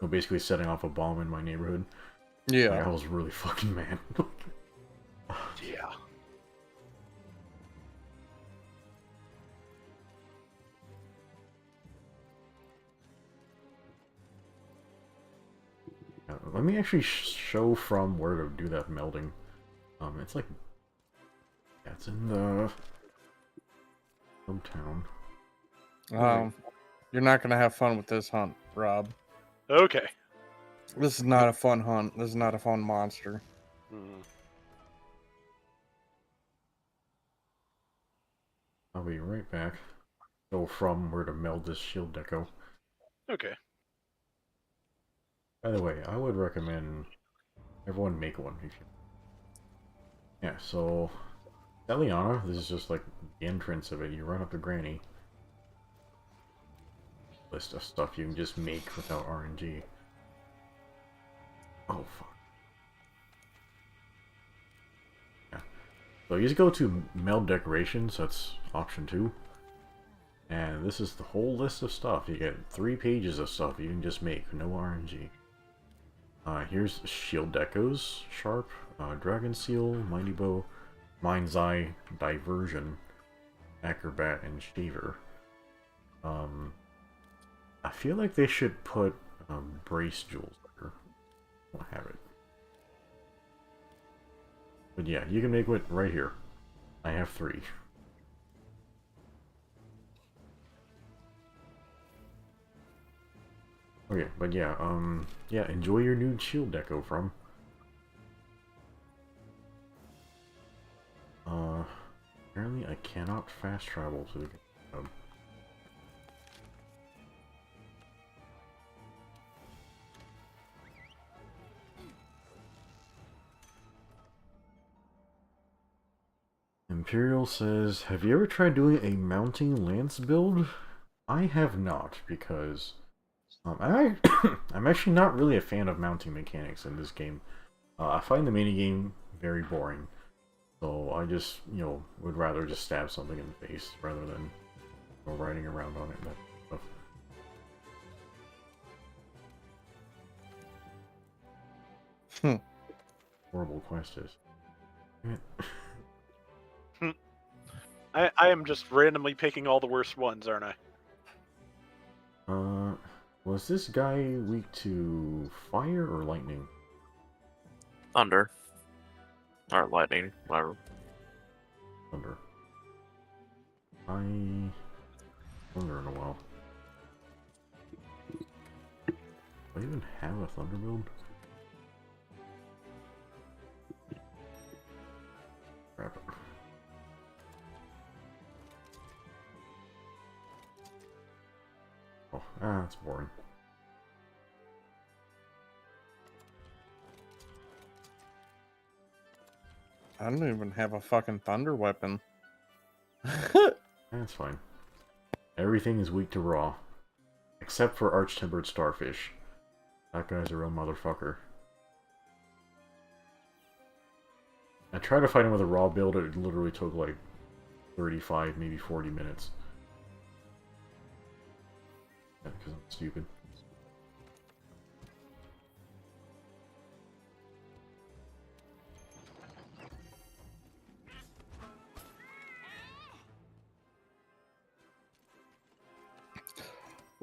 basically setting off a bomb in my neighborhood. Yeah. Like, I was really fucking mad. Yeah. Let me actually show from where to do that melding. It's like... yeah, it's in the... hometown. You're not gonna have fun with this hunt, Rob. Okay. This is not a fun hunt. This is not a fun monster. I'll be right back. Go from where to meld this shield deco. Okay. By the way, I would recommend everyone make one. If you... yeah, so... Eliana, this is just like the entrance of it. You run up to Granny. List of stuff you can just make without RNG. Oh, fuck. Yeah. So you just go to meld decorations, that's option 2. And this is the whole list of stuff. You get 3 pages of stuff you can just make, no RNG. Here's shield decos, sharp, dragon seal, mighty bow, mind's eye, diversion, acrobat, and shaver. I feel like they should put brace jewels there. I don't have it. But yeah, you can make it right here. I have 3. Okay, but yeah, yeah, enjoy your new shield deco from. Apparently I cannot fast travel to the game. Imperial says, have you ever tried doing a mounting lance build? I have not, because I'm actually not really a fan of mounting mechanics in this game. I find the minigame very boring. So I just, would rather just stab something in the face rather than riding around on it and that stuff. Horrible quest is. I am just randomly picking all the worst ones, aren't I? Was this guy weak to fire or lightning? Thunder. Or lightning, whatever. Thunder. Thunder in a while. Do I even have a thunder build? Crap. Oh, that's boring. I don't even have a fucking thunder weapon. That's fine. Everything is weak to raw. Except for Arch-Tempered Starfish. That guy's a real motherfucker. I tried to fight him with a raw build, it literally took like 35, maybe 40 minutes. Yeah, because I'm stupid.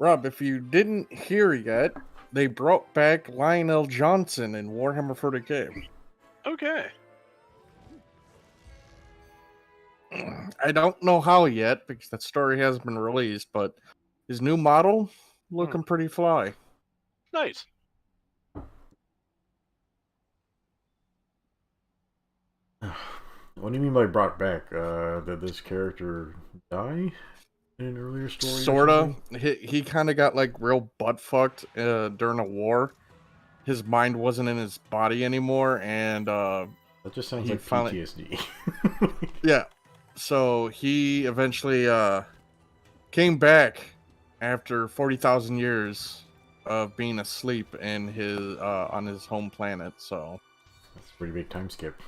Rob, if you didn't hear yet, they brought back Lionel Johnson in Warhammer 40k. Okay. I don't know how yet because that story hasn't been released, but his new model looking pretty fly. Nice. What do you mean by brought back? Did this character die in an earlier story? Sorta. He kind of got like real butt fucked during a war. His mind wasn't in his body anymore, and that just sounds like PTSD. Yeah. So he eventually came back after 40,000 years of being asleep in his on his home planet. So that's a pretty big time skip,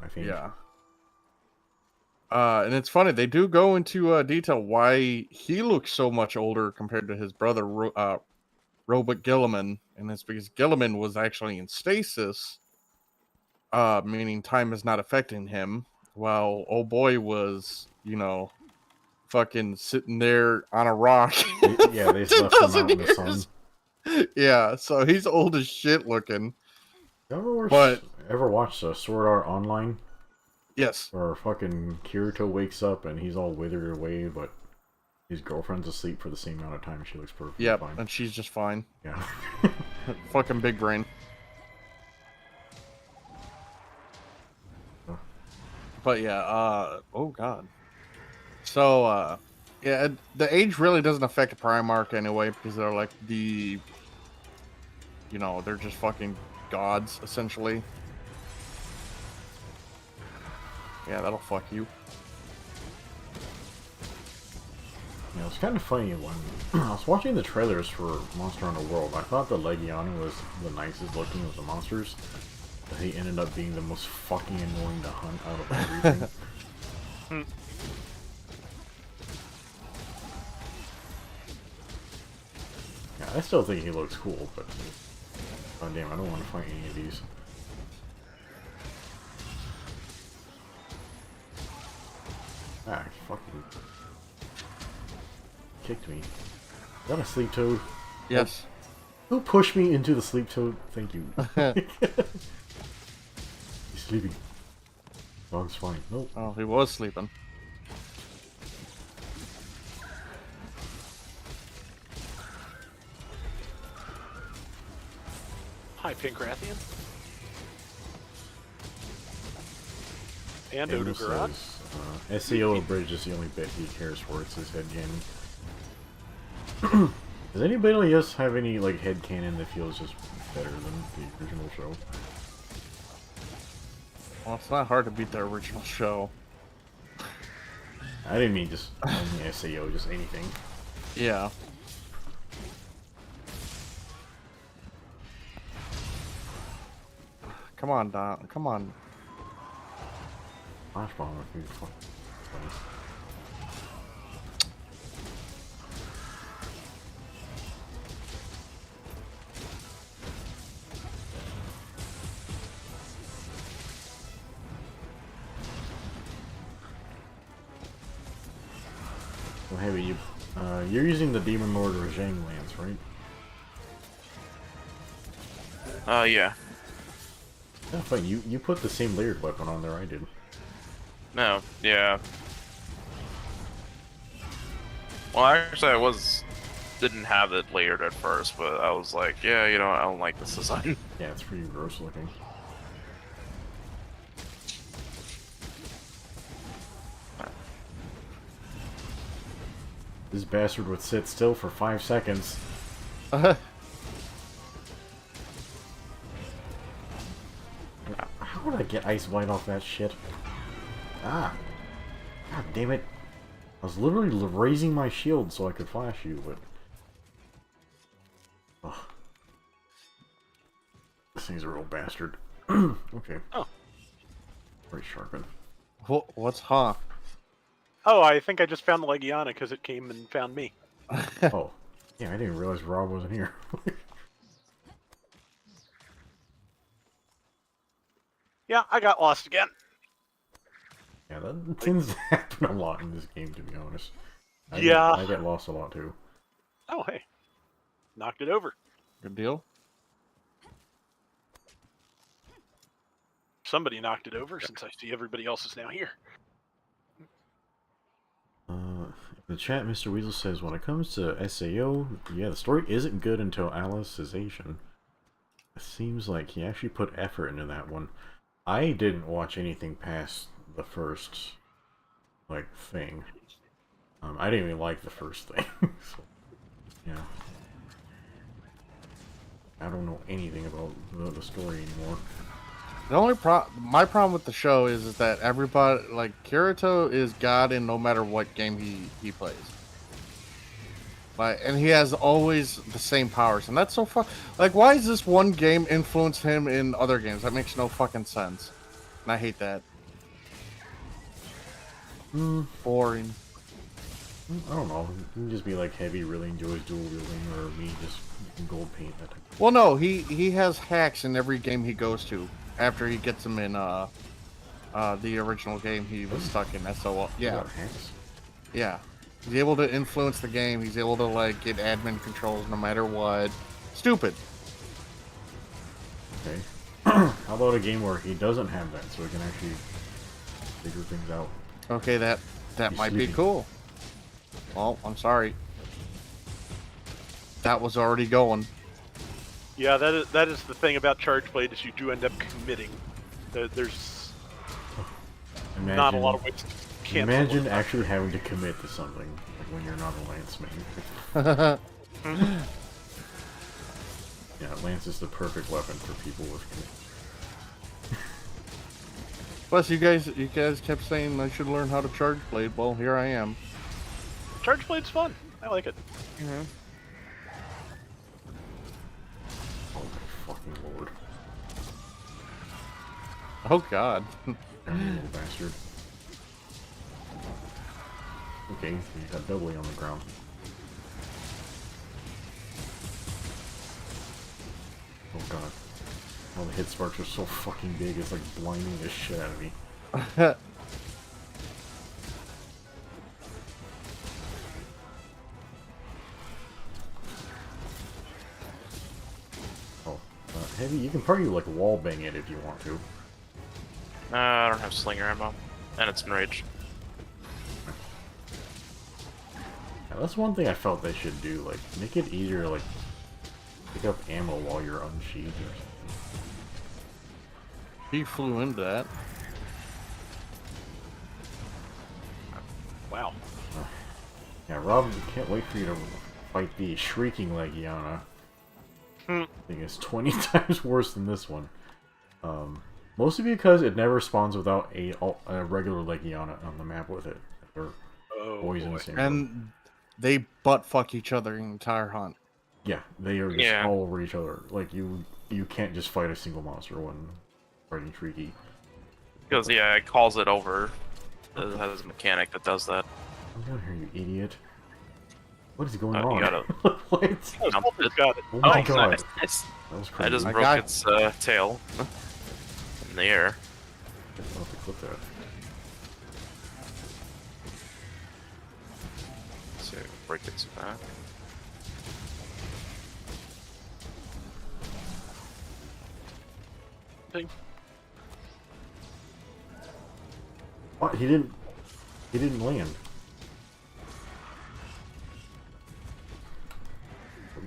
I think. Yeah. And it's funny, they do go into detail why he looks so much older compared to his brother, Robert Gilliman, and it's because Gilliman was actually in stasis, meaning time is not affecting him, while old boy was, fucking sitting there on a rock. Yeah, they left him out in the sun. Yeah, so he's old as shit looking. Ever watched Sword Art Online? Yes. Where fucking Kirito wakes up and he's all withered away, but his girlfriend's asleep for the same amount of time. She looks perfectly fine. And she's just fine. Yeah. Fucking big brain. But yeah, oh god. So, yeah, the age really doesn't affect the Primarch anyway, because they're like they're just fucking gods, essentially. Yeah, that'll fuck you. Yeah, it's kind of funny when I was watching the trailers for Monster Hunter World. I thought the Legiana was the nicest looking of the monsters, but he ended up being the most fucking annoying to hunt out of everything. Yeah, I still think he looks cool, but god damn, I don't want to fight any of these. Ah, he fucking kicked me. Is that a sleep toad? Yes. Who pushed me into the sleep toad? Thank you. He's sleeping. Dog's fine. Nope. Oh, he was sleeping. Hi, Pancrathian. And Odogarat. SEO Bridge is the only bit he cares for. It's his headcanon. Does anybody else have any like headcanon that feels just better than the original show? Well, it's not hard to beat the original show. I didn't mean just only SEO, just anything. Yeah. Come on, Don. Come on. Flash bomb would be fun. Well, Heavy, you're using the Demon Lord Rajang Lance, right? Yeah. Yeah, fine. You put the same layered weapon on there I did. No, yeah. Well, actually, didn't have it layered at first, but I was like, yeah, I don't like this design. Yeah, it's pretty gross looking. This bastard would sit still for 5 seconds. How would I get Ice Blight off that shit? Ah! God damn it. I was literally raising my shield so I could flash you, but... Ugh. This thing's a real bastard. Okay. Oh. Very sharpened. What's huh? Oh, I think I just found the Legiana because it came and found me. Oh. Yeah, I didn't realize Rob wasn't here. Yeah, I got lost again. Yeah, that tends to happen a lot in this game, to be honest. I get lost a lot, too. Oh, hey. knocked it over. Good deal. Somebody knocked it over since I see everybody else is now here. In the chat, Mr. Weasel says, when it comes to SAO, yeah, the story isn't good until Alicization. It seems like he actually put effort into that one. I didn't watch anything past the first, like, thing. I didn't even like the first thing. So, yeah. I don't know anything about the story anymore. The only my problem with the show is that everybody, like, Kirito is God in no matter what game he plays. Like, and he has always the same powers, and that's so like, why is this one game influence him in other games? That makes no fucking sense. And I hate that. Boring. I don't know. You can just be like, Heavy really enjoys dual wielding, or me just gold paint that type. Well, no, he has hacks in every game he goes to. After he gets them in the original game, he was stuck in SOL. Yeah. Hacks? Yeah. He's able to influence the game. He's able to, like, get admin controls no matter what. Stupid. Okay. How about a game where he doesn't have that, so he can actually figure things out? Okay, that He's might sleeping. be cool. Well, I'm sorry. That was already going. Yeah, that is the thing about Charge Blade is you do end up committing. There's not a lot of ways to cancel. Imagine actually having to commit to something, like when you're not a Lance main. Yeah, Lance is the perfect weapon for people with commit. Plus, you guys kept saying I should learn how to Charge Blade. Well, here I am. Charge Blade's fun. I like it. Oh my fucking lord. Oh God. You little bastard. Okay, you got doubly on the ground. Oh god. Oh, the hit sparks are so fucking big, it's like blinding the shit out of me. Oh, Heavy, you can probably like wall bang it if you want to. I don't have slinger ammo, and it's enraged. Yeah, that's one thing I felt they should do, like, make it easier to, like, pick up ammo while you're unsheathed or something. He flew into that. Wow. Yeah, Rob, can't wait for you to fight the Shrieking Legiana. I think it's 20 times worse than this one. Mostly because it never spawns without a regular Legiana on the map with it. They're always in the same room. And they butt fuck each other in the entire hunt. Yeah, they are just all over each other. Like, you can't just fight a single monster when fighting Shrieky. Because, yeah, it calls it over. It has a mechanic that does that. Come down here, you idiot. What is going You on? gotta What? Got it. Oh my god. Nice. That was I crazy. just I broke got- its tail in the air. I'll have to clip that. So break its back. Thing. What? He didn't land.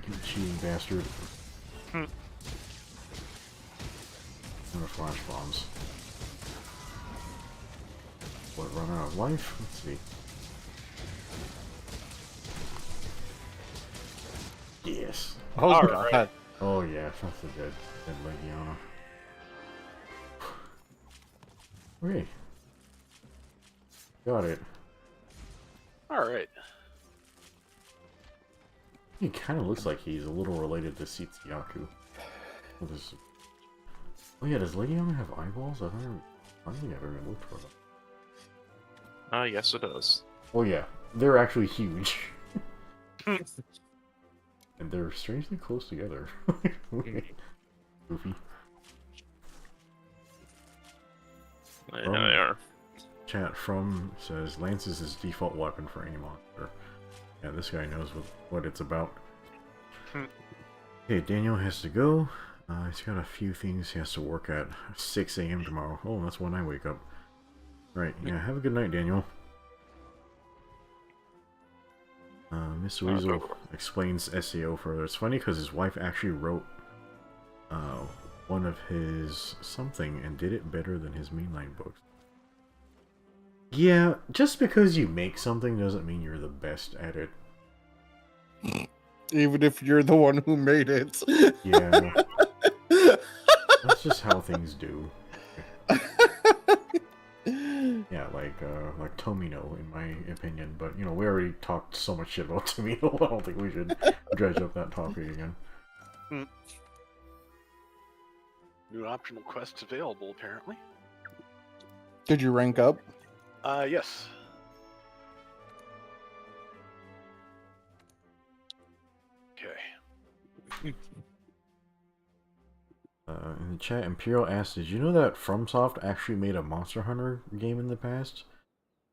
You cheating bastard. And the flash bombs. What, run out of life? Let's see. Yes. Oh All God. right. Oh yeah, that's a dead Legiana. Okay. Got it. Alright. He kind of looks like he's a little related to Sitsuyaku. Oh yeah, does Legiana have eyeballs? I don't think I've ever looked for them. Yes, it does. Oh yeah, they're actually huge. And they're strangely close together. Goofy. Yeah, they are. Chat from says Lance is his default weapon for any monster. Yeah, this guy knows what it's about. Okay, Daniel has to go. He's got a few things he has to work at 6 a.m. tomorrow. Oh, that's when I wake up. Right, yeah, have a good night, Daniel. Mr. Weasel explains SEO further. It's funny because his wife actually wrote one of his something and did it better than his mainline books. Yeah, just because you make something doesn't mean you're the best at it. Even if you're the one who made it. Yeah. That's just how things do. Yeah, like Tomino, in my opinion. But, you know, we already talked so much shit about Tomino, I don't think we should dredge up that topic again. New optional quests available, apparently. Did you rank up? Yes. Okay. In the chat, Imperial asked, did you know that FromSoft actually made a Monster Hunter game in the past?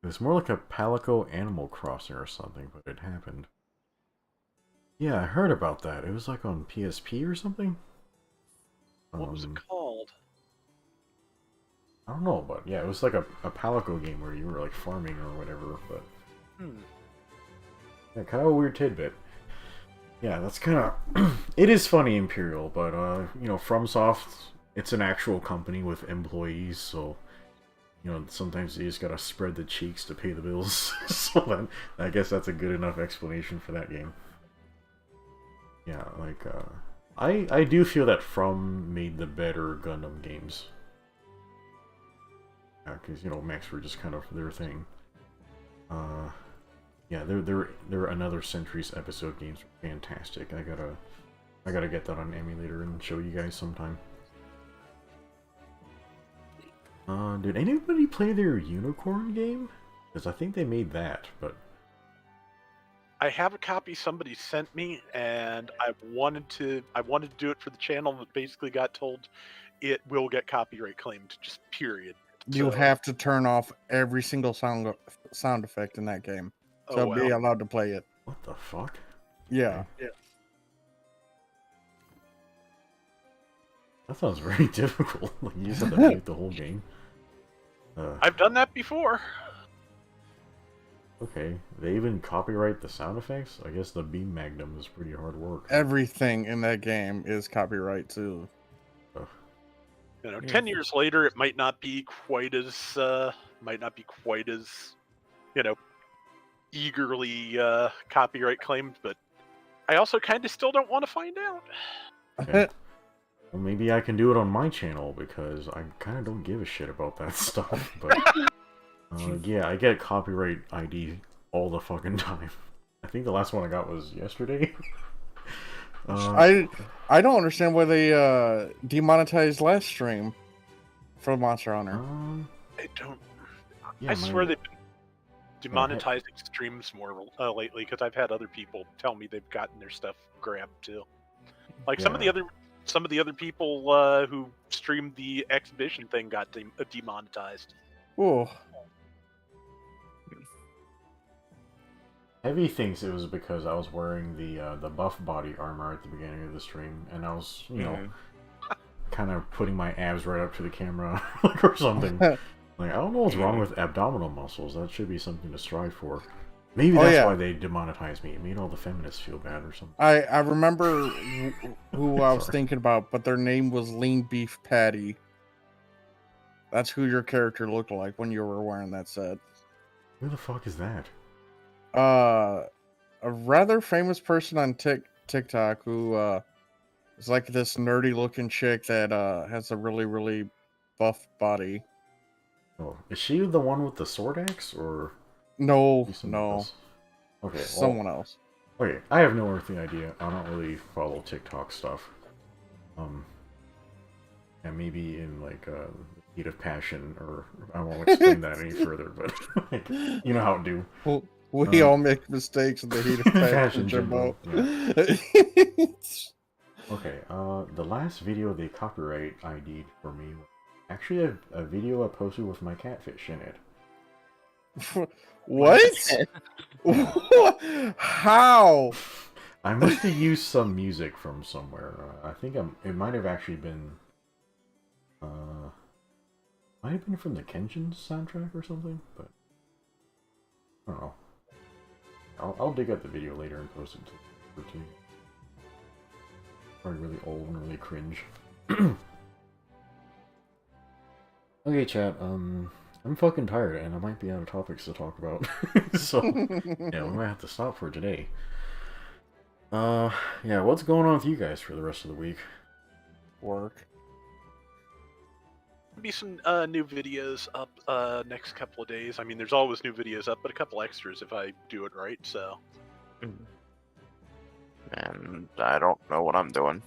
It was more like a Palico Animal Crossing or something, but it happened. Yeah, I heard about that. It was like on PSP or something? What was it called? I don't know, but yeah, it was like a Palico game where you were like farming or whatever, but... Yeah, kind of a weird tidbit. Yeah, that's kind of... It is funny, Imperial, but, you know, FromSoft, it's an actual company with employees, so, you know, sometimes you just gotta spread the cheeks to pay the bills. So then, I guess that's a good enough explanation for that game. Yeah, like, I do feel that From made the better Gundam games. Yeah, because, you know, mechs were just kind of their thing. Yeah, they're Another Century's episode games are fantastic. I gotta get that on emulator and show you guys sometime. Did anybody play their Unicorn game? Because I think they made that, but... I have a copy somebody sent me, and I wanted to do it for the channel, but basically got told it will get copyright claimed, just period. You have to turn off every single sound effect in that game. So be allowed to play it. What the fuck? Yeah. Yeah. That sounds very difficult. Like, you just have to mute the whole game. I've done that before. Okay, they even copyright the sound effects? I guess the Beam Magnum is pretty hard work. Everything in that game is copyright too. You know, 10 years later, it might not be quite as, you know, eagerly copyright claimed, but I also kind of still don't want to find out. Okay. Well, maybe I can do it on my channel, because I kind of don't give a shit about that stuff, but... yeah, I get copyright ID all the fucking time. I think the last one I got was yesterday. I don't understand why they demonetized last stream for Monster Hunter. I don't... Yeah, I swear they've been demonetizing streams more lately, because I've had other people tell me they've gotten their stuff grabbed too. Like some of the other people who streamed the exhibition thing got demonetized. Oh. Heavy thinks it was because I was wearing the buff body armor at the beginning of the stream, and I was, you know, kind of putting my abs right up to the camera, like, or something. Like, I don't know what's wrong with abdominal muscles. That should be something to strive for. Maybe that's why they demonetized me. It made all the feminists feel bad or something. I remember who I was thinking about, but their name was Lean Beef Patty. That's who your character looked like when you were wearing that set. Who the fuck is that? A rather famous person on TikTok who is like this nerdy looking chick that has a really, really buff body. Oh, is she the one with the sword axe, or no? Okay, someone else. Okay, I have no earthly idea. I don't really follow TikTok stuff. And maybe in like heat of passion, or I won't explain that any further, but like, you know how it do. Well, we all make mistakes in the heat of passion, Jimbo. Yeah. Okay, the last video they copyright ID'd for me was actually a video I posted with my catfish in it. What? How? I must have used some music from somewhere. I think it might have actually been, might have been from the Kenshin soundtrack or something, but I don't know. I'll dig up the video later and post it to you. Probably really old and really cringe. Okay, chat. I'm fucking tired, and I might be out of topics to talk about. So, yeah, we might have to stop for today. Yeah, what's going on with you guys for the rest of the week? Work. Be some new videos up next couple of days. I mean, there's always new videos up, but a couple extras if I do it right. So. And I don't know what I'm doing.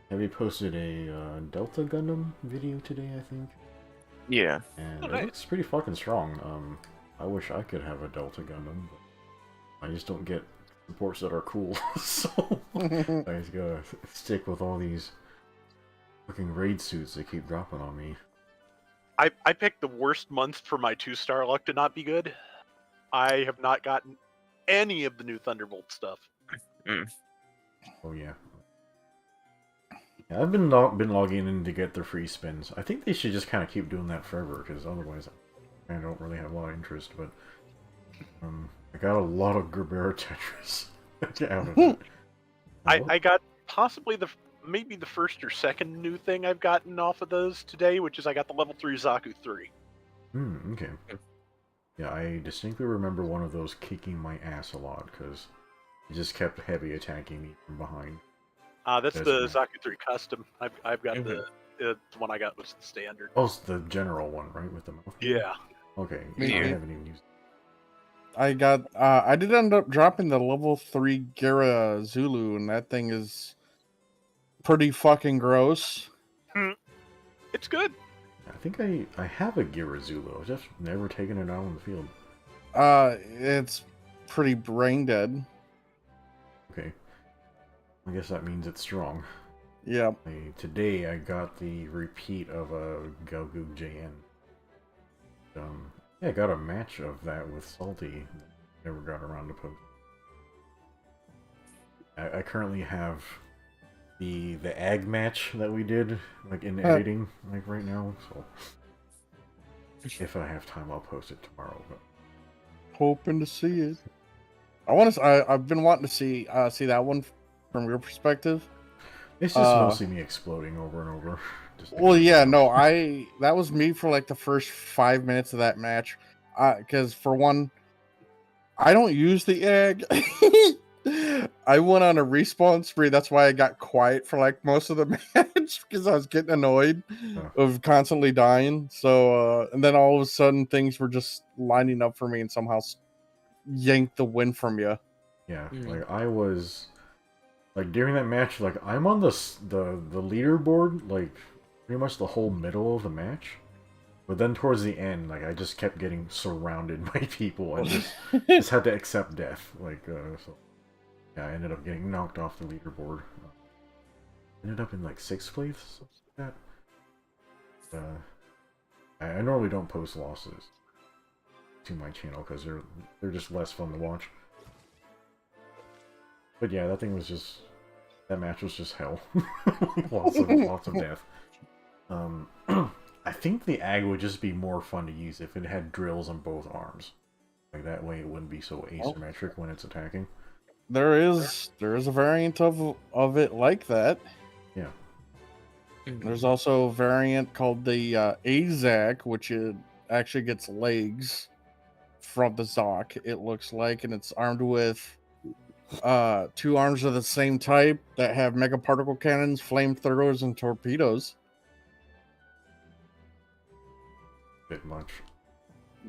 Have you posted a Delta Gundam video today, I think? Yeah. And Oh, it nice. looks pretty fucking strong. I wish I could have a Delta Gundam, but I just don't get supports that are cool, so I just gotta stick with all these fucking raid suits they keep dropping on me. I picked the worst month for my 2-star luck to not be good. I have not gotten any of the new Thunderbolt stuff. Oh yeah. Yeah, I've been logging in to get the free spins. I think they should just kind of keep doing that forever, because otherwise I don't really have a lot of interest. But I got a lot of Gerbera Tetris out of it. I got possibly maybe the first or second new thing I've gotten off of those today, which is I got the level 3 Zaku 3. Okay. Yeah, I distinctly remember one of those kicking my ass a lot, because it just kept heavy attacking me from behind. That's the Zaku 3 custom. I've got the one I got was the standard. Oh, it's the general one, right, with the mouth? Yeah. Okay, Me I too. haven't even used I got I did end up dropping the level 3 Gara Zulu, and that thing is pretty fucking gross. It's good. I think I have a Girazulu. I've just never taken it out on the field. It's pretty brain dead. Okay. I guess that means it's strong. Yep. Today I got the repeat of a Galgoog JN. Yeah, I got a match of that with Salty. Never got around to post. I currently have the ag match that we did, like in editing, like right now. So if I have time, I'll post it tomorrow. But Hoping to see it. I've been wanting to see that one from your perspective. it's just mostly me exploding over and over. Well, yeah, no, that was me for like the first 5 minutes of that match. Because for one, I don't use the egg. I went on a respawn spree. That's why I got quiet for like most of the match, because I was getting annoyed of constantly dying. So, and then all of a sudden things were just lining up for me and somehow yanked the win from you. Yeah, like I was, like during that match, like I'm on the leaderboard, like pretty much the whole middle of the match. But then towards the end, like I just kept getting surrounded by people and just had to accept death. Like, so yeah, I ended up getting knocked off the leaderboard. Ended up in like 6th place, something like that. I normally don't post losses to my channel because they're just less fun to watch. But yeah, that match was just hell. lots of death. I think the ag would just be more fun to use if it had drills on both arms. Like that way it wouldn't be so asymmetric when it's attacking. There is a variant of it like that. Yeah. There's also a variant called the Azak, which actually gets legs from the Zoc, it looks like, and it's armed with 2 arms of the same type that have mega particle cannons, flamethrowers, and torpedoes. Bit much.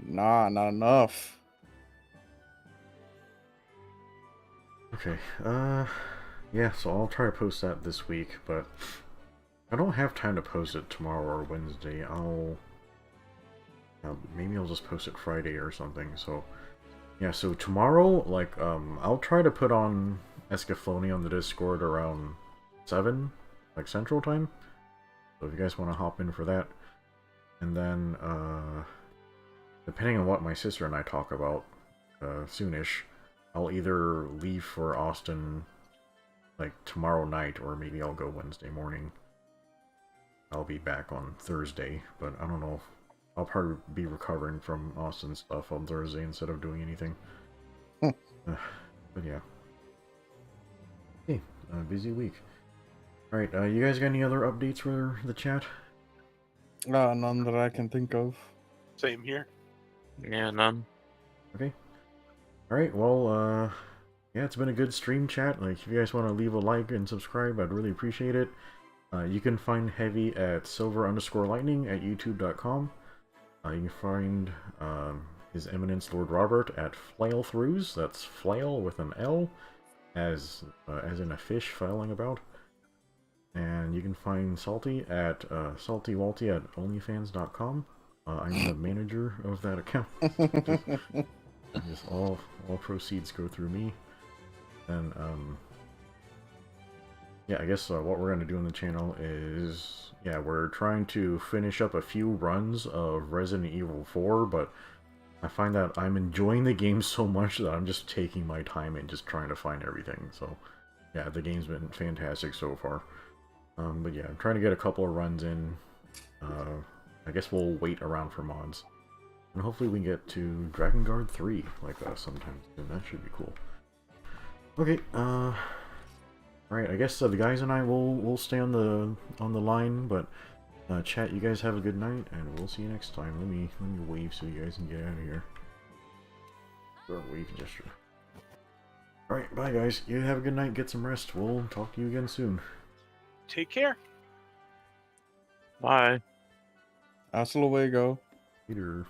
Nah, not enough. Okay, yeah, so I'll try to post that this week, but I don't have time to post it tomorrow or Wednesday. Maybe I'll just post it Friday or something, so yeah, so tomorrow, like, I'll try to put on Escaflowne on the Discord around 7, like, Central Time, so if you guys want to hop in for that. And then, depending on what my sister and I talk about soonish, I'll either leave for Austin like tomorrow night, or maybe I'll go Wednesday morning. I'll be back on Thursday, but I don't know. I'll probably be recovering from Austin stuff on Thursday instead of doing anything. But yeah. Okay, busy week. Alright, you guys got any other updates for the chat? None that I can think of. Same here. Yeah, none. Okay. Alright, well, yeah, it's been a good stream chat. Like, if you guys want to leave a like and subscribe, I'd really appreciate it. You can find Heavy at silver_lightning at youtube.com. You can find His Eminence Lord Robert at Flailthroughs. That's flail with an L, as in a fish flailing about. And you can find Salty at saltywalty at onlyfans.com. I'm the manager of that account. Just all proceeds go through me. And yeah, I guess what we're going to do on the channel is, yeah, we're trying to finish up a few runs of Resident Evil 4, but I find that I'm enjoying the game so much that I'm just taking my time and just trying to find everything. So, yeah, the game's been fantastic so far. But yeah, I'm trying to get a couple of runs in. I guess we'll wait around for mods. And hopefully we can get to Dragon Guard 3, like sometime soon. That should be cool. Okay, alright, I guess the guys and I will stay on the line, but chat, you guys have a good night, and we'll see you next time. Let me wave so you guys can get out of here. Or wave gesture. Alright, bye guys. You have a good night, get some rest. We'll talk to you again soon. Take care. Bye. Hasta luego. Later.